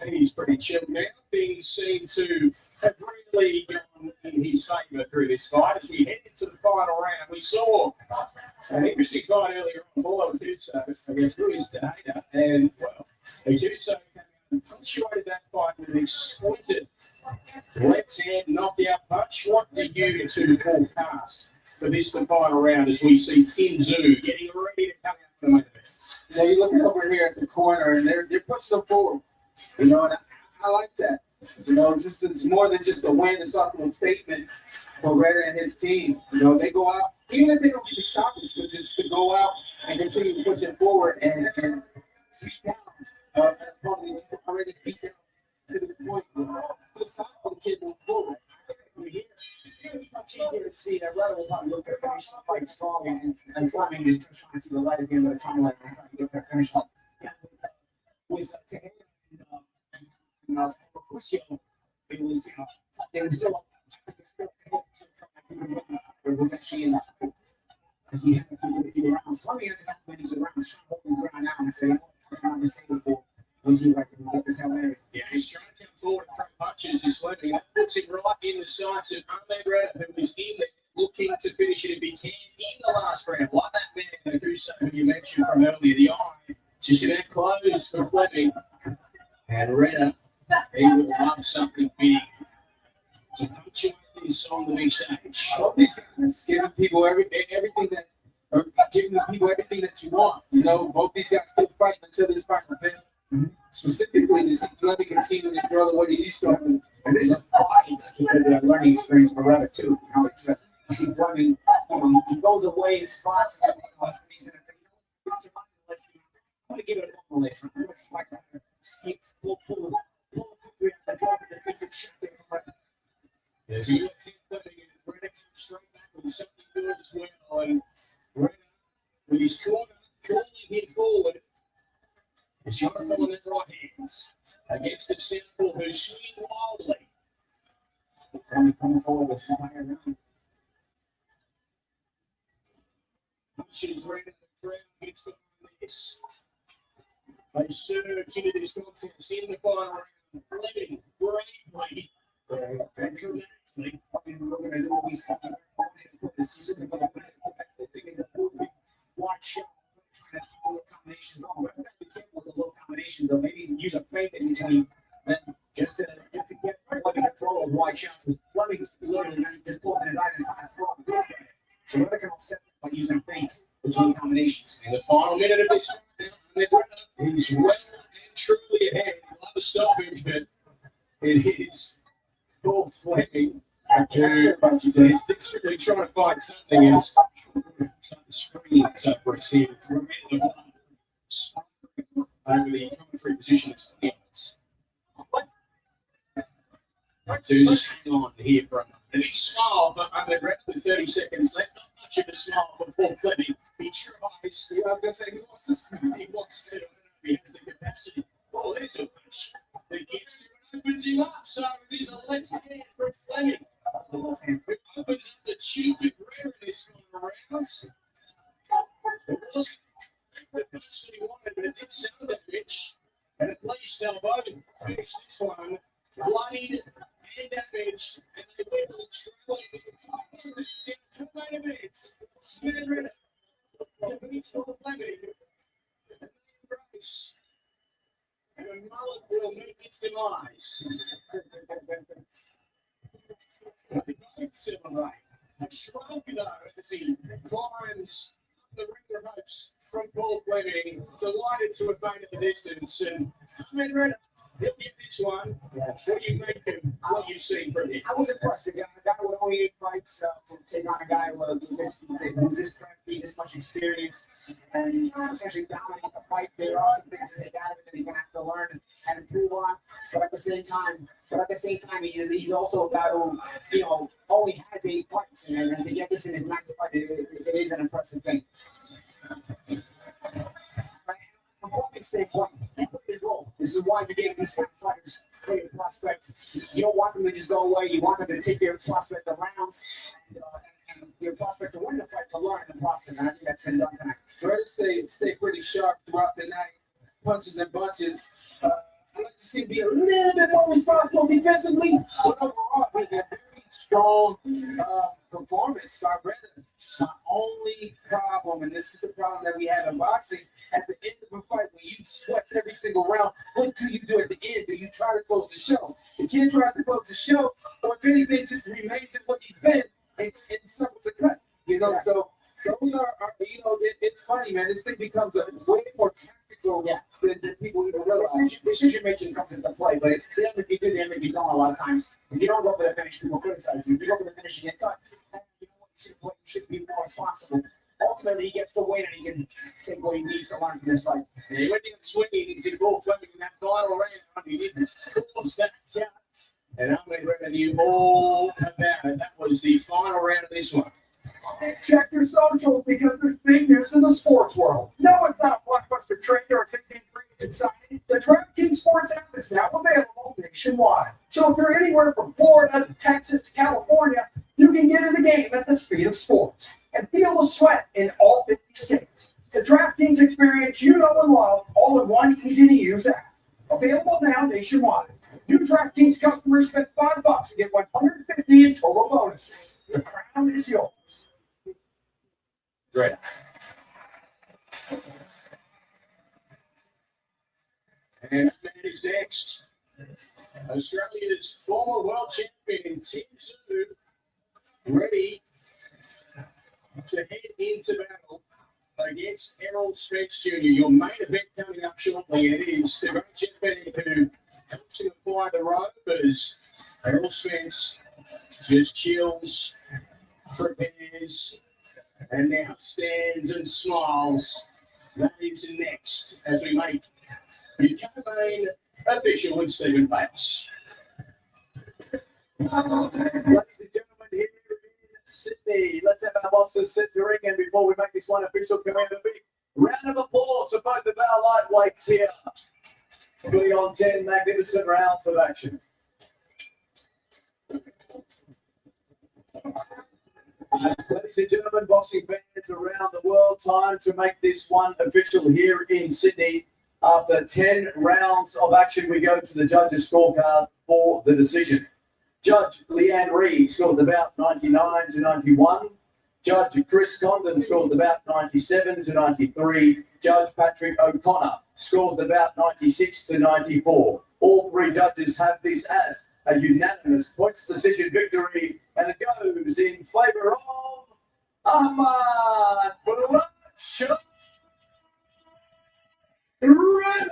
He's pretty chill now. Things seem to have really gone in his favour through this fight. As we head into the final round, we saw an interesting fight earlier on. Paulo Acuso against Luis Tejada. And, well, Acuso punctuated that fight with an exquisite left-hand knockout punch. What do you two forecast for this, the final round, as we see Tim Tszyu getting ready to come out for the main events? So you're looking over here at the corner, and they're pushing them forward. You know, and I like that. You know, it's more than just a win. It's also a statement for Reda and his team. You know, they go out, even if they don't get the stoppage, but just to go out and continue to push it forward and see down. Probably already beat them to the point. Good sign for the kid moving forward. It's much easier to see that Reda will probably look to finish the fight strong, and Fleming is just trying to see the light at the end of the tunnel and trying to get that finish line. With Tejada and Cusio, it was, you know, they were still it was actually in the fight. As he had a few rounds. Fleming hasn't had many good rounds, trying to hold the ground out and say, I'm not the same before. We'll see if I can get this hell area. Yeah, he's trying to come forward and throw punches. He's Fleming. That puts him right in the sights of Ahmed Reda, who was in there looking to finish it if he can in the last round. Like that man, Acuso, who you mentioned from earlier, the eye just about closed for Fleming. And Reda, he would love something big to punctuate this on the big stage. All these guys giving people everything that, or giving the people everything that you want. You know, both these guys still fighting until this final bell. Specifically to see Fleming continue to grow the way he used to. And this is why it's a learning experience for Reda too. You know, it's you see Fleming, you know, he goes away in spots and he's going to think, I'm going to give it a couple of days. Let's see if I can pull the drop of the finger shot there from Reda. As you look at Fleming and Reda straight back with something good as well. And Reda, with his corner calling him forward, is Jonathan on the right hands against the Senegal who swing wildly. Fleming coming forward with some higher round. She's ready to the ground against the this. They surge into this contest in the final round. Fleming bravely. And dramatically. We're going to do what he's coming. This is going to go. The thing is, watch out. Trying to keep the little combinations going. We're going to be careful with the little combinations, though. Maybe use a feint in between them just to get Fleming to throw those wide shots. Fleming's literally just closing his eye and trying to throw them. So we're going to offset by using feint between combinations. In the final minute of this round, he's well and truly ahead. Love a stoppage, but it is Paul Fleming who is desperately trying to find something else. Screen up for us here to remember over the commentary position. It's to just hang on here for a moment. And he smiled, but under with 30 seconds left. Not much of a smile for Paul Fleming. He tries. Yeah, I was gonna say he wants to smile. He wants to. I don't know if he has the capacity. Oh, there's a punch that gets to and opens him up. So it is a left hand from Fleming. It opens up the cheek of rare in this final round. It wasn't the punch that he wanted, but it did sound damage. And at least they'll both finish this one bloodied and damaged. And they will travel to the main event. Man Ritter, defeats Paul Fleming. And Grace. And a mullet will meet its demise. They both celebrate. A shrug though as he climbs up the ring of ropes from Paul Fleming, delighted to have made it the distance. And Man Ritter, he'll get this one. What do you make of what you've seen from him? I was impressed. A guy with only 8 fights to take on a guy who's this crafty, this much experience, and essentially dominate the fight. There are some things to take out of it that he's going to have to learn and improve on. But at the same time, he's also a guy who, only has 8 fights, and to get this in his 9th fight, it is an impressive thing. From a standpoint, he played his role. This is why you gave these kind of fighters great prospect. You don't want them to just go away. You want them to take your prospect the rounds and your prospect to win the fight to learn in the process. And I think that's been done tonight. Try to stay pretty sharp throughout the night. Punches and bunches. I like to see him be a little bit more responsible defensively, but overall, we had very strong performance by Brendan. My only problem, and this is the problem that we have in boxing, at the end of a fight, when you sweat every single round, what do you do at the end? Do you try to close the show? You can't try to close the show, or if anything, just remains in what you've been, it's something to cut. So those are it's funny, man. This thing becomes way more tactical than people even realize. Decision making comes into play, but it's damn if you do, damn if you don't. A lot of times, if you don't go for the finish, people criticize you. If you go for the finish, you get cut. And you should be more responsible. Ultimately, he gets the win and he can take what he needs to learn from this fight. And he went in swinging. He's going to go Fleming in that final round. He didn't close that count. And I'm going to reckon all about it. That was the final round of this one. Check your socials because there's big news in the sports world. No, it's not a blockbuster trade or a big exciting. The DraftKings Sports app is now available nationwide. So if you're anywhere from Florida to Texas to California, you can get in the game at the speed of sports and feel the sweat in all 50 states. The DraftKings experience you know and love, all in one easy-to-use app. Available now nationwide. New DraftKings customers spend $5 and get $150 in total bonuses. The crown is yours. Great. And that man is next. Australia's former world champion, Tim Tszyu, ready to head into battle against Errol Spence Jr. Your main event coming up shortly. It is the great champion who helps him apply the rope as Errol Spence just chills, prepares, and now stands and smiles. That is next as we make the co-main official with Stephen Bates. Ladies and gentlemen, here in Sydney, let's have our boxers set to ring. And before we make this one official, can we have a big round of applause for both of our lightweights here? Putting on 10 magnificent rounds of action. Ladies and gentlemen, boxing fans around the world, time to make this one official here in Sydney. After 10 rounds of action, we go to the judges' scorecard for the decision. Judge Leanne Reed scores the bout 99 to 91. Judge Chris Condon scores the bout 97 to 93. Judge Patrick O'Connor scores the bout 96 to 94. All 3 judges have this as a unanimous points decision victory, and it goes in favour of Ahmad Bloodshot Ritter.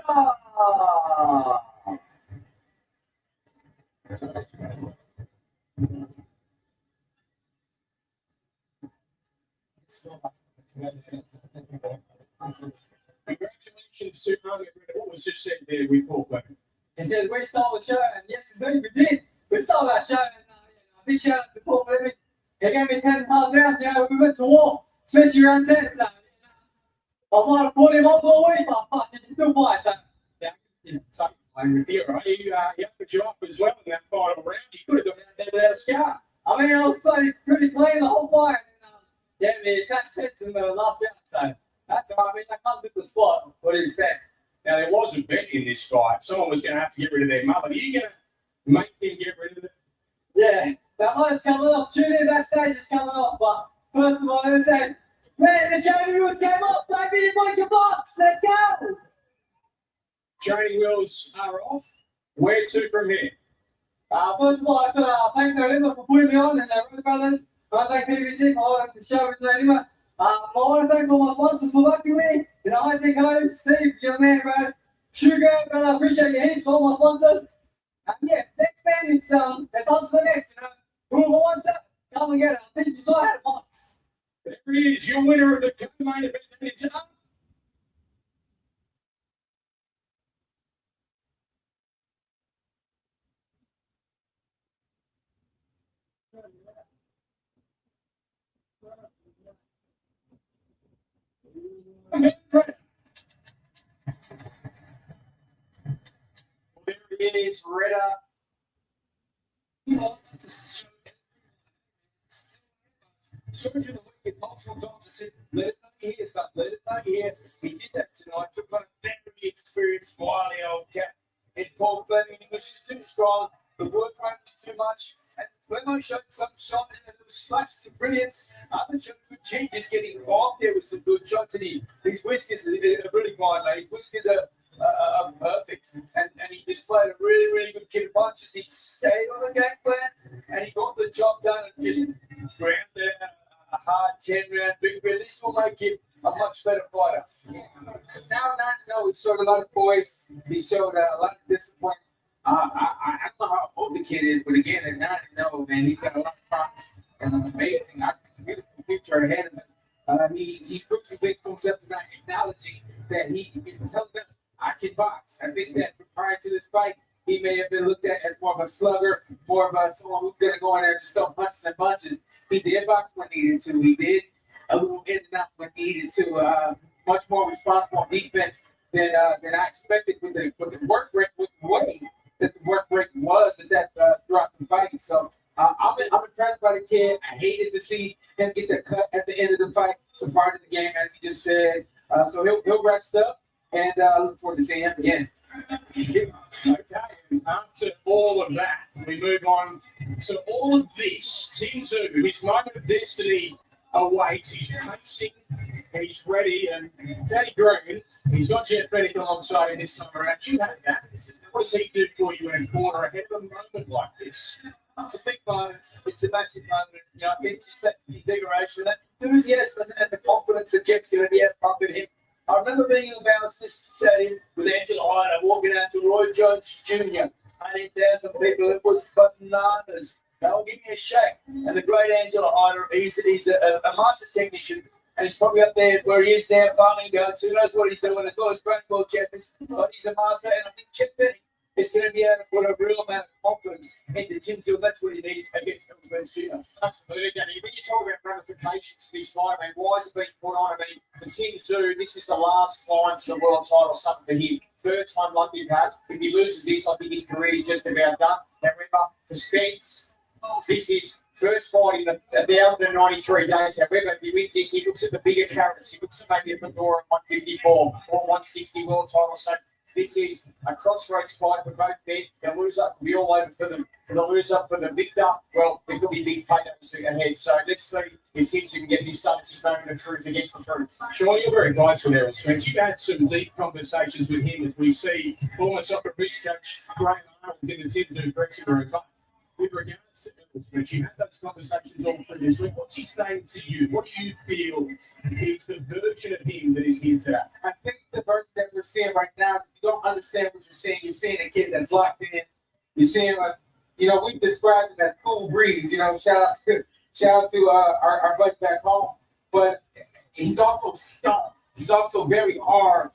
Congratulations to Ahmad. What was just said there with Paul Fleming? He said, great start of the show, and yes, indeed, we did. we started that show, and big shout out to Paul Fleming. He gave me 10 hard rounds, we went to war, especially around 10. So, I might have fought him all the week, but fuck, he can still fight. So, So, with you, right? You put you up as well in that final round. You could have gone out there without a scar. I mean, I was pretty clean the whole fight. And, we touched heads in the last round. So, that's all right. I mean, that comes with the spot. What do you expect? Now, there was a bet in this fight. Someone was going to have to get rid of their mother. Are you going to make him get rid of it? Yeah, that line's coming off. Tune in backstage, it's coming off. But first of all, let me say, man, the training wheels came off. Baby, break your box. Let's go. Training wheels are off. Where to from here? First of all, I got to thank November for putting me on, and Rose Brothers. I thank PBC for holding the show with November. I want to thank all my sponsors for backing me. I thank home, Steve, your man, bro. Sugar, brother, I appreciate your heaps, all my sponsors. Next man, it's on to the next, Whoever wants it, come and get it. I think you saw how it box. There it is, your winner of the main event. There he is, Redder. Surgeon of the wicked multiple times to say, let it know you hear something, let it know you hear. He did that tonight, took on a very experienced, wily old cat. And Paul Fleming was just too strong, the work rate was too much, and Flemo showed some shot, and it was flashes of brilliance. Other shots with changes getting involved there with some good shots, and his whiskers are really fine, mate. His whiskers are perfect, and he displayed a really, really good kid of punches. He stayed on the game plan, and he got the job done and just ground there. A hard 10-round victory. This will make him a much better fighter. Now, he's showed a lot of poise. He showed a lot of discipline. I don't know how old the kid is, but again, at 9-0, man, he's got a lot of promise and amazing. I think beautiful future ahead of him. He proves a big for himself tonight, acknowledging that he telling us, I can box. I think that prior to this fight, he may have been looked at as more of a slugger, more of someone who's going to go in there and just throw punches and bunches. He did box when needed to. He did a little in and out when needed to. Much more responsible defense than I expected with the work rate, with the way that the work rate was at that throughout the fight. So I'm impressed by the kid. I hated to see him get the cut at the end of the fight. It's a part of the game, as he just said. So he'll rest up, and I look forward to seeing him again. Okay, after all of that, we move on to all of this. Tim Tszyu, his moment of destiny awaits. He's pacing, he's ready, and Daddy Green, he's got Jeff Fennick alongside him this time around. You had that. What does he do for you in a corner ahead of a moment like this? It's a big moment. It's a massive moment. I think just that invigoration, that enthusiasm, and the confidence that Jeff's going to be able to pump in him. I remember being in the balance this stadium with Angela Hyder walking out to Roy Jones Jr. 18,000 people. It was bananas. They'll give me a shake. And the great Angela Hyder, he's a master technician, and he's probably up there where he is now, farming guns. Who knows what he's doing as well as great world champions. But he's a master, and I think Jeff Fennick is going to be able to put a real amount of confidence into Tim Tszyu. That's what he needs against Errol Spence Jr. Absolutely, Danny. When you talk about ramifications for this fight, I mean, why is it being put on? I mean, for Tim Tszyu, this is the last climb to the world title, something for him. Third time lucky he has. If he loses this, I think his career is just about done. However, for Spence, this is first fight in 1,093 days. However, if he wins this, he looks at the bigger carrots. He looks at maybe a Fedora 154 or 160 world title. So this is a crossroads fight for both men. The loser will be all over for them. For the loser, for the victor, well, there could be big paydays ahead. So let's see if Tim Tszyu can get this done. It's his moment of truth against the truth. Sure, you're very close with Errol Spence. You've had some deep conversations with him as we see former soccer bridge coach Graham Arnold in the Tim Tszyu dressing room. With regards to Errol Spence, you had those conversations all previously. What's he saying to you? What do you feel is the version of him that is here today? I think the version that we're seeing right now, you don't understand what you're seeing. You're seeing a kid that's locked in. You're seeing, we described him as cool breeze. Shout out to our buddy back home. But he's also stout. He's also very hard.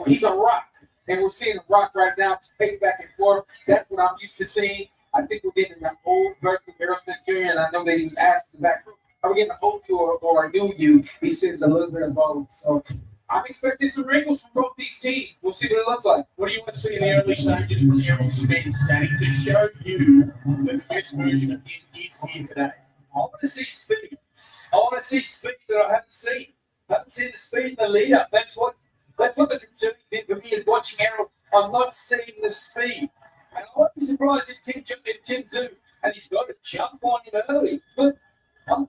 He's a rock. And we're seeing a rock right now, pace back and forth. That's what I'm used to seeing. I think we're getting an old version of Errol Spence Jr. And I know that he was asked in the back room, are we getting an old you or a new you? He says a little bit of both. So I'm expecting some wrinkles from both these teams. We'll see what it looks like. What do you want to see in the early stages from Errol Spence, Danny, to show you the best version of him is here today? I want to see speed. I want to see speed that I haven't seen. I haven't seen the speed in the lead up. That's what the concerning thing for me is watching Errol. I'm not seeing the speed. And I won't be surprised if Tim Tszyu, and he's got to jump on him early. But I'm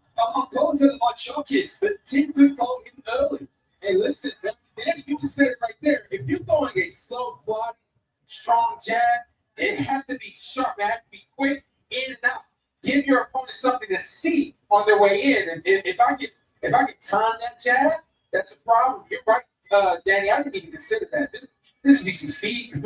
confident my shock is, but Tim could follow him early. Hey, listen, Danny, you just said it right there. If you're going a slow plotting, strong jab, it has to be sharp. It has to be quick, in and out. Give your opponent something to see on their way in. And if I get time that jab, that's a problem. You're right, Danny. I didn't even consider that. There should be some speed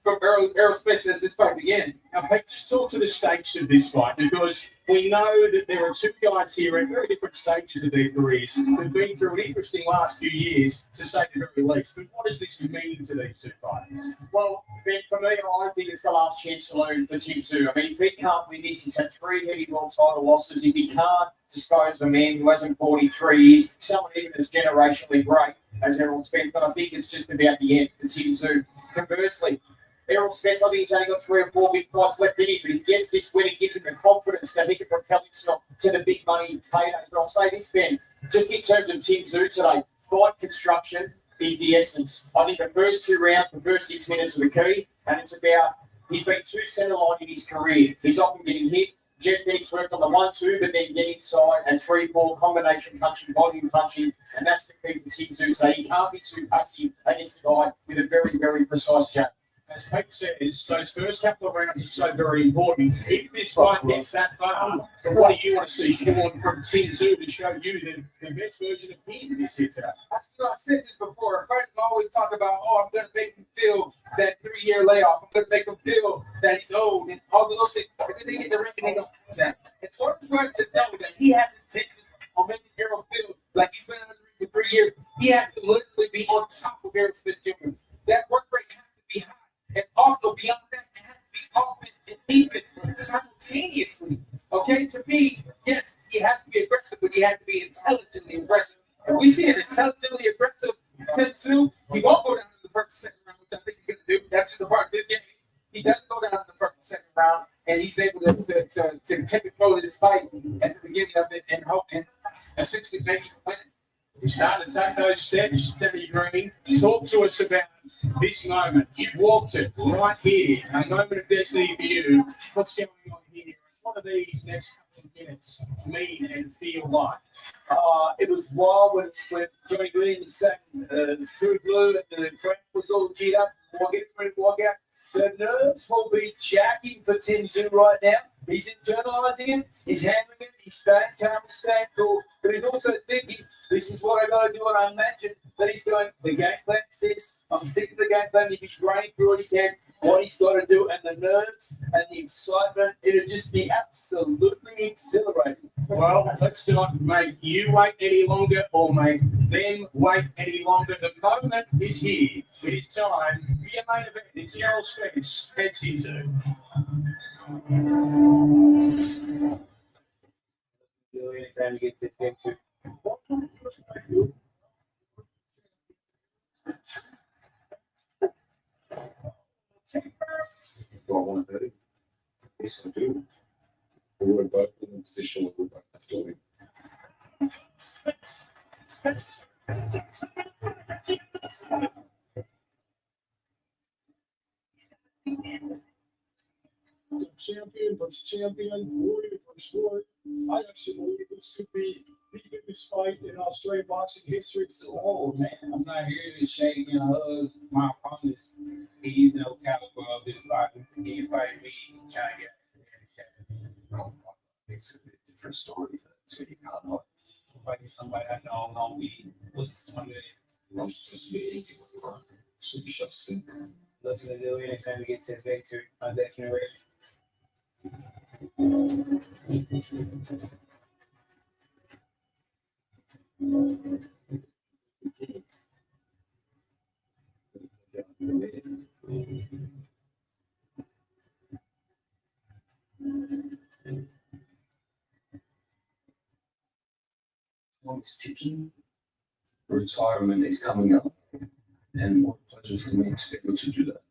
from Errol Spence as this fight begins. Now, Pete, just talk to the stakes of this fight, because we know that there are two guys here at very different stages of their careers who've been through an interesting last few years, to say the very least. But what does this mean to these two fighters? Well, Ben, for me, I think it's the last chance saloon for Tim Tszyu. I mean, if he can't win this, he's had 3 heavy world title losses. If he can't dispose of a man who hasn't fought in 3 years, someone even as generationally great as Errol Spence, but I think it's just about the end for Tim Tszyu. Conversely, Errol Spence, I think he's only got 3 or 4 big fights left in him, but he gets this win, it gives him the confidence that he can propel himself to the big money paydays. But I'll say this, Ben, just in terms of Tim Tszyu today, fight construction is the essence. I think the first 2 rounds, the first 6 minutes are the key, and it's about, he's been too centre line in his career. He's often getting hit. Jeff Phoenix worked on the 1-2, but then get inside, and 3-4 combination punching, volume punching, and that's the key for Tim Tszyu today. He can't be too passive against the guy with a very, very precise jab. As Pete says, those first couple of rounds are so very important. If this fight gets that far, what do you want to see, Sean, from Tim Tszyu to show you the best version of him is here today? I said this before. Fighters always talk about, I'm going to make him feel that 3-year layoff. I'm going to make him feel that he's old and all those things. But then they get the ring and they don't do that. And for the fighters to know that he has intentions on making Errol feel like he's been in the ring for 3 years, he has to literally be on top of Errol Spence Jr. That work rate has to be high. And also beyond that, it has to be offense and defense simultaneously. Okay, to me, yes, he has to be aggressive, but he has to be intelligently aggressive. And we see an intelligently aggressive Tim Tszyu, he won't go down in the first and second round, which I think he's going to do. That's just a part of this game. He doesn't go down in the first and second round, and he's able to take control of this fight at the beginning of it and hope and essentially maybe win it. We start to take those steps, Timmy Green. Talk to us about this moment. You've walked it right here, a moment of destiny for you. What's going on here? What are these next couple of minutes mean and feel like? It was wild when Johnny Green was saying through blue and the crowd was all G'd up, walk out. The nerves will be jacking for Tim Tszyu right now. He's internalizing it, he's handling it, he's staying calm, staying cool, but he's also thinking, this is what I got to do, and I imagine that he's going, the game plan's this, I'm sticking to the game plan. If he's running through in his head what he's got to do, and the nerves and the excitement, it'll just be absolutely exhilarating. Well, let's not make you wait any longer or make them wait any longer. The moment is here. It is time for your main event. It's Errol Spence, heads into. Anytime you get to picture. Do I want to do? Yes, I do. We were both in a position where we both have to win. Champion versus champion, warrior versus warrior. I actually believe this could be the biggest fight in Australian boxing history. Oh man, I'm not here to shake and hug my opponents. He's no caliber of this fight. He's fighting me, trying to get. It's a different story. So you can't not Fighting somebody I know gonna be what's the 20 most just be easy with the super shots. Looking to do anything to get to his victory. I'm definitely ready. clock is ticking. Retirement is coming up. And what a pleasure for me to be able to do that.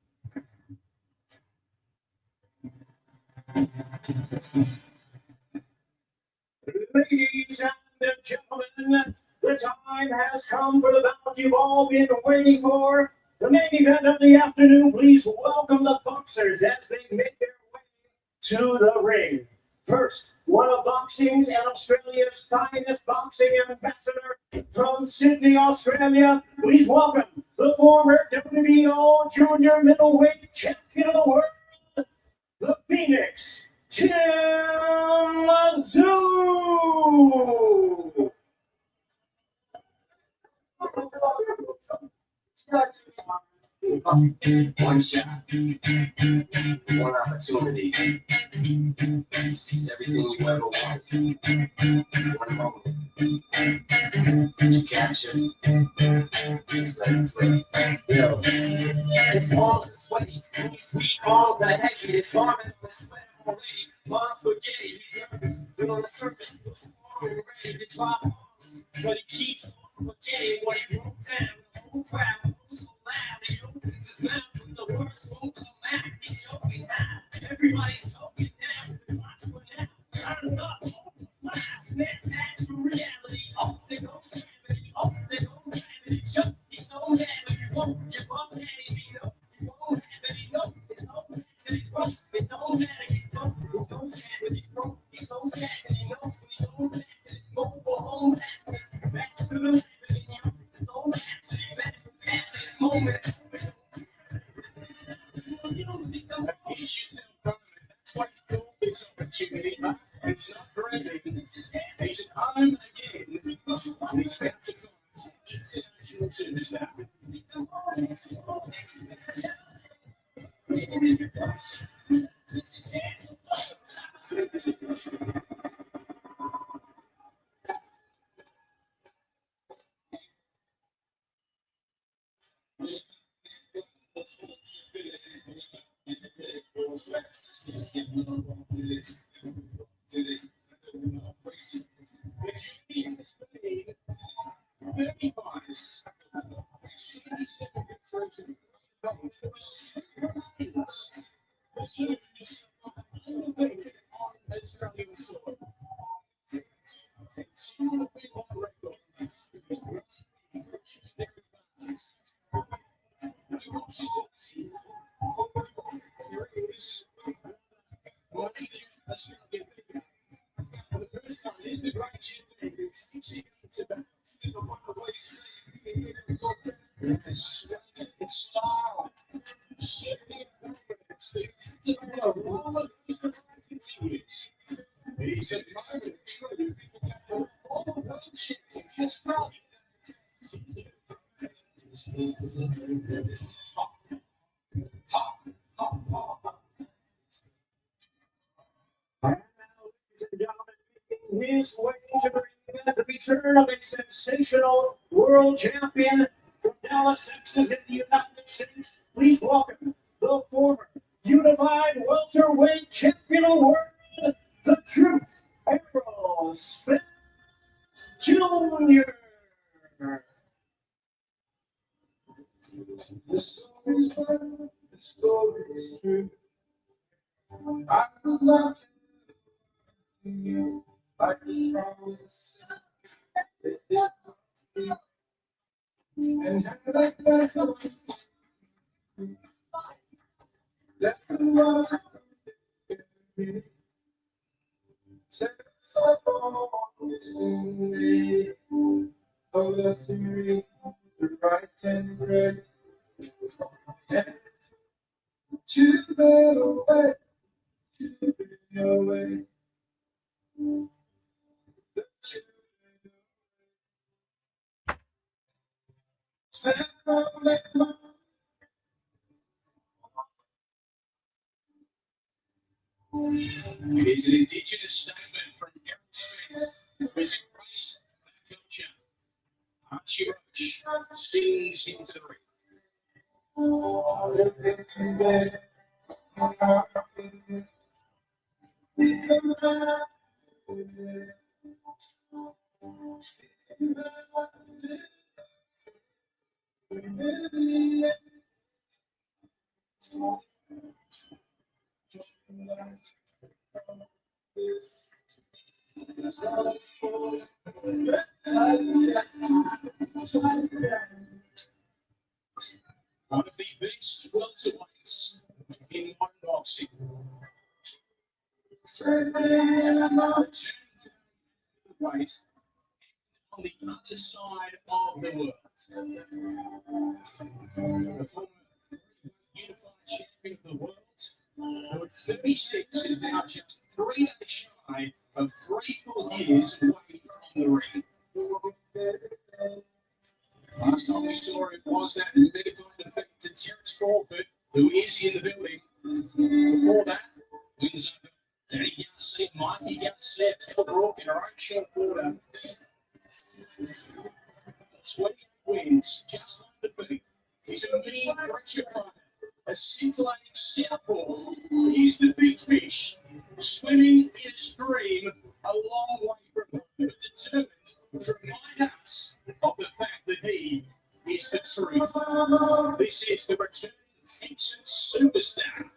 Ladies and gentlemen, the time has come for the bout you've all been waiting for. The main event of the afternoon. Please welcome the boxers as they make their way to the ring. First, one of boxing's and Australia's finest boxing ambassador from Sydney, Australia. Please welcome the former WBO junior middleweight champion of the world, the Phoenix, Tim Tszyu. One shot, one opportunity. Seize everything you ever want. One moment that you capture, just let it slip. Yo, his palms are sweaty, his weak arms are heavy, his arm and his sweat already. Mom's spaghetti, he's nervous, but on the surface he looks warm and ready to drop bombs. But he keeps on forgetting what he wrote down. The whole crowd goes so loud, he opens his mouth, but the words won't come out. He's choking now, everybody's choking now. The clock's run out, turns up, lives, man, back to reality. Oh, there goes gravity, oh, there goes gravity. Chuck, he's so mad, but he won't give up, and he knows he won't have it. He knows it's no max and he's broke. It don't matter, he's broke. He knows that, but he's broke. He's so sad that he knows when he goes back to his mobile home. Back to the lab, and now there's no max. He better capture his moment. You don't think I'm That's what you do. It's opportunity. It's not gravity. It's an on again. He's about to it's international service now. His way to the ring at the return of a sensational world champion from Dallas, Texas, in the United States. Please welcome the former unified welterweight champion of the world, the Truth, Errol Spence Jr. The story's fun, the story's true. I love you. I can promise and like that's that was set up on me. Oh, that's to me, the right and great. And choose the way, choose your way. It is an indigenous statement from Errol Spence, who is embraced by culture. Archie Roach sings into the ring. One of the best welterweights in modern boxing. Right on the other side of the world. The former unified champion of the world, who at 36 is now just 3 days shy of 3 full years away from the ring. Last time we saw him was that mega-fight defeat to Terence Crawford, who is in the building. Before that, wins over Danny Garcia, Mikey Garcia, Kell Brook in our own short quarter. 28 wins, just on the feet. He's a mean pressure fighter, a scintillating southpaw. He's the big fish, swimming in a stream a long way from home, but determined to remind us of the fact that he is the truth. This is the returning Texas superstar,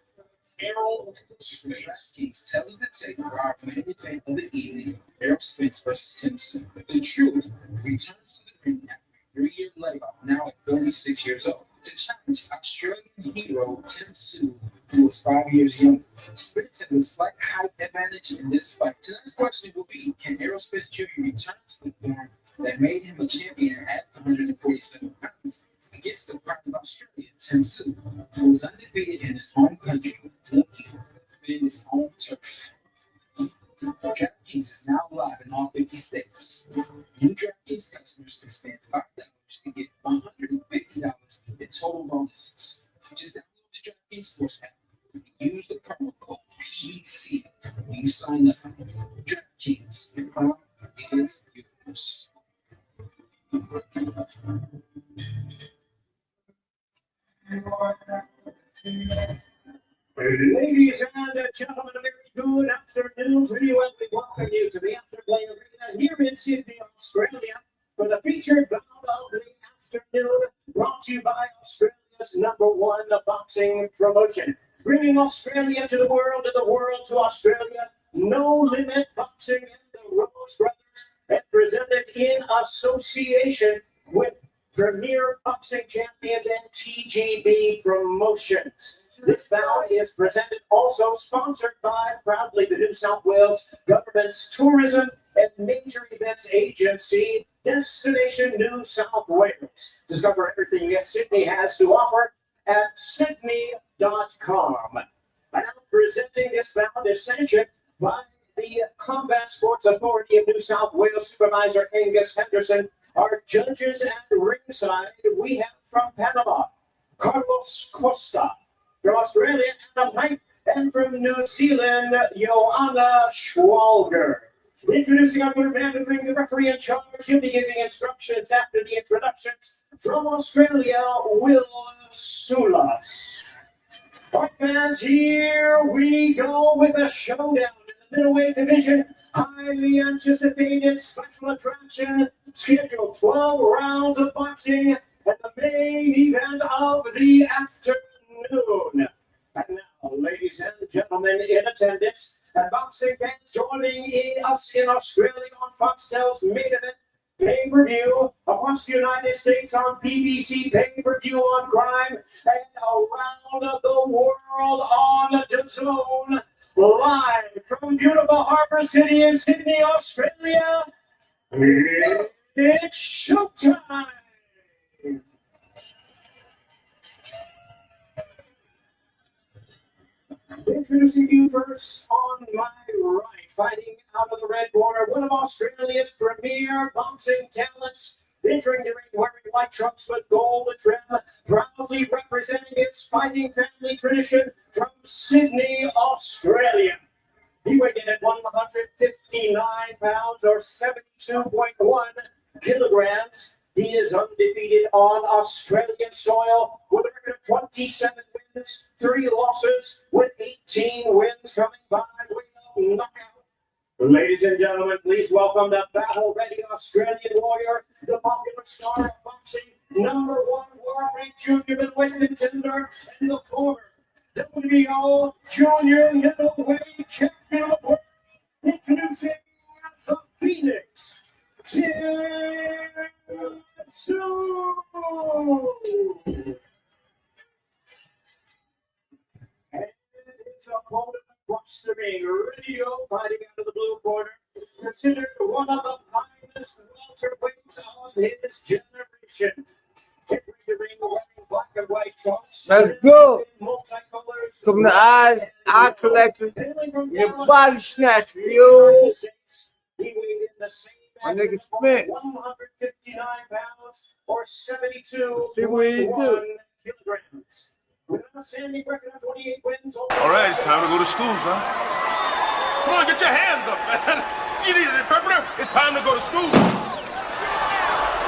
Errol Spence. Kings telling the tape for our main event of the evening, Errol Spence versus Tim Tszyu. The truth returns to the ring after a 3-year layoff, now at 36 years old, to challenge Australian hero Tim Tszyu, who was 5 years younger. Spence has a slight height advantage in this fight. Tonight's question will be, can Errol Spence Jr. return to the form that made him a champion at 147 pounds against the pride of Australia, Tim Tszyu, who was undefeated in his home country, looking to defend his home turf. DraftKings is now live in all 50 states. New DraftKings customers can spend $5 to get $150 in total bonuses. Just download the DraftKings Sports app and use the promo code PC when you sign up. DraftKings, the crown is yours. Ladies and gentlemen, a very good afternoon to you, and we welcome you to the Afterplay Arena here in Sydney, Australia, for the featured bout of the afternoon, brought to you by Australia's #1 boxing promotion, bringing Australia to the world and the world to Australia. No Limit Boxing and the Rose Brothers, and presented in association with Premier Boxing Champions and TGB Promotions. This bout is presented, also sponsored by proudly the New South Wales Government's Tourism and Major Events Agency, Destination New South Wales. Discover everything Yes Sydney has to offer at sydney.com. And now presenting this bout is sanctioned by the Combat Sports Authority of New South Wales Supervisor Angus Henderson. Our judges at ringside, we have from Panama, Carlos Costa. From Australia, Adam Hype, and from New Zealand, Joanna Schwalger. Introducing our third man to bring the referee in charge. He'll be giving instructions after the introductions. From Australia, Will Sulas. All right, fans, here we go with a showdown in the middleweight division. Highly anticipated special attraction. Scheduled 12 rounds of boxing at the main event of the afternoon. And now, ladies and gentlemen in attendance, and boxing fans joining us in Australia on Foxtel's main event pay-per-view, across the United States on PBC pay-per-view on Crime, and around the world on DAZN, live from beautiful Harbour City in Sydney, Australia. It's showtime! Introducing you first on my right, fighting out of the red corner, one of Australia's premier boxing talents, entering the ring wearing white trunks with gold trim, proudly representing its fighting family tradition from Sydney, Australia. He weighed in at 159 pounds or 72.1 kilograms. He is undefeated on Australian soil with a record of 27 wins, 3 losses, with 18 wins coming by way of knockout. Ladies and gentlemen, please welcome the battle-ready Australian Warrior, the popular star of boxing, number 1 Warwick Jr. middleweight contender in the corner. WBO Junior middleweight champion of the world, introducing the Phoenix, Tim Tszyu. And it's a opponent across the ring, Radio fighting out of the blue corner, considered one of the finest welterweights of his generation. Entering the ring wearing black and white trunks. Let's go. Multicolors. From the eye collector, your body snatcher, yo. He weighed in the same My nigga Spence. 159 pounds or 72 See what he do. kilograms. With an outstanding record of 28 wins. All right, it's time to go to school, son. Come on, get your hands up, man. You need an interpreter? It's time to go to school.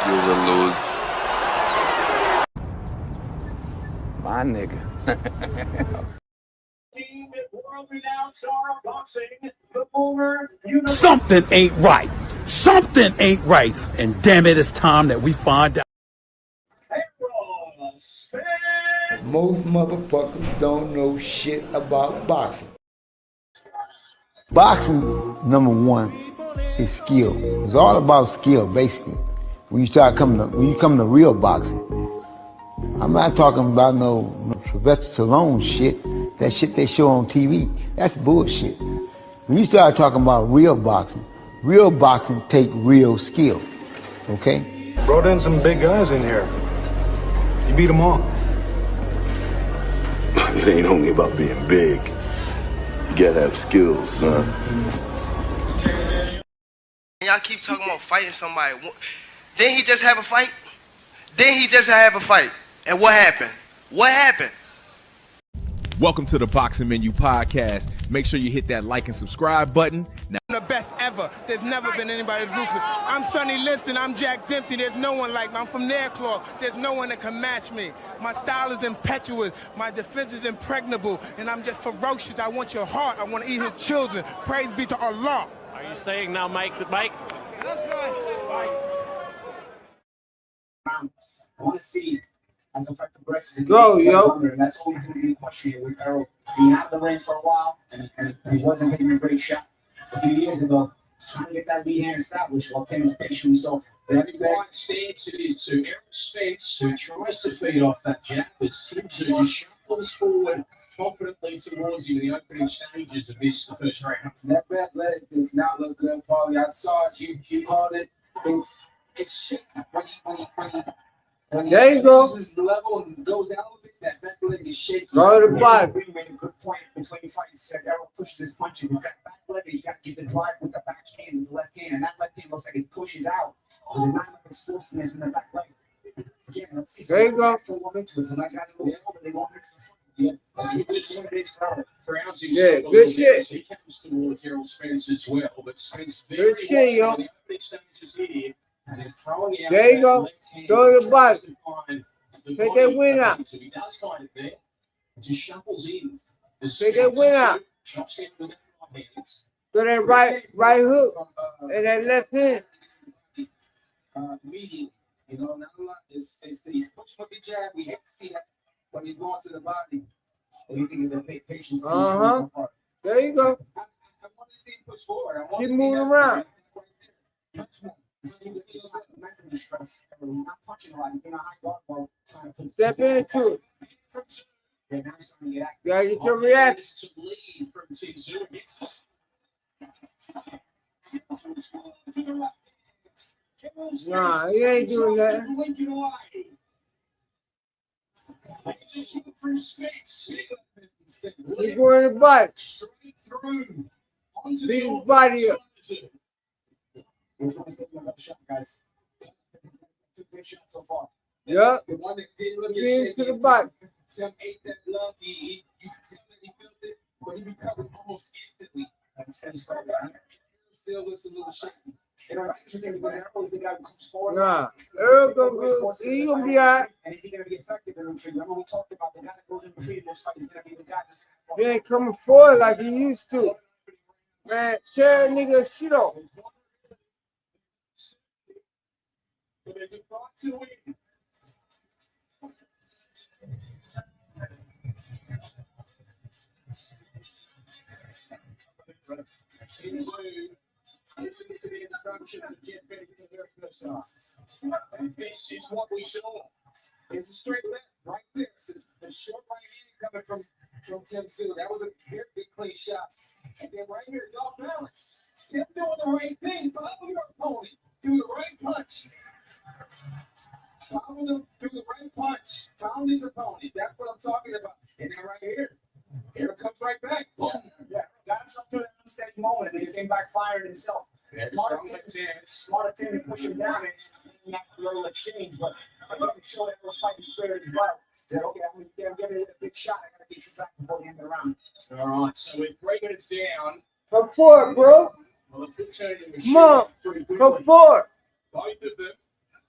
You will lose. My nigga. World-renowned star of boxing, the former Something ain't right. Something ain't right. And damn it, it's time that we find out. Errol Spence. Most motherfuckers don't know shit about boxing. Boxing, number one, is skill. It's all about skill, basically. When you come to real boxing. I'm not talking about no Sylvester Stallone shit. That shit they show on TV, that's bullshit. When you start talking about real boxing take real skill, okay? Brought in some big guys in here. You beat them all. It ain't only about being big. You gotta have skills, son. Y'all keep talking about fighting somebody. Didn't he just have a fight? And what happened? Welcome to the Boxing Menu Podcast. Make sure you hit that like and subscribe button. Now, I'm the best ever. There's never been anybody as ruthless. I'm Sonny Liston. I'm Jack Dempsey. There's no one like me. I'm from Nairclaw. There's no one that can match me. My style is impetuous. My defense is impregnable. And I'm just ferocious. I want your heart. I want to eat his children. Praise be to Allah. Are you saying now, Mike? Mike? That's right. I want to see as effective wrestlers. Go, yo. And that's always going to be the question here with Errol being out of the ring for a while, and he wasn't getting a great shot a few years ago, trying to get that lead hand established while Tim is patiently stalking. Very wide stance it is to Errol Spence, who tries to feed off that jab, but Tim Tszyu just shuffles forward confidently towards him in the opening stages of this first round. That back leg does not look good, Paulie. I saw it. You called it. It's shaky. When There you go. Changes the level and goes down a little bit, that back leg is shaky. Go to the bottom. We made a good point between fights. Said Errol pushed his punches with that back leg. You got to get the drive with the back hand, with the left hand, and that left hand looks like it pushes out. There's not enough explosiveness in the back leg. Again, let's see. There you go. Some guys into it. Some guys a little over. They won't into the front. Yeah, that's a good shot. Yeah, good shit. He comes towards Errol Spence as well, but Spence Good very shit, yo. in the opening stages here. And then throwing out There you that go. left hand, Throw the body. tries to find the Take body that win out. So he does find it there. Just shuffles in. Take that win out. Chops down with that right hands. Throw that right hook and that left hand. Immediately, not a lot. He's pushing with the jab. We hate to see that when he's going to the body. What do you think of the patience? There you go. I want to see him push forward. I want Keep to see moving that around. Much more. He's not mentally stressed. He's not punching a lot. He's been a high guard while trying to put Step into it. Yeah, now he's starting to get active. You gotta get your reaction. To lead from Tim Tszyu against us. Nah, he ain't doing that. He going to bite. Beat his body up. He's always taking another shot, guys. Two good shots so far. Yeah. The one that didn't look Get as into shaky. the body. Tim ate that love. You can tell that he felt it, but he recovered almost instantly. Still looks a little shaky. It's interesting because Errol is the guy who comes forward. Nah, Errol he gonna be all right. And is he going to be effective in retreat? Remember we talked about the guy that goes in retreat in this fight is going to be the guy that's He ain't coming forward like he used to. Man, tear a nigga shit off. But there's a fight to win. Tim Tszyu listens to the instructions of Jeff Petty for the very first time. And this is what we saw. It's a straight left right there. It's a short right hand coming from Tim Tszyu. That was a very big clean shot. And then right here, it's off balance. Tim doing the right thing. Follow your opponent. Do the right punch. Follow them. Do the right punch. Found his opponent. That's what I'm talking about. And then right here, here it comes right back. Boom. Yeah, got himself to an unsteady moment, and then he came back firing himself. Smart attempt to push him down and not a little exchange, but again, showed that was fighting spirit as well. Said, okay, I'm going to give it a big shot. I got to get you back before the end of the round. All right, so with 3 minutes down. Come forward, bro. Well, the come on. Come forward. Both of them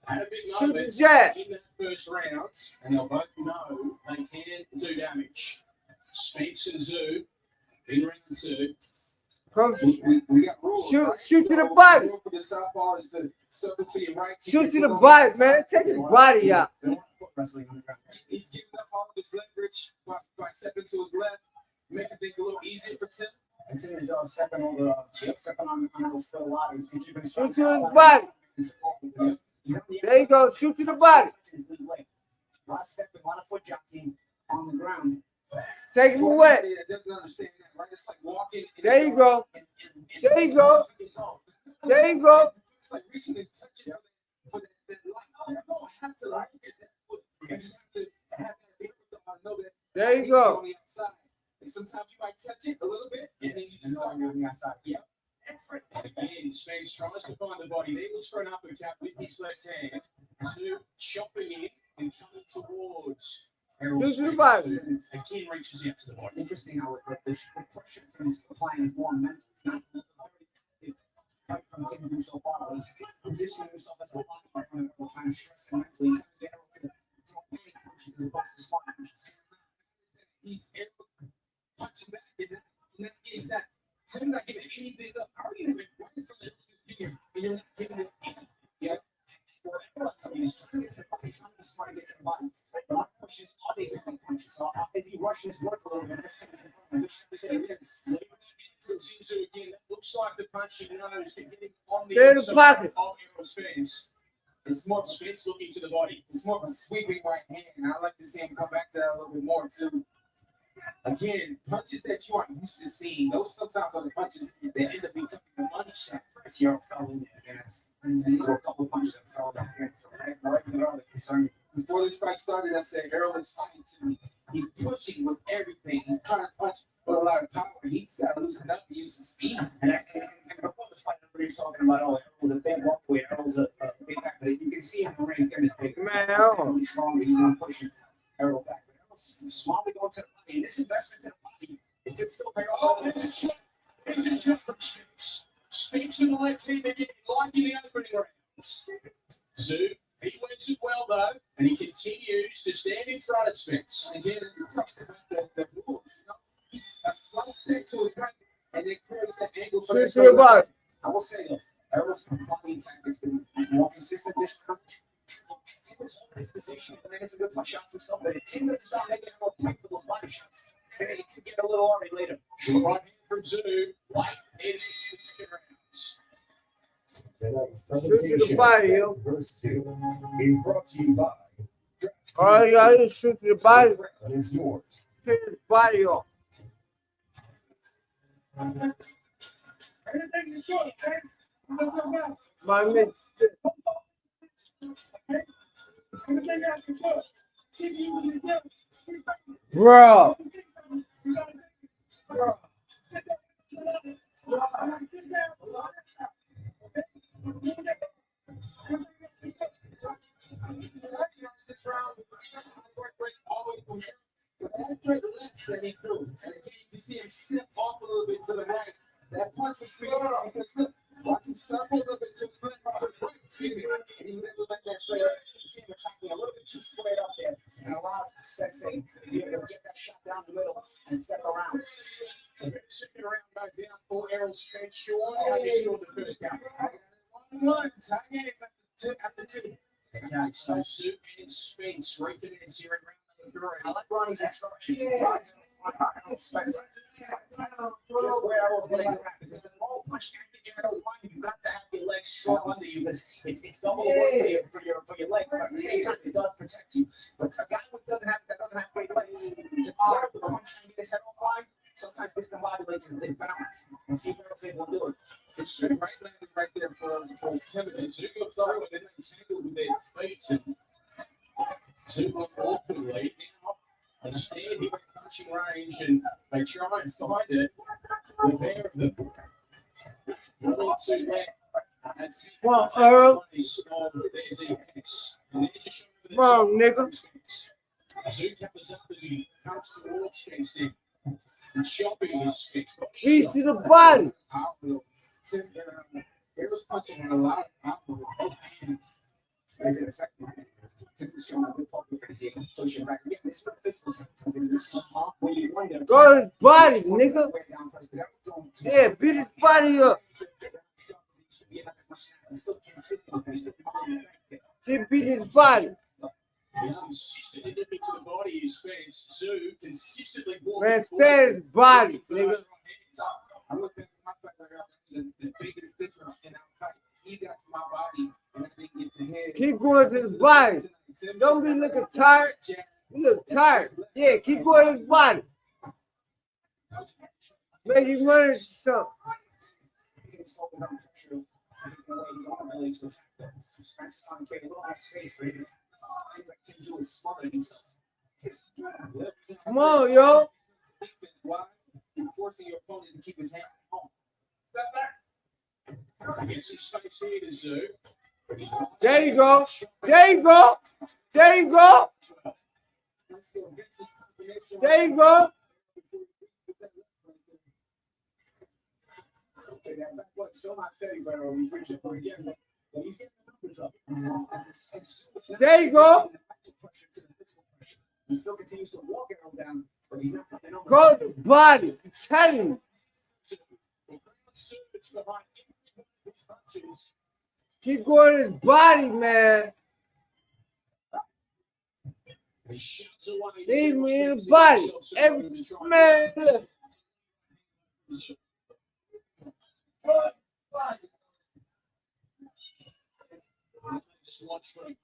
had a big Shoot moment the jab. in that first round, and they'll both know they can do damage. Spence and Tszyu in round 2. Come we got rules. Shoot, right? shoot So to the body. For the southpaw is to circle to your right. Shoot to the body, man. Take his body out. He's giving up all of his leverage by stepping to his left, making things a little easier for Tim. And Tim is stepping over, stepping on his foot a lot and keeping his Shoot to his body. There you go. Shoot to the body. A lot of stepping, a lot of foot jockeying on the ground. Take him away. Doesn't understand that, right? It's like walking. There you go. There you go. There you go. It's like reaching and touching for that light. You don't have to like get that foot. You just have to have that. Know that. There you go. On the outside. And sometimes you might touch it a little bit, and then you just start on the outside. Yeah. And again, Spence tries to find the body. He looks for an uppercut with his left hand. Tszyu chopping in and coming towards Errol Spence. Again, reaches out to the body. Interesting how the pressure Tim is applying is more mental. It's not fight from Tim Tszyu so far. He's positioning himself as a lock and trying to stress him mentally, trying to get him to throw panic punches as opposed to smart punches. He's punching back and not getting that. Tim not giving anything up. How are you right in front of Spence Jr. and you're not giving it anything? Yeah. He's trying to get to the body. He's not smart to get to the body. But my pushes are they panic punches. So if he rushes work a little bit, this Tim is improving. Tszyu again, that looks like the punch he knows to get him on the pocket of Errol Spence. It's more Spence looking to the body. It's more of a sweeping right hand. I like to see him come back to that a little bit more too. Again, punches that you aren't used to seeing. Those sometimes are the punches that end up becoming the money shot. It's your fell in there again. There were a couple of punches that fell down against him. Before this fight started, I said Errol is tight to me. He's pushing with everything. He's trying to punch with a lot of power. He's got to loosen up and use some speed. And before the fight, everybody's talking about Errol with a big walkway. Errol's a big guy, but you can see in the ring, Tim is big. Man, he's strong. He's not pushing Errol back. But Errol's smartly going to the body. This investment in the body, it could still pay off. Oh, there's a shot from Spence. Spence with the left hand again, like in the opening rounds. Tszyu, he wins it well though, and he continues to stand in front of Spence. Again, you talked about the rules. You know, he's a slight step to his right, and then carries that angle for the I will say this: Errol's blocking tactics been more consistent this time. Tim is holding his position, and then it's a good punch shots himself. But if Tim does not make Errol pay for those body shots, it could get a little worried later. Right hand from Tszyu, right is the second rounds. Shoot to the body, yo. Verse 2 is brought to you by. All you gotta do is shoot to the body. It's yours. Shoot his body off. My man. Bro. You see him slip off a little bit to the right. That punch was free off because look, watch him circle a little bit to his left, to his right, excuse me, and he never let that straight up. You see him attacking a little bit too squared up there, and a lot of respect saying you're able to get that shot down the middle and step around. Second round back down for Errol Spence Jr. How do you feel the first count? 1-1, tie game after two. Okay, so Tszyu and Spence recommence here in round number 3. I like Ronnie's instructions. Spence. Where I was laying around because the low punch you got to have your legs strong under you because it's double work for your legs, but at the same time it does protect you. But a guy who doesn't have great legs to grab the punch and get his head on fire, sometimes this combobulates his balance. And see if Errol's able to do it. It's straight right landed right there for Timothy. Tszyu got through and then tangled with their feet and Tszyu went awkwardly. Now, instead, he went punching range and they try and find it. The pair of them. 1 2 left. That's it. Come on, Earl. Their defense. And they're just showing the Come on, nigga. Tszyu covers up as he comes towards Spence then. And shopping his Spence. Feet to the body. Errol's punching on a lot of power with both hands. It's effective. Tim Tszyu showing a good poker because he can push it back. Yeah, this is the physical something. This is when you wonder. Go to his body, nigga. Yeah, beat his body up. Keep beating his body. He's consistently dipping to the body. His Spence. Tszyu consistently walking. Man, stay in his body, nigga. I look at my fight like the biggest difference in our fight. He got to my body and I didn't get to him. Keep going to his body. Don't be looking tired. You look tired. Yeah, keep going to his body. Make him run into something. Seems like Tim Tszyu is smothering himself. Come on, yo. Why? You're forcing your opponent to keep his hand home. Step back. Against his face here to Tszyu. There you go. There you go. There you go. There you go. Okay, that back foot still not steady, but we reach it again. But he's getting the numbers up. There you go. He still continues to walk Errol down, but he's not coming over. Go to the body. I'm telling you. Keep going to his body, man. Leave me in the body. Every man. Look. Just watch for him.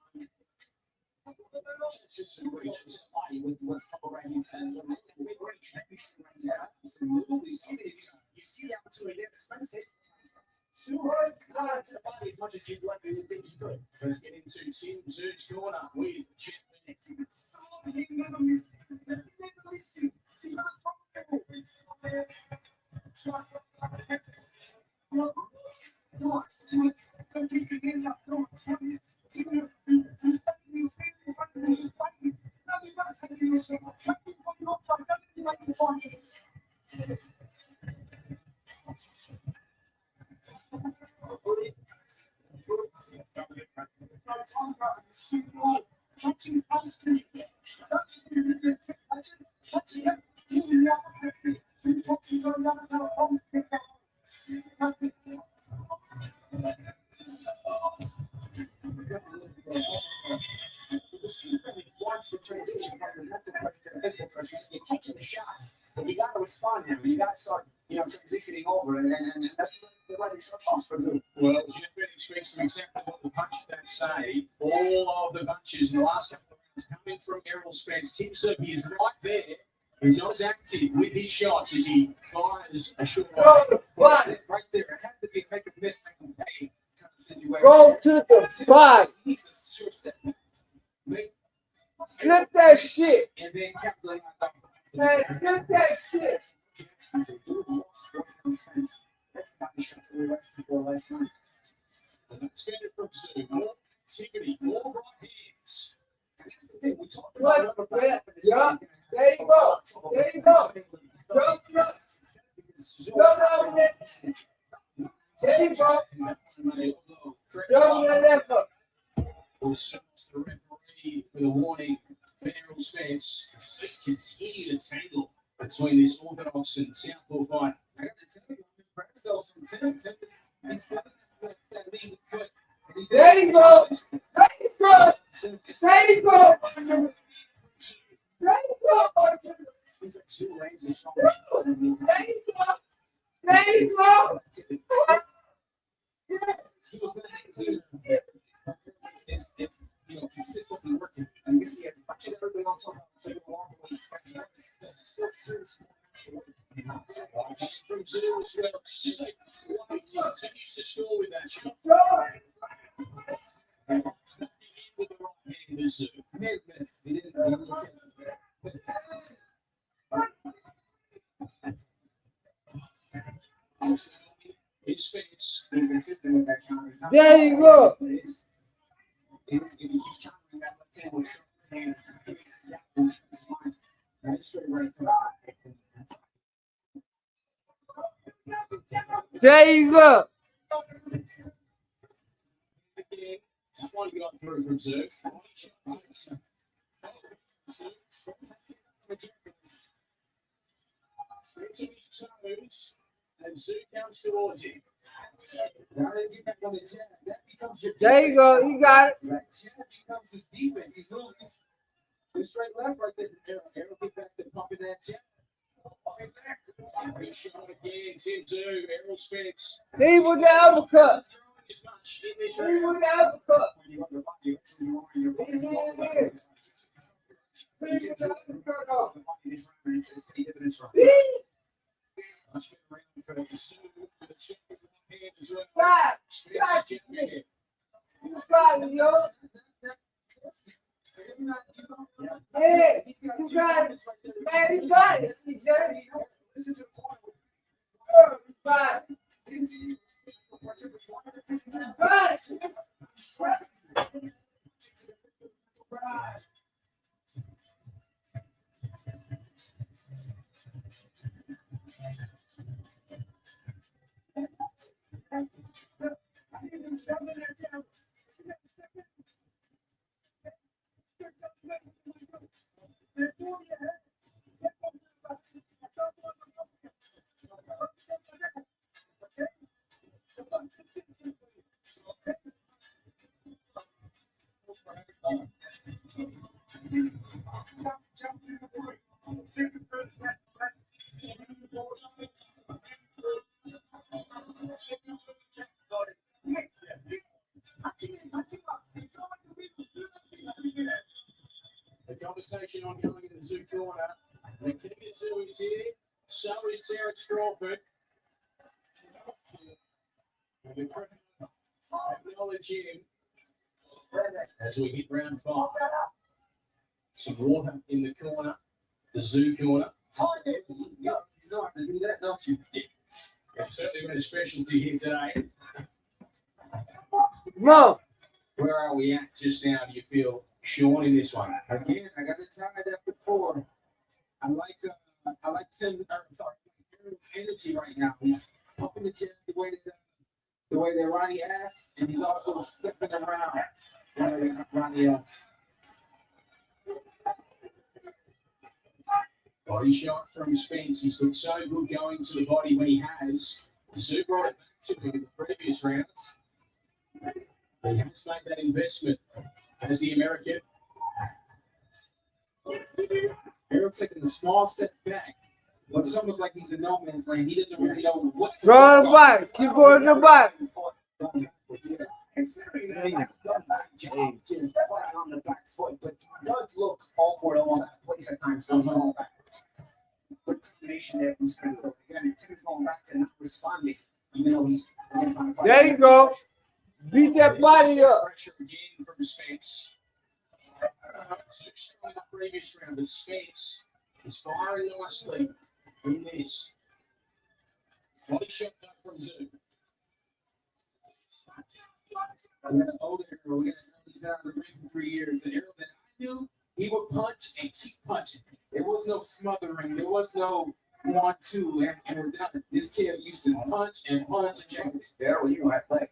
With what's couple right hands and big range. You see the opportunity there to Spence hit. Too hard to the body as much as you'd like to think he could. Let's get into Tim Tszyu corner with Jeff Bennett. Wants the transition from the mental pressure to the physical pressure. You're catching the shot, but you got to respond now. You got to start, transitioning over, and that's the right instructions for you. Well, Jeff Bennett speaks to exactly what the punch that say. All of the punches in the last couple of rounds coming from Errol Spence. Tim Tszyu, he is right there. He's not as active with his shots as he fires a short right there. It had to be make a miss, make him pay kind of situation. Go to the body. He's a short step. Flip that shit. And then calculate my thought. Man, flip that shit. That's not the shot to the rest before last night. That's better from Tszyu. More activity, more right hands. And that's the thing we talked about. Yeah. There you go. There you go. Go. There you go. Double that left up. The referee with a warning for Errol Spence. Continue to tangle between this orthodox and southpaw fight. I got to tell you, Brad from Tim. He's got that lead foot. There you go. There you It's consistently working. And you see watching everybody else talking about the long ways. This is still serious. From Tszyu as well. It's just like he continues to score with that shot. With the right hand, Tszyu. Mid-miss. He didn't catch it. It's Spence. Being consistent with that counter. There you go. If he keeps countering that left hand with short hands, it's fine. Right straight right. There you go. That one got through from Tszyu. Spence on his toes, and Tszyu comes towards him. Now they get back on the jab. That becomes your There you go. You got it. That jab becomes his defense. He's losing his straight left right there. Errol get back to pumping that jab. Great shot again, Tim Tszyu, Errol Spence. He was the uppercut. He was the uppercut. The conversation ongoing in the Tszyu corner. The king of Tszyu is here. So is Terrence Crawford. And the crowd acknowledge him as we hit round 5. Some water in the corner, the Tszyu corner. He's not going to do that, don't you? It's certainly been a specialty here today. Come Where are we at just now? Do you feel Sean in this one? Again, I got it tied up before. I like Tim. Errol's energy right now. He's pumping the jab the way that Ronnie asked, and he's also slipping around Ronnie asked. Body shot from Spence. He's looked so good going to the body when he has. Tszyu brought it back to him in the previous rounds. He has made that investment as the American. Errol taking a small step back. But it's almost like he's in no man's land. He doesn't really know what to Throw the body. Keep going to the body. Considering that he's done that job fighting on the back foot, but he does look awkward along that place at times, so he's going backwards. Good combination there from Spence. Again, Tim's going back to not responding, even though he's trying to fight. There you go. Beat that body up. Pressure again from Spence. Strong in the previous round, but Spence is firing nicely in this. Body shot from Tszyu. We got an older Errol. He's been out of the ring for 3 years. The Errol that I knew, he would punch and keep punching. There was no smothering. There was no 1-2 and we're done. This kid used to punch and punch and change. Errol, you know, had legs.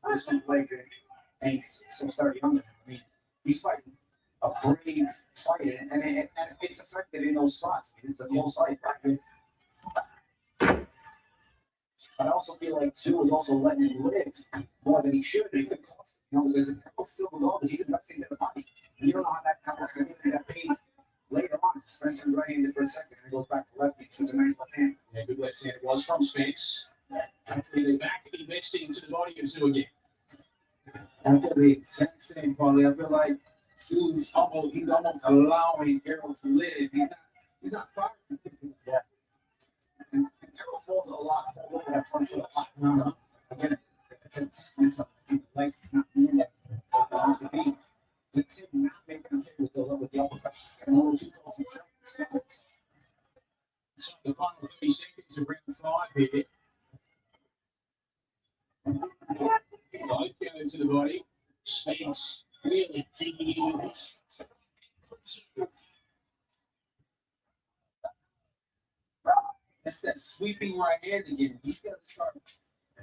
This one's legs ain't so start younger. I mean, he's fighting a brave fight, and it's effective in those spots. It's a close fight. But I also feel like Tszyu was also letting him live more than he should. He could cost, because Errol still regardless, he's investing in the body. And you don't know how that pays later on. Spence turns right-handed for a second and it goes back to lefty. Shoots a nice left hand. Yeah, good left hand it was from Spence. He's back investing into the body of Tszyu again. I feel the exact same, Paulie. I feel like Tszyu almost allowing Errol to live. He's not firing. Yeah. And Errol falls over that front foot a lot. Again, it's a testament to the legs. It's not being there. Used to be. The Tim not making him hit with those up with the uppercuts. And all 2 calls. So the final 30 seconds of round 5 here. Both go into the body. Spence really digging in. That's that sweeping right hand again. He's got to start.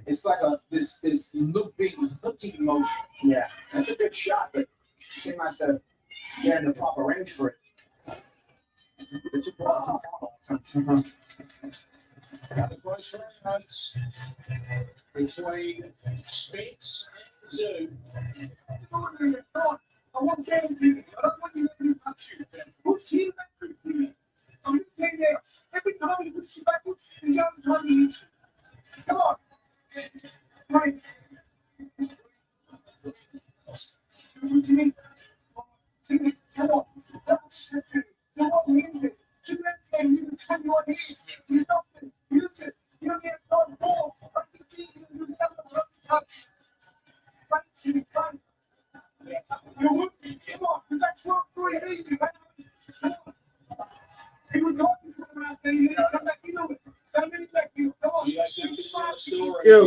It's like this looping, hooking motion. Yeah, that's a good shot, but Tim has to get in the proper range for it. The 2 balls too far. Got the close rounds between Spence and Tszyu. I want to tell you, I don't want you to touch you. Push him back to me. I'm playing there. Every time you push him back, he's out of time to eat. Come on. Right. Timmy, come on. Come on, leave it. To that game, you can turn your hands. You stop it. Use it. You don't get a ball. You have a rough touch. Fight, Timmy, fight. You would be. Come on. That's what we're doing. He was going to come out there. You know, come back. You know it. Come back. You come on. You guys know the story. Yeah,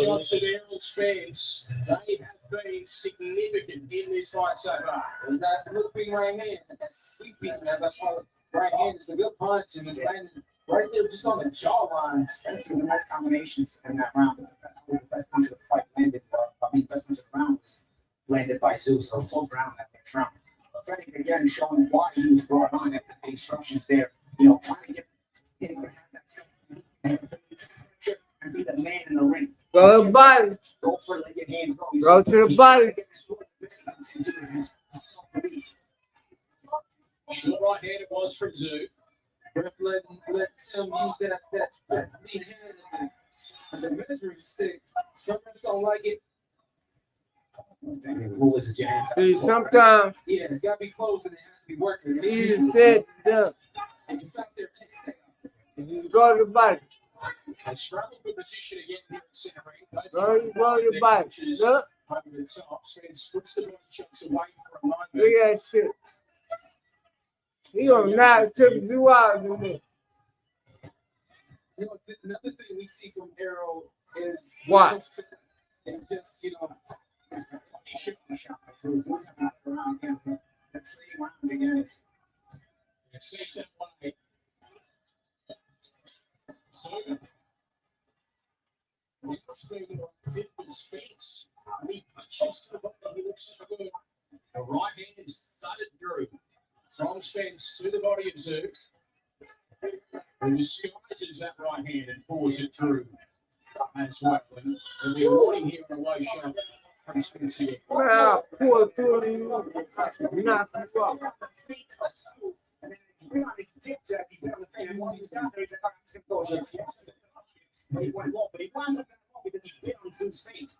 shots of Errol Spence. They have been significant in this fight so far. Is that looping right hand? That's sweeping, as I call it. Right hand. It's a good punch, and it's landing right there, just on the jawline. Spence with the nice combinations in that round. That was the best punch of the fight landed. The best punch of the round was landed by Tszyu. So full round that next round. Fennick again showing why he was brought on and the instructions there. Trying to get him to have that and be the man in the ring. Go to the body. Go for it, let your hands go. Go to the body. Short right hand it was from Tszyu. Ref let Tim use that mean hand as a measuring stick. Some refs don't like it. See, sometimes yeah, it's got to be close and it has to be working. you sit down. If it's out there, can't stay up. You go to the body. They struggle for position again here in center ring. Go to the body. Look. Over the top. Spence puts the body shots away for a moment. Look at that shit. He gonna knock Tszyu out in there. Another thing we see from Errol is what? And just it's shot. So it's what's around again. The 3 rounds again is it saves that way. So we tip with Spence. He punches to the body. He looks so good. The right hand is thudded through from Spence to the body of Tszyu. And disguises that right hand and pulls it through as well. And there'll be a warning here on a low shot from Spence here. Well, pull through. Knock him off. But he went low, but he wound up low because he bit on Tszyu's face.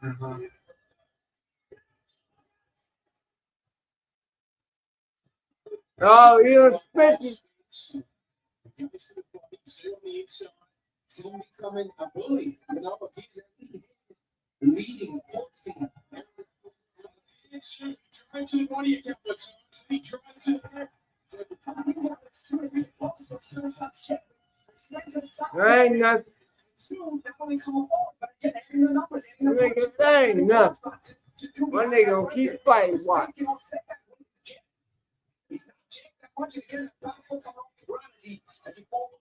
Oh, you're spitting. Tim becoming a bully, leading, forcing. Trying to the body a couple of times. He tried to. There ain't nothing. There ain't nothing. My nigga gonna keep fighting. Watch. He's not checking that much again. Powerful coming off the ground as he falls.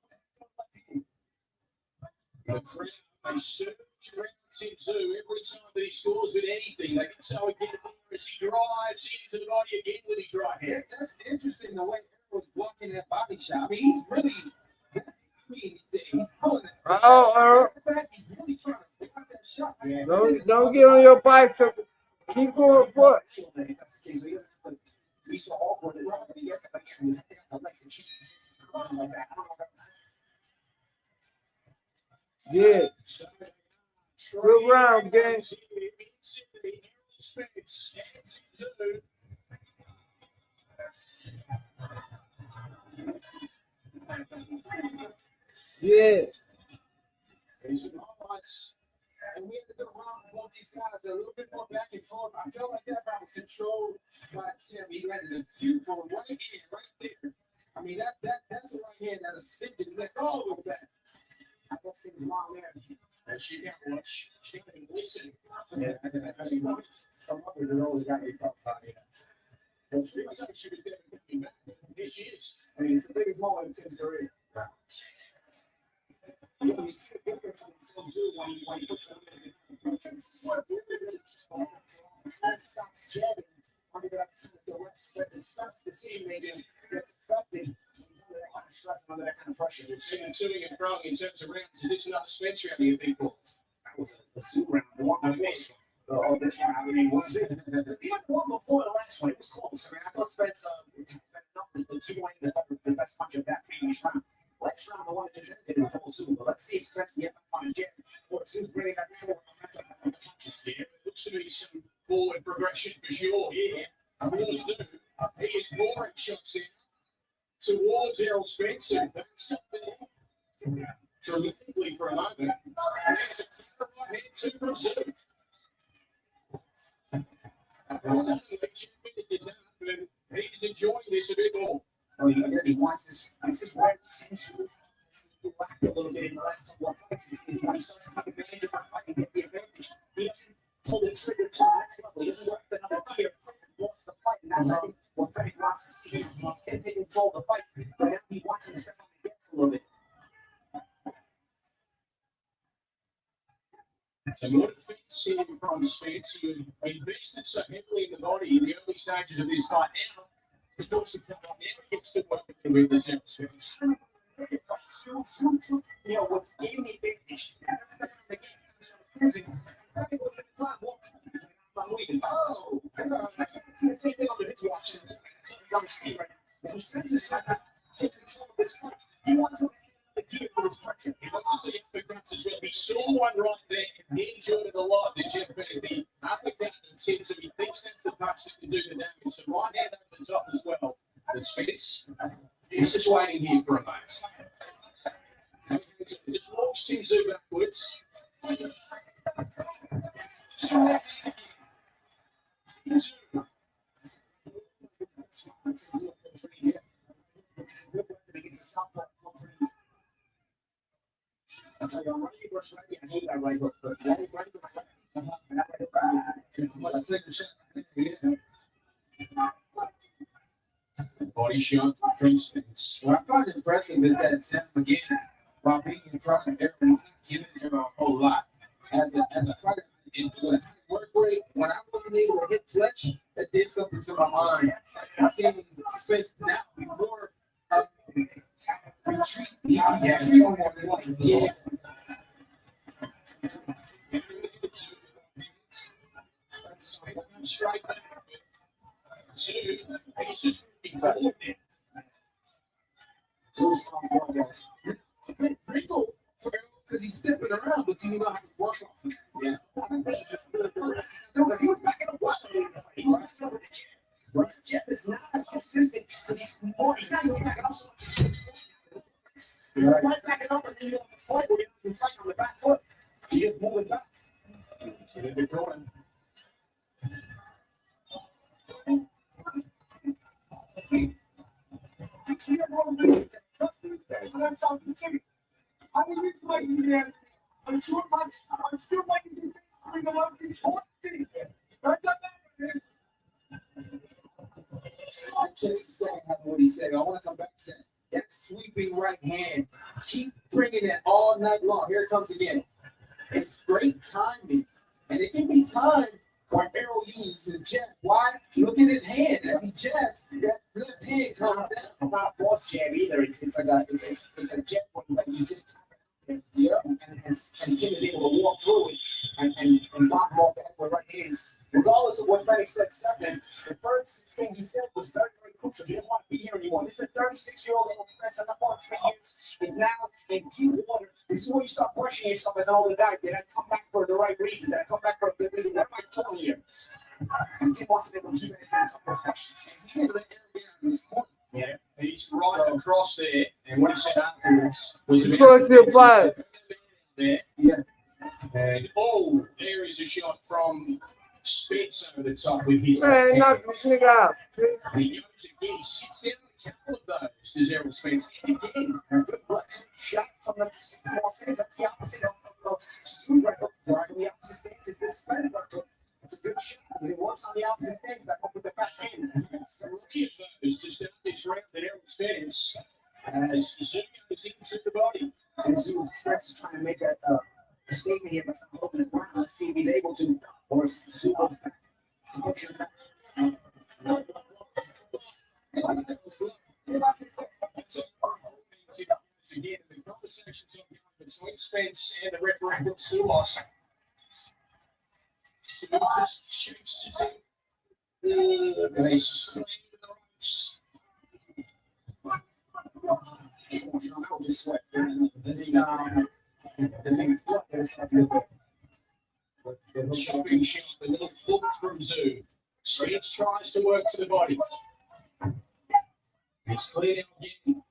The crowd, they surge around Tim Tszyu every time that he scores with anything. They can so again as he drives into the body again with his right hand. That's interesting the way Errol's blocking that body shot. I mean, he's really, he's pulling it. Oh, he's really Don't get on your bicycle. Keep going foot. Be so awkward that the legs and she's like that. Yeah. Good round, gang. Yeah. And we had to go around with both these guys a little bit more back and forth. I felt like that round was controlled by Tim. He landed a beautiful right hand right there. I mean, that's a right hand that a stick to let all the way back. I guess it was long there. And she can't watch. She can't even listen. Yeah, some others have always got to be caught by it. And she was there coming back. Here she is. I mean, it's the biggest moment in Tim's career. You know, you see the difference in Tim Tszyu when he puts them in the Spence stops jabbing under that the Spence decision making gets affected. He's under that kind of stress and under that kind of pressure. Sitting and throwing in terms of rounds. Is this not a Spence round, do you think? That was a suit round. The one before. This one, I mean, was even the one before the last one, it was close. I mean, I thought Spence the two the best punch of that previous round. Last round, the one that just ended in full suit. But let's see if Spence can get back on his jab or if Sue's bringing that forward momentum. Looks to be some forward progression for sure. Yeah, I always do. He is pouring shots in towards Errol Spence. That's up there dramatically for a moment. And there's a counter right hand to Brazil. He's enjoying this a bit more. Oh, he wants this. This is where Tim Tszyu lacked a little bit in the last couple of fights. Is when he starts to take advantage of the fight and get the advantage. He doesn't pull the trigger to the next level. He doesn't work another gear and wants the fight. And that's what Freddy wants to see. He's taking control of the fight. But now he wants him to step on the gas a little bit. So more defense here from Spence, who invested so heavily in the body in the early stages of this fight. Now, it's not so now gets to work with this Spence. You know, what's giving the advantage. That's the game. Cruising. I'm leaving. Oh, it's the same thing on the video watching. He's on the screen right now. He sends his son to take control of this fight. He wants to gear for this pressure. He wants to see uppercuts as well. He saw one right there and he enjoyed it a lot. The uppercut and Tim, so he thinks that's the punch that can do the damage. So right hand over the top as well. But Spence, he's just waiting here for a moment. Just walks Tim Tszyu backwards. I'll tell you, I'm ready to rush ready. I hate that right hook, but ready to rush. Body shot from Spence. What I find impressive is that Tim, again, while being in front of Errol, he's not giving Errol a whole lot. As a fighter, with work rate, when I wasn't able to hit fletch, that did something to my mind. I'm seeing Spence now be more retreat. Yeah. Strike back. He's just incredible. Pretty cool. Because he's stepping around, but you know how to work off him. Yeah. Because he was backing up what? He was backing up with the jab. But his jab is not as consistent because he's not even backing up so much. He's right backing up and then you have to fight where you fight on the back foot. He just moving back. So they're going. Trust me, I'm talking to you. I mean, you might be there. I'm still making you bring a lot of these hot things. Just saying what he said. I want to come back to that. That sweeping right hand. Keep bringing it all night long. Here it comes again. It's great timing. And it can be timed when Errol uses his jab. Why? Look at his hand as he jabs. That left hand comes down. It's not a boss jab either. It's a jab where you just and Tim is able to walk through it and block him off the head with right hands. Regardless of what Fenix said second, the first thing he said was very, very crucial. He didn't want to be here anymore. This is a 36-year-old Errol Spence, and for 3 years, is now in deep water. This is where you start questioning yourself as an older guy. Did I come back for the right reasons? Did I come back for a good reason? What am I doing here? And Tim wants to be able to keep asking some of those questions. He didn't let Errol get out of his corner. Yeah, he's right across there, and what he said afterwards was Go to your body. there. Yeah. And there is a shot from Spence over the top with his Man, knock this nigga out. And he goes again. He sits down a couple of those. Does Errol Spence and again? Shot from the small stance. That's the opposite of Tszyu right on the opposite stance is this Spence right. It's a good shot because it works on the opposite stance. That up with the back hand. Three of those to start this round that Errol Spence as Tszyu goes into the body. And Spence is trying to make a statement here, but not holding his ground. Let's see if he's able to, or Tszyu goes back. Again, the conversations between Spence and the referee with Tszyu. Tszyu just chases him. And they slam the ropes. Just sweat. The thing is, there's nothing there. Chopping shot, a little hook from Tszyu. Spence tries to work to the body. It's cleared out again.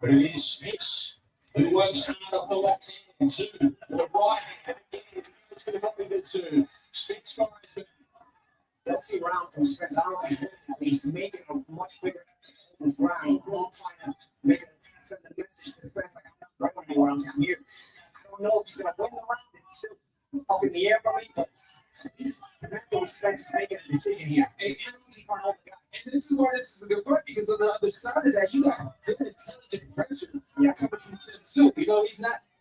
But it is Spence who works hard off the left hand. Tszyu, the right hand. Again, it's going to help him to Tszyu. Spence fires back. Let's see round from Spence. I don't know if he's making a much bigger ground. He's trying to make a send the message to Spence like I'm not going anywhere. I'm here. I don't know if he's going to win the round. It's still up in the air for me, but Spence is making a decision here. And this is why this is a good part, because on the other side of that, you got good intelligent pressure coming from Tim Tszyu. You know,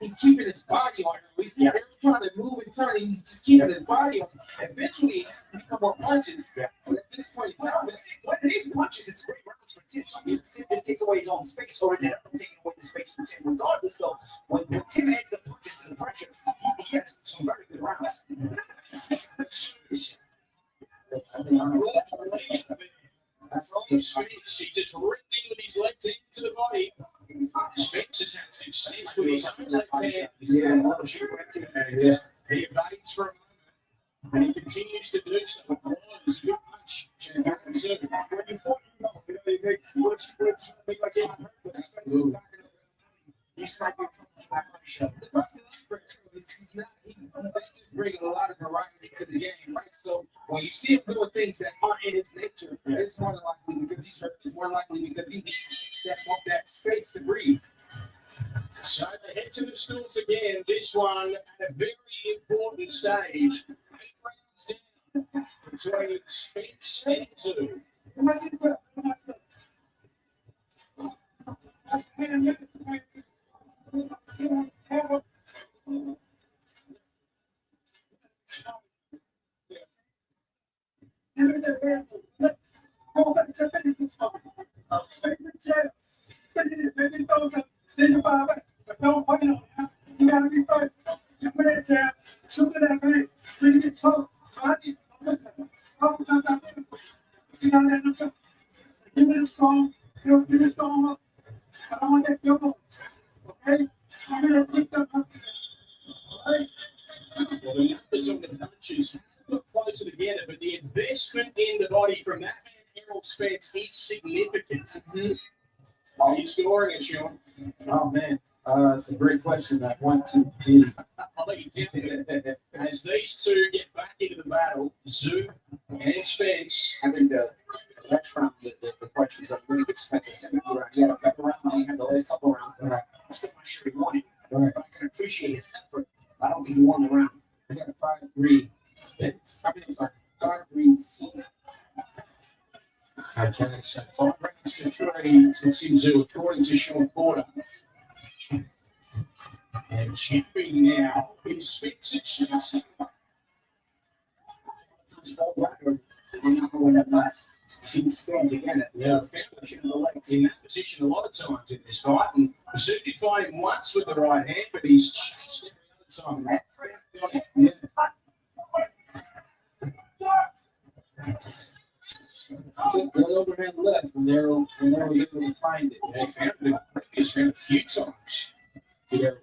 he's keeping his body on him. He's trying to move and turn, and he's just keeping his body on him. Eventually, it has to become more punches. But at this point in time, when it is punches, it's great rounds for Tim. Tim just takes away his own space, or it ends up taking away the space from Tim. Regardless, though, when Tim adds the punches to the pressure, he has some very good rounds. That's all Spence. He just ripped in with his left hand to the body. Spence has had success with his own left hand. He evades for a moment, and he continues to do so. Oh, there's a good punch. When you fought, he's not going to come back. He's bringing a lot of variety to the game, right? So when you see him doing things that aren't in his nature, it's more than likely because he's hurt. It's more likely because he needs that space to breathe. So they head to the stools again. This one at a very important stage. 8 rounds down between Spence and Tszyu. Well, the numbers on the punches look closer together, but the investment in the body from that man, Errol Spence, is significant. Are you scoring it, Sean? Oh, man. It's a great question. That 1, 2, 3. I'll let you count it. As these two get back into the battle, Tszyu and Spence. I think the next round, the questions are really good. Spence is second round. He had a better round than he had the last couple rounds. I'm still not sure he won it. But I can appreciate his effort. I don't think he won the round. I got a 5-3 Spence. I'm sorry, 5-3 Tszyu. Okay, so 5 rounds to 3 to Tszyu, according to Sean Porter. And chipping now is Spence and Tszyu. I'm not going to let Tszyu Spence again. Yeah, in that position a lot of times in this fight. And Tszyu did find him once with the right hand, but he's chased every time. Yeah. So the overhand left when Errol was able to find it. They found it in the previous round a few times. You know,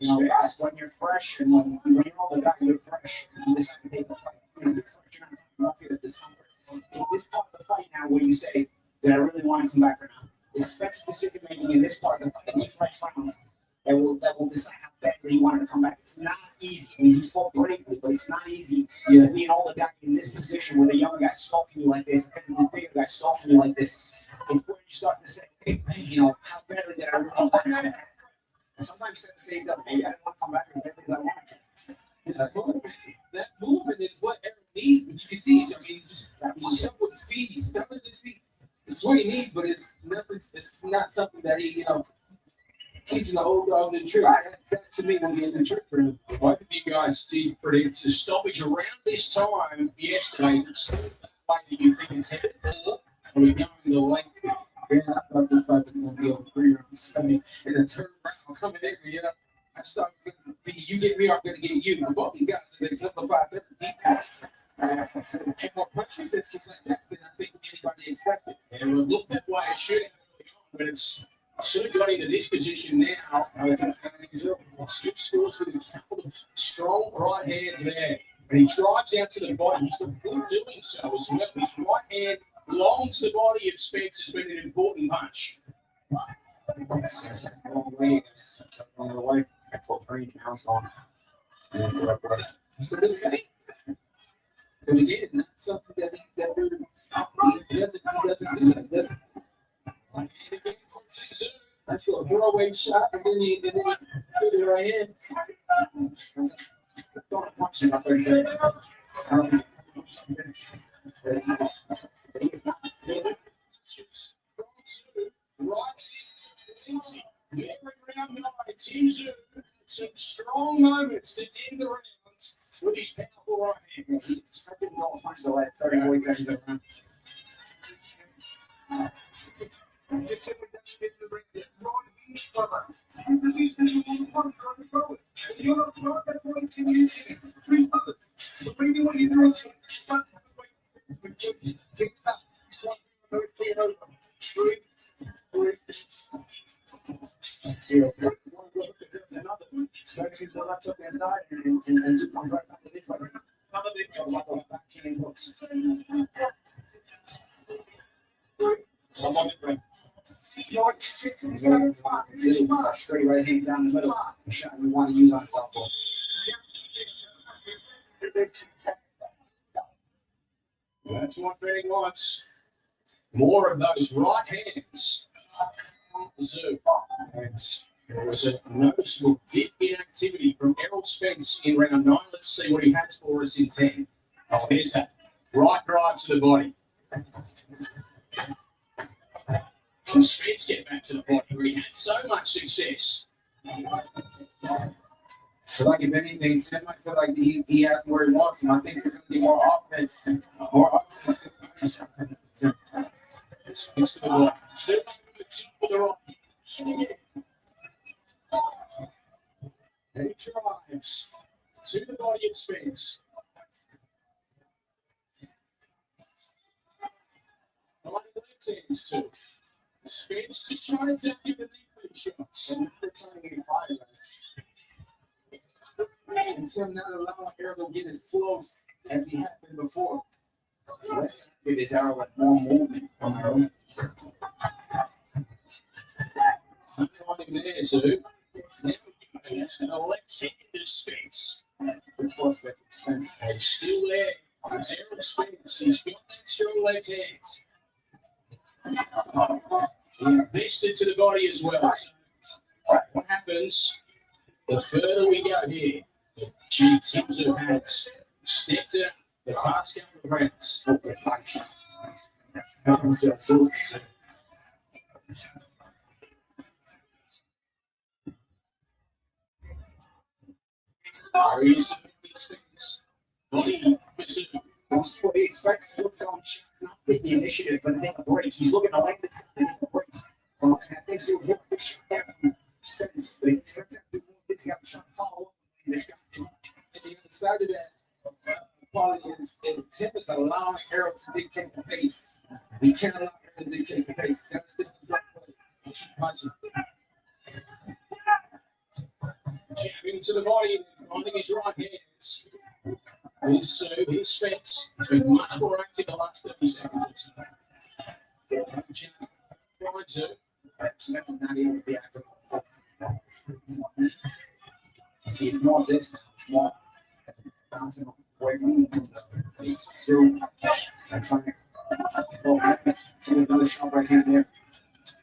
when you're fresh and when you're all the guy, you're fresh. And you decide to take the fight. You know, you're fresh. You're not feel the discomfort. In this part of the fight now, where you say, "Did I really want to come back or not?" It's best decision making in this part of the fight. In these next rounds, that will decide how badly you want to come back. It's not easy. I mean, he's fought bravely, but it's not easy. Yeah. Being all the guy in this position where the younger guy's stalking you like this, because the bigger guy's stalking you like this, it's where you start to say, "Okay, you know, how badly did I really want to come back?" And sometimes you have to say, "No, maybe I didn't want to come back as badly as I wanted to." That movement is what Errol needs, but you can see it. I mean, he shuffled his feet, he stumbled his feet. It's what he needs, but it's nothing. It's not something that he, teaching the old dog new tricks. That to me will be a new trick for him. Both of you guys did predict a stoppage around this time yesterday. Is it still that way that you think it's headed, or are we going the length? Yeah, I thought this fight was going to be over 3 rounds. I mean, in the turnaround coming in, I just thought it was going to be you get me, I'm going to get you. But both these guys have exemplified better defense and more punch resistance like that than I think anybody expected. And it would look that way, it should have, but it's should have got into this position now. Skip scores with a couple of strong right hands there. And he drives out to the body. He's good doing so as well. His right hand long to the body of Spence has been an important punch. I pulled 3 pounds on. It's a good thing. But again, not something that he doesn't do. And again, nice little throwaway shot, and then he put it right in. Don't punch him up there. Tim Tszyu, some strong moments to end the round with his powerful right hand. I think don't punch the leg. Sorry, no exactly around. Spence to the left hook and side, and two comes right back to this right now. Backhand hooks. Straight right hand down the middle. The shot you want to use on southpaw. That's what Benny wants. More of those right hands. Tszyu. There was a noticeable dip in activity from Errol Spence in round 9. Let's see what he has for us in 10. Oh, here's that. Right drive to the body. Can Spence get back to the body where he had so much success? So, like, if anything, Tim might feel like he has where he wants him. I think there's going to be more offense. More offense than Spence to the body. Still to the right. And he drives to the body of Spence. I like the left hands too. Spence just trying to take you the knee shots. And they're trying to get fired. And Tim not allowing Errol to get as close as he had been before. Let's give his arrow with more movement from Errol. I'm finding there, Tszyu. Just in the left hand of Spence. Good force with Spence. And he's still there. There's Errol Spence. He's got that strong left hand. He invested to the body as well. So what happens the further we go here? Tim Tszyu has stepped out the past couple of rounds. What he expects to look on shots, not take the initiative, but take a break. He's looking to like the take a break. And I think so. Good shot there from Spence. But Spence has to do more things. He has to try to follow up. side of that quality is Tim is allowing Errol to dictate the pace. He can't allow Errol to dictate the pace. He's got to stick with the front foot and keep punching. Jabbing to the body, finding his right hands. He's Spence. He's been much more active the last 30 seconds or so. Finds it. Spence is not able to be active. See, it's more of this now. It's more bouncing away from the face. So, I'm trying to go back. See another shot right here there.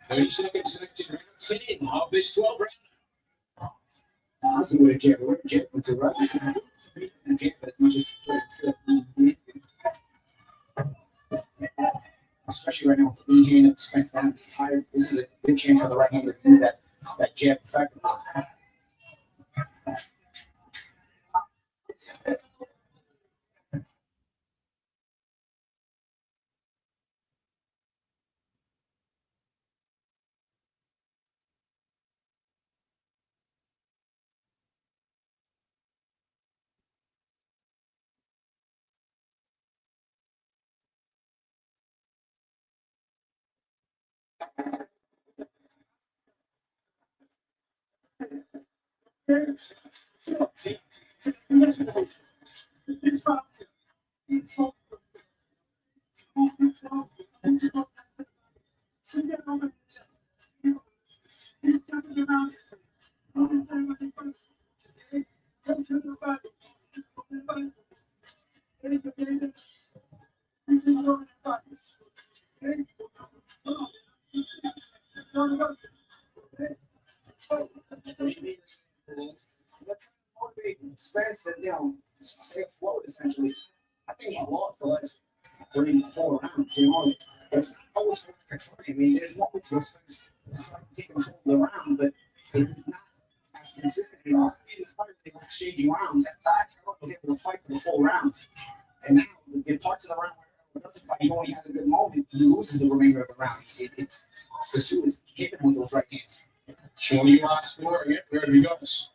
30 seconds left in round 10 of this 12 round. Honestly, with a jab with the right, the jab as much as especially right now with the lead hand of Spence down, he's tired. This is a good chance for the right hand to use that jab effectively. Spence and stay afloat essentially. I think he lost the last 3-4 rounds. It's always for control. I mean, there's moments where Spence is trying to take control of the round, but he's not as consistent anymore. In the fight, they were exchanging rounds. At that, Errol was able to fight for the full round, and now the parts of the round where Errol doesn't fight, he only has a good moment. He loses the remainder of the round. It's Tszyu is hitting with those right hands. Sean, you last score again. Where have you got us?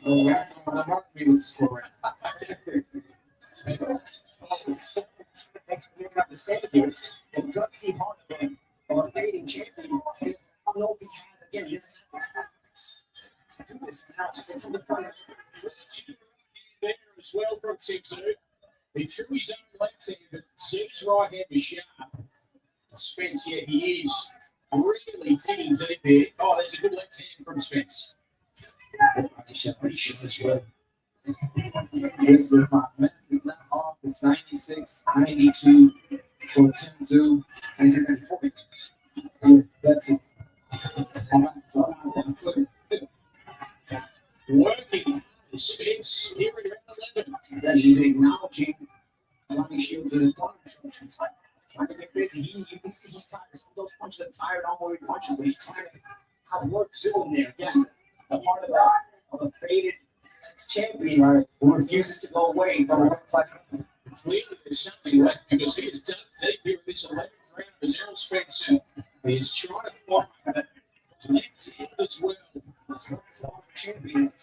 The mark me with scoring. Make up the stand here and gutsy part of a fading champion. I don't know if he had again. He doesn't have to do this now. There as well from Tim Tszyu. He threw his own left hand, but Tszyu's right hand was sharp. Spence, yeah, he is really digging deep there. Oh, there's a good left hand from Spence. As well. This is my math is not off. It's 96, 92 for Tim Tszyu. And he's in 40. Yeah, that's it. Working Spence here in round 11. Then he's acknowledging Lonnie Shields' instructions. Trying to get busy. You can see he's tired. Some of those punches are tired on where he punches, but he's trying to outwork Tszyu in there. Again, the part of a faded ex-champion, right, who refuses to go away from a class. Clearly, there's something left because he is done deep here in this 11th round. As Errol Spence is trying to fight that left hand as well. Champion.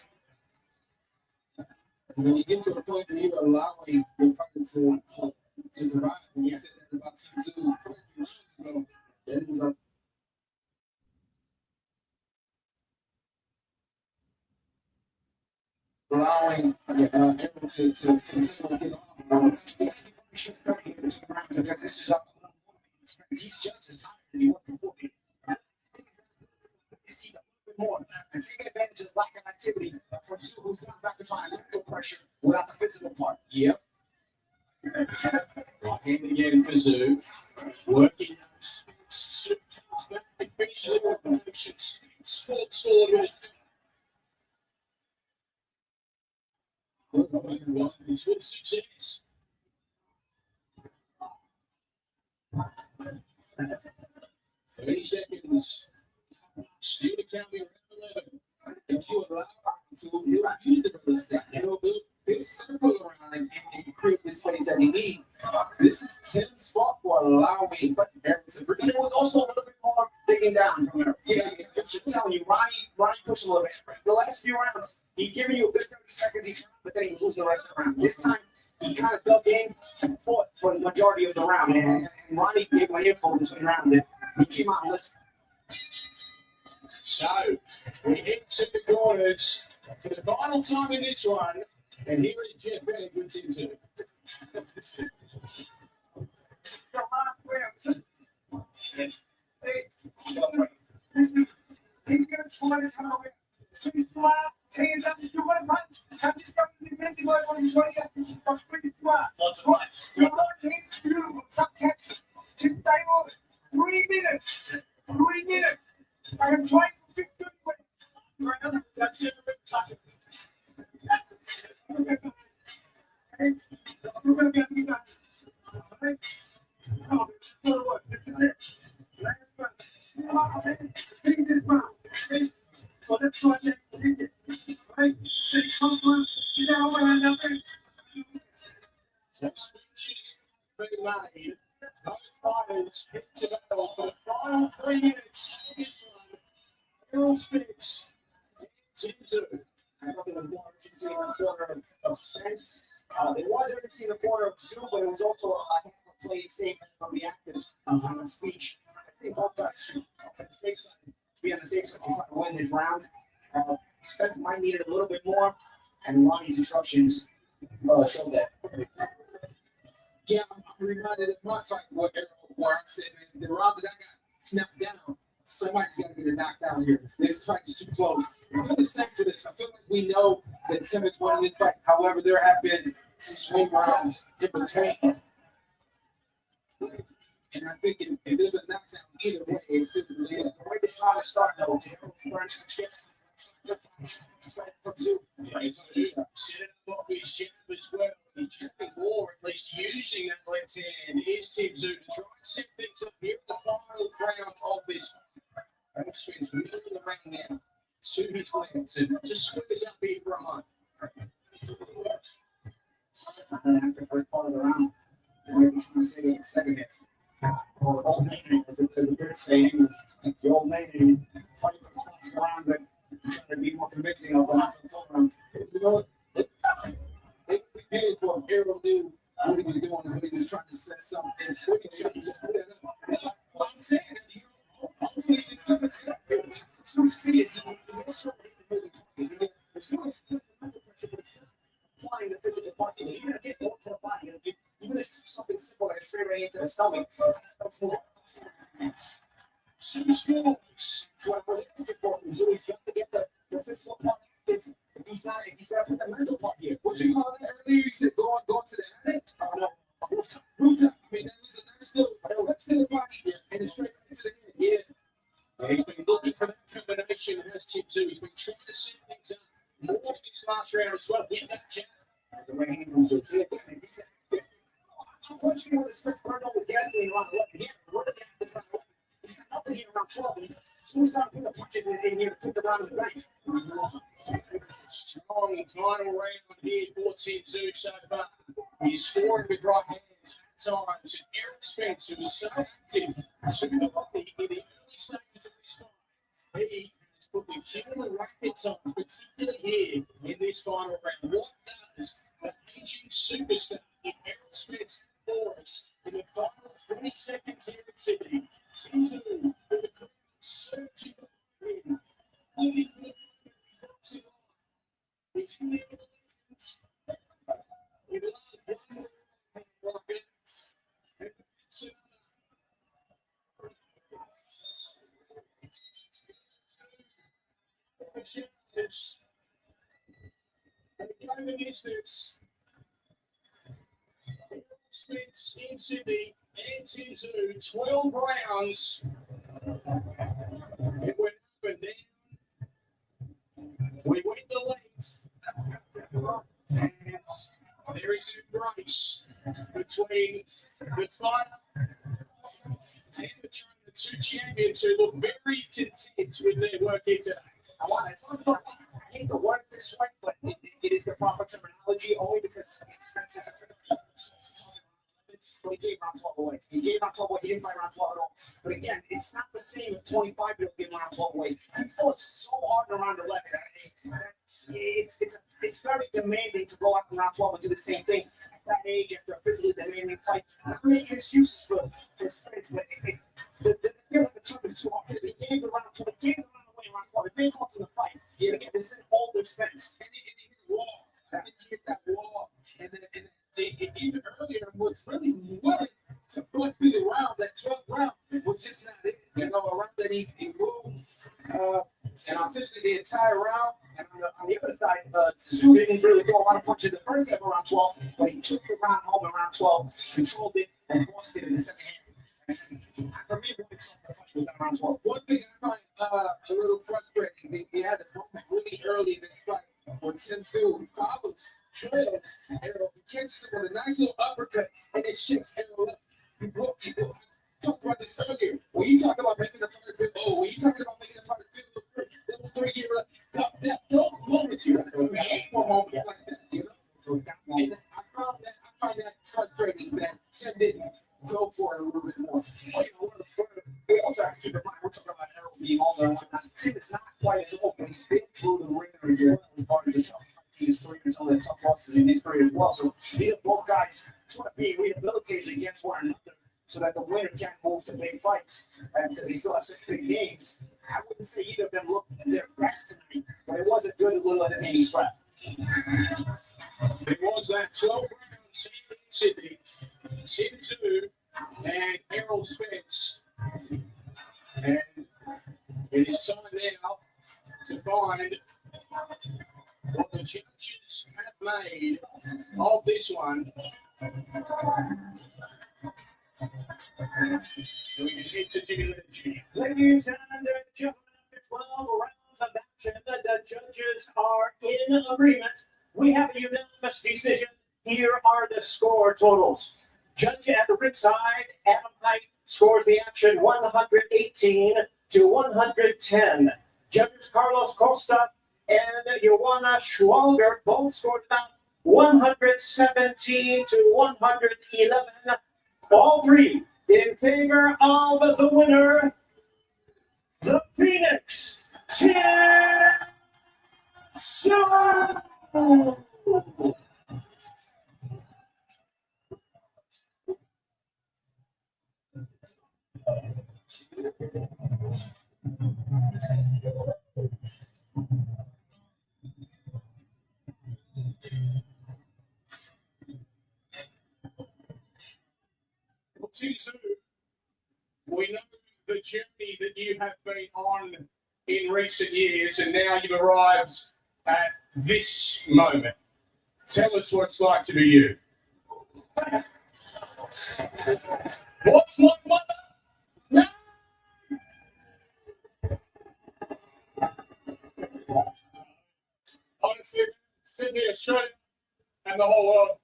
When you get to the point that you're allowing your fighter to survive, and you said that about Tim Tszyu, that it was like. Allowing everyone to get off. Because this is up. He's just as tired as he was before. His team a little bit more and taking advantage of the lack of activity from Tszyu, who's not back to trying to put pressure without the physical part. Yep. Walking again for Tszyu. Working. Finishes it with conviction. Sports order. It's with success. 30 seconds. Still to count me around 11. If you allow him to, he'll use the real estate. He'll circle around and create this space that he needs. This is Tim's fault for allowing Errol to breathe. And it was also a little bit more digging down from there. Yeah, I'm telling you, Ronnie pushed a little bit. The last few rounds, He giving you a good 30 seconds each round, but then he was losing the rest of the round. This time, he kind of dug in and fought for the majority of the round. And Ronnie gave him a handful between rounds. And he came out and listened. So, we head to the corners for the final time in this one. And here is Jeff Bennett with Tim Tszyu. He's going to try to come away. He's flat. Hands up. You want to punch. Have this guy in the defensive mode when he's running up. He's pretty smart. Lots of punch. Your hands beautiful. Stop catching. Just stay on it. 3 minutes. 3 minutes. I am trying to fix good way. Right now, that's it. Hey, we're going to get these guys. Okay? Oh, what? It's in there. Last one. Take this one. Okay? So let's go ahead and take it. Right? Stay comfortable. Get out and nothing. Very made. Both fighters hit to battle for the final 3 minutes of this one. Errol Spence and Tim Tszyu. I thought there was more urgency in the corner of Spence. There was urgency in the corner of Tszyu, but it was also a half a play safe from the active kind of speech. I think both guys should on the safe side, be on the safe side to win this round. Spence might need it a little bit more, and Ronnie's instructions show that. Yeah, I'm reminded of my fight where I said, man, the round that I got knocked down, somebody's got to get knocked down here. This fight is too close. I feel the same for this. I feel like we know that Tim is winning this fight. However, there have been some swing rounds in between. And I think if there's a knockdown either way, it's simply the way this round is starting, though. From Tszyu. Set it up off his jab as well. He's jabbing more, at least using that left hand. Here's Tim Tszyu to try and set things up here at the final round of this fight. Errol Spence middle of the round now. To his left. So just squeeze up here for a moment. After the first part of the round, we're going to say the second hit. Or old man, as a good saying, the old man fighting for the spots around, but trying to be more convincing of the last full round. You know what? It would be beautiful if Errol knew what he was doing and what he was trying to set something. I'm saying that hopefully Tszyu's feet is applying the physical part, you're going to get more to the body. You're going to shoot something simple like a straight right into the stomach. That's more. Tszyu scores. So I'm asking for him. So he's got to get the physical part. If he's not, if he's got to put the mental part here. What you call that earlier? You said going to the attic? Oh, no. Rooftop. I mean, that was a nice little touch to the body and it's straight into the head. Yeah. He's been looking for that combination as Tim Tszyu. He's been trying to set things up more in this last round as well. With that jab. The right hand comes with it. I'm questioning what the Spence burned up with gasoline around 11. Yeah, what did they have to try? He's got nothing here around 12. So he's got to put the punch in here to put the round in the bank. Strong final round here for Tim Tszyu so far. He's scoring with right hands at times. And Errol Spence, who was so active to the body in the early stages of this fight, he has put the human racket times, particularly here in this final round. What does the aging superstar in Errol Spence for us in the final 20 seconds here at Sydney? Tim Tszyu with the crowd surging in. Looking for the boxing line. It's really we love one more minutes. And going against this, Spence in Sydney and Tim Tszyu, 12 rounds. It went up and down. We went the length. And there is an embrace between the fighter and the two champions who look very content with their work here today. I hate the word this way, but it is the proper terminology only because Spence but he gave round 12 away. He gave round 12 away. He didn't fight round 12 at all. But again, it's not the same if 25-year-old gave round 12 away. He fought so hard in round 11. it's very demanding to go out in round 12 and do the same thing at that age after a physically demanding fight. I'm not making excuses for Spence, but the tournament is too hard. They gave the round 12, they gave the round away in round 12. If they come to the fight, you're gonna get this older Spence. And he hit the wall. I think he hit that wall. And even earlier was really willing to push through the round. That 12th round was just not it. You know, a round that he moved. And essentially the entire round. And on the other side, Tszyu didn't really throw a lot of punches the first half of round 12, but he took the round home in round 12, controlled it, and lost it in the second half. For me, what excited the fight was round 12. One thing I find a little frustrating, we had a moment really early in this fight when Tim Tszyu follows, trails Errol. He catches him with a nice little uppercut, and it shifts Errol up. He talked about this earlier. When you talk about making the fight feel old, when you talking about making the fight feel good, there was 3 years left. Those moments, you have to create more moments like that, you know? And I find that frustrating that Tim didn't go for it a little bit more. We also have to keep in mind, we're talking about Errol being older and whatnot. Tim is not quite as old, but he's been through the ringer as well as part of the tough fights in his career and some of the tough losses in his career as well. So these are both guys sort of being rehabilitated against one another so that the winner can't move to big fights because they still have such big games. I wouldn't say either of them looked their best tonight, but it was a good little entertaining scrap. It was that 12 round Sydney, Tim Tszyu and Errol Spence. And it is time now to find what the judges have made of this one. So we can head to Jimmy Lynch. Ladies and gentlemen, after 12 rounds of action, the judges are in agreement. We have a unanimous decision. Here are the score totals. Judge at the ringside, Adam Height scores the action 118 to 110. Judges Carlos Costa and Joanna Schwalger both scored about 117 to 111. All three in favor of the winner, the Phoenix, Tim Tszyu. Tszyu, we know the journey that you have been on in recent years, and now you've arrived at this moment. Tell us what it's like to be you. What's my mother? No. Honestly, Sydney, Australia, and the whole world,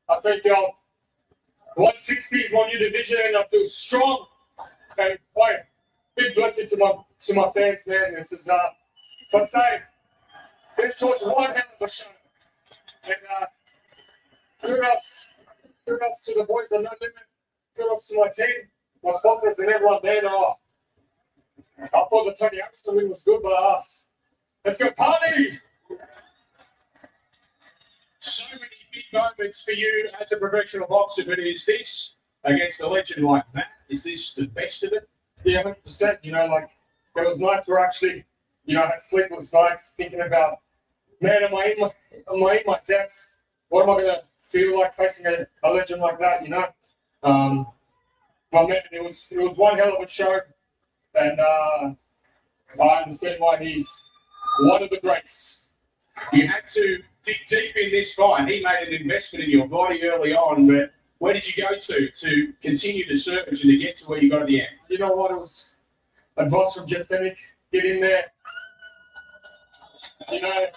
I think y'all 160 is my new division, and I feel strong. And like, big blessing to my fans, man. This is I'd say this was one hell of a show. And kudos to the boys at No Limit. Kudos to my team, my sponsors, and everyone there. I thought the Tony Anderson win was good, but let's go party! So many big moments for you as a professional boxer, but is this against a legend like that? Is this the best of it? Yeah, 100%. You know, like there was nights where actually, you know, I had sleepless nights thinking about, man, am I in my depths? What am I gonna feel like facing a legend like that? You know, but man, it was one hell of a show, and I understand why he's one of the greats. You had to dig deep in this fight. He made an investment in your body early on, but where did you go to continue to search and to get to where you got at the end? You know what? It was advice from Jeff Fennick. Get in there. You know,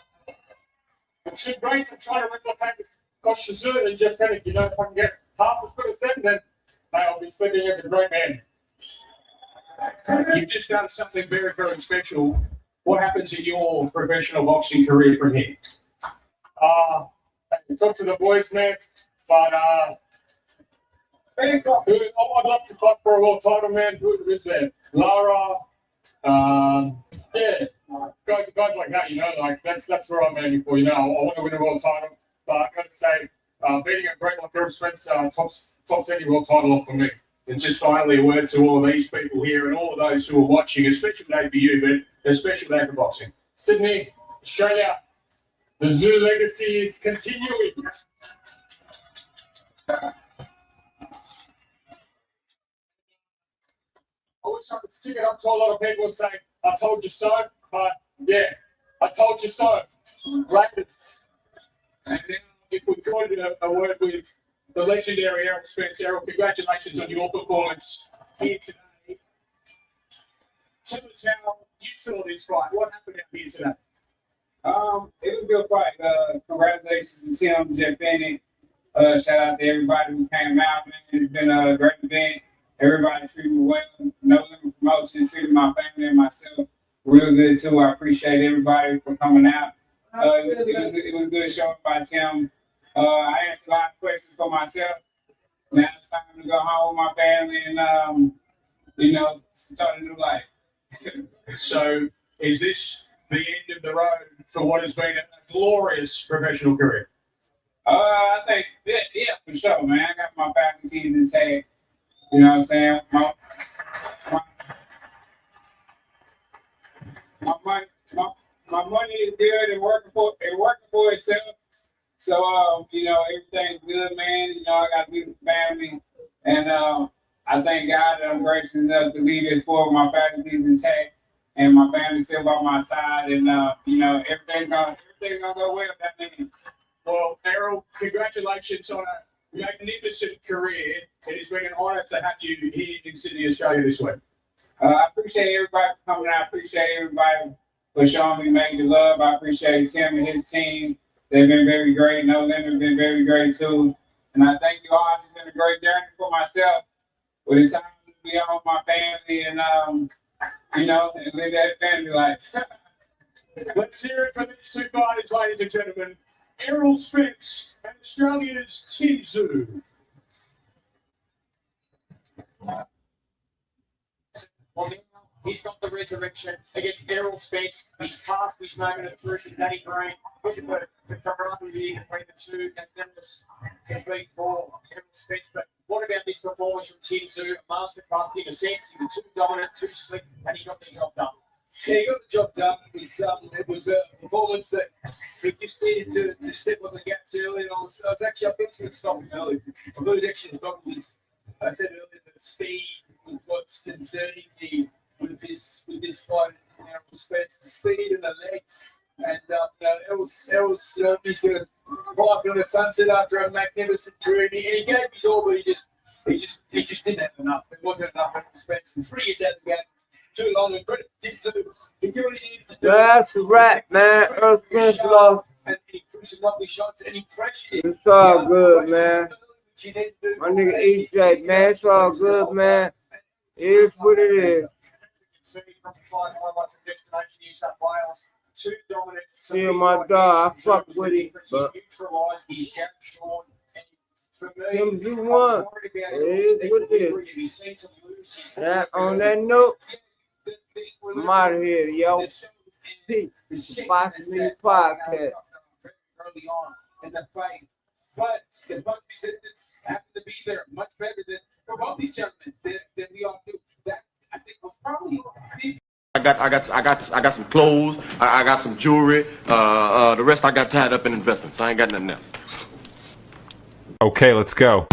the two greats are trying to replicate with Kosh Tszyu and Jeff Fennick. You know, if I can get half as good as them, then I'll be sleeping as a great man. You've just done something very, very special. What happens in your professional boxing career from here? Talk to the boys, man. But I'd love to fight for a world title, man. Who is there? Lara. Yeah, guys like that, you know, like that's where I'm aiming for. You know, I want to win a world title, but I got to say, beating a great like Errol Spence tops any world title off for me. And just finally, a word to all of these people here and all of those who are watching. A special day for you, but a special day for boxing. Sydney, Australia, the Tszyu legacy is continuing. I wish I could stick it up to a lot of people and say, I told you so, but yeah, I told you so. Rapids. And then if we could, a word with the legendary Errol Spence. Errol, congratulations on your performance here today. Tell us how you saw this fight. What happened out here today? It was a good fight. Congratulations to Tim, Jeff Bennett. Shout out to everybody who came out, man. It's been a great event. Everybody treated me well. No limit promotion, treated my family and myself real good too. I appreciate everybody for coming out. It was a good show by Tim. I answered a lot of questions for myself. Now it's time to go home with my family and you know, start a new life. So is this the end of the road for what has been a glorious professional career? I think, yeah, for sure, man. I got my faculties intact. You know what I'm saying? My money is good and working for itself. So you know, everything's good, man. You know, I got a beautiful family, and I thank God that I'm gracious enough to leave this for my faculties intact, and my family still by my side, and you know, everything's gonna go well. That means. Well, Errol, congratulations on a magnificent career. It has been an honour to have you here in Sydney, Australia this week. I appreciate everybody for coming out. I appreciate everybody for showing me major love. I appreciate Tim and his team. They've been very great. No Limit has been very great too. And I thank you all. It's been a great journey for myself. But it's time to be on my family and you know, and live that family life. Let's hear it for these two fighters, ladies and gentlemen. Errol Spence and Australia's Tim Tszyu. Well, he's got the resurrection against Errol Spence. He's past his moment of truth and Danny Green. The camaraderie between the two and then was complete for Errol Spence. But what about this performance from Tim Tszyu? Masterclass in a sense. He was too dominant, too slick, and he got the job done. Yeah, he got the job done. It was a performance that he just needed to step on the gas early. And I was actually, I think he was stopping early. I thought actually the was, I said earlier, that speed was what's concerning me with this fight. In Errol Spence, the speed and the legs. And it was he's going to drive on the sunset after a magnificent career. And he gave his all, but he just didn't have enough. It wasn't enough. Errol Spence, and 3 years out of the game. Too long and credit to he did what he needed to do. That's a wrap, man. Errol Spence lost. And he threw some lovely shots and he pressured him. It's all good, man. My nigga EJ, man. It's all good, man. It is what it is. See my dog, I fuck with him, but Tim Tszyu won. It is what it is. That, on that note, I'm out of here, yo. Peace. It's the Boxing Media Podcast. Early on in the fight, but the punch resistance happened to be there much better than for both these gentlemen than we all do. That I think was probably. I got some clothes. I got some jewelry. The rest I got tied up in investments. I ain't got nothing else. Okay, let's go.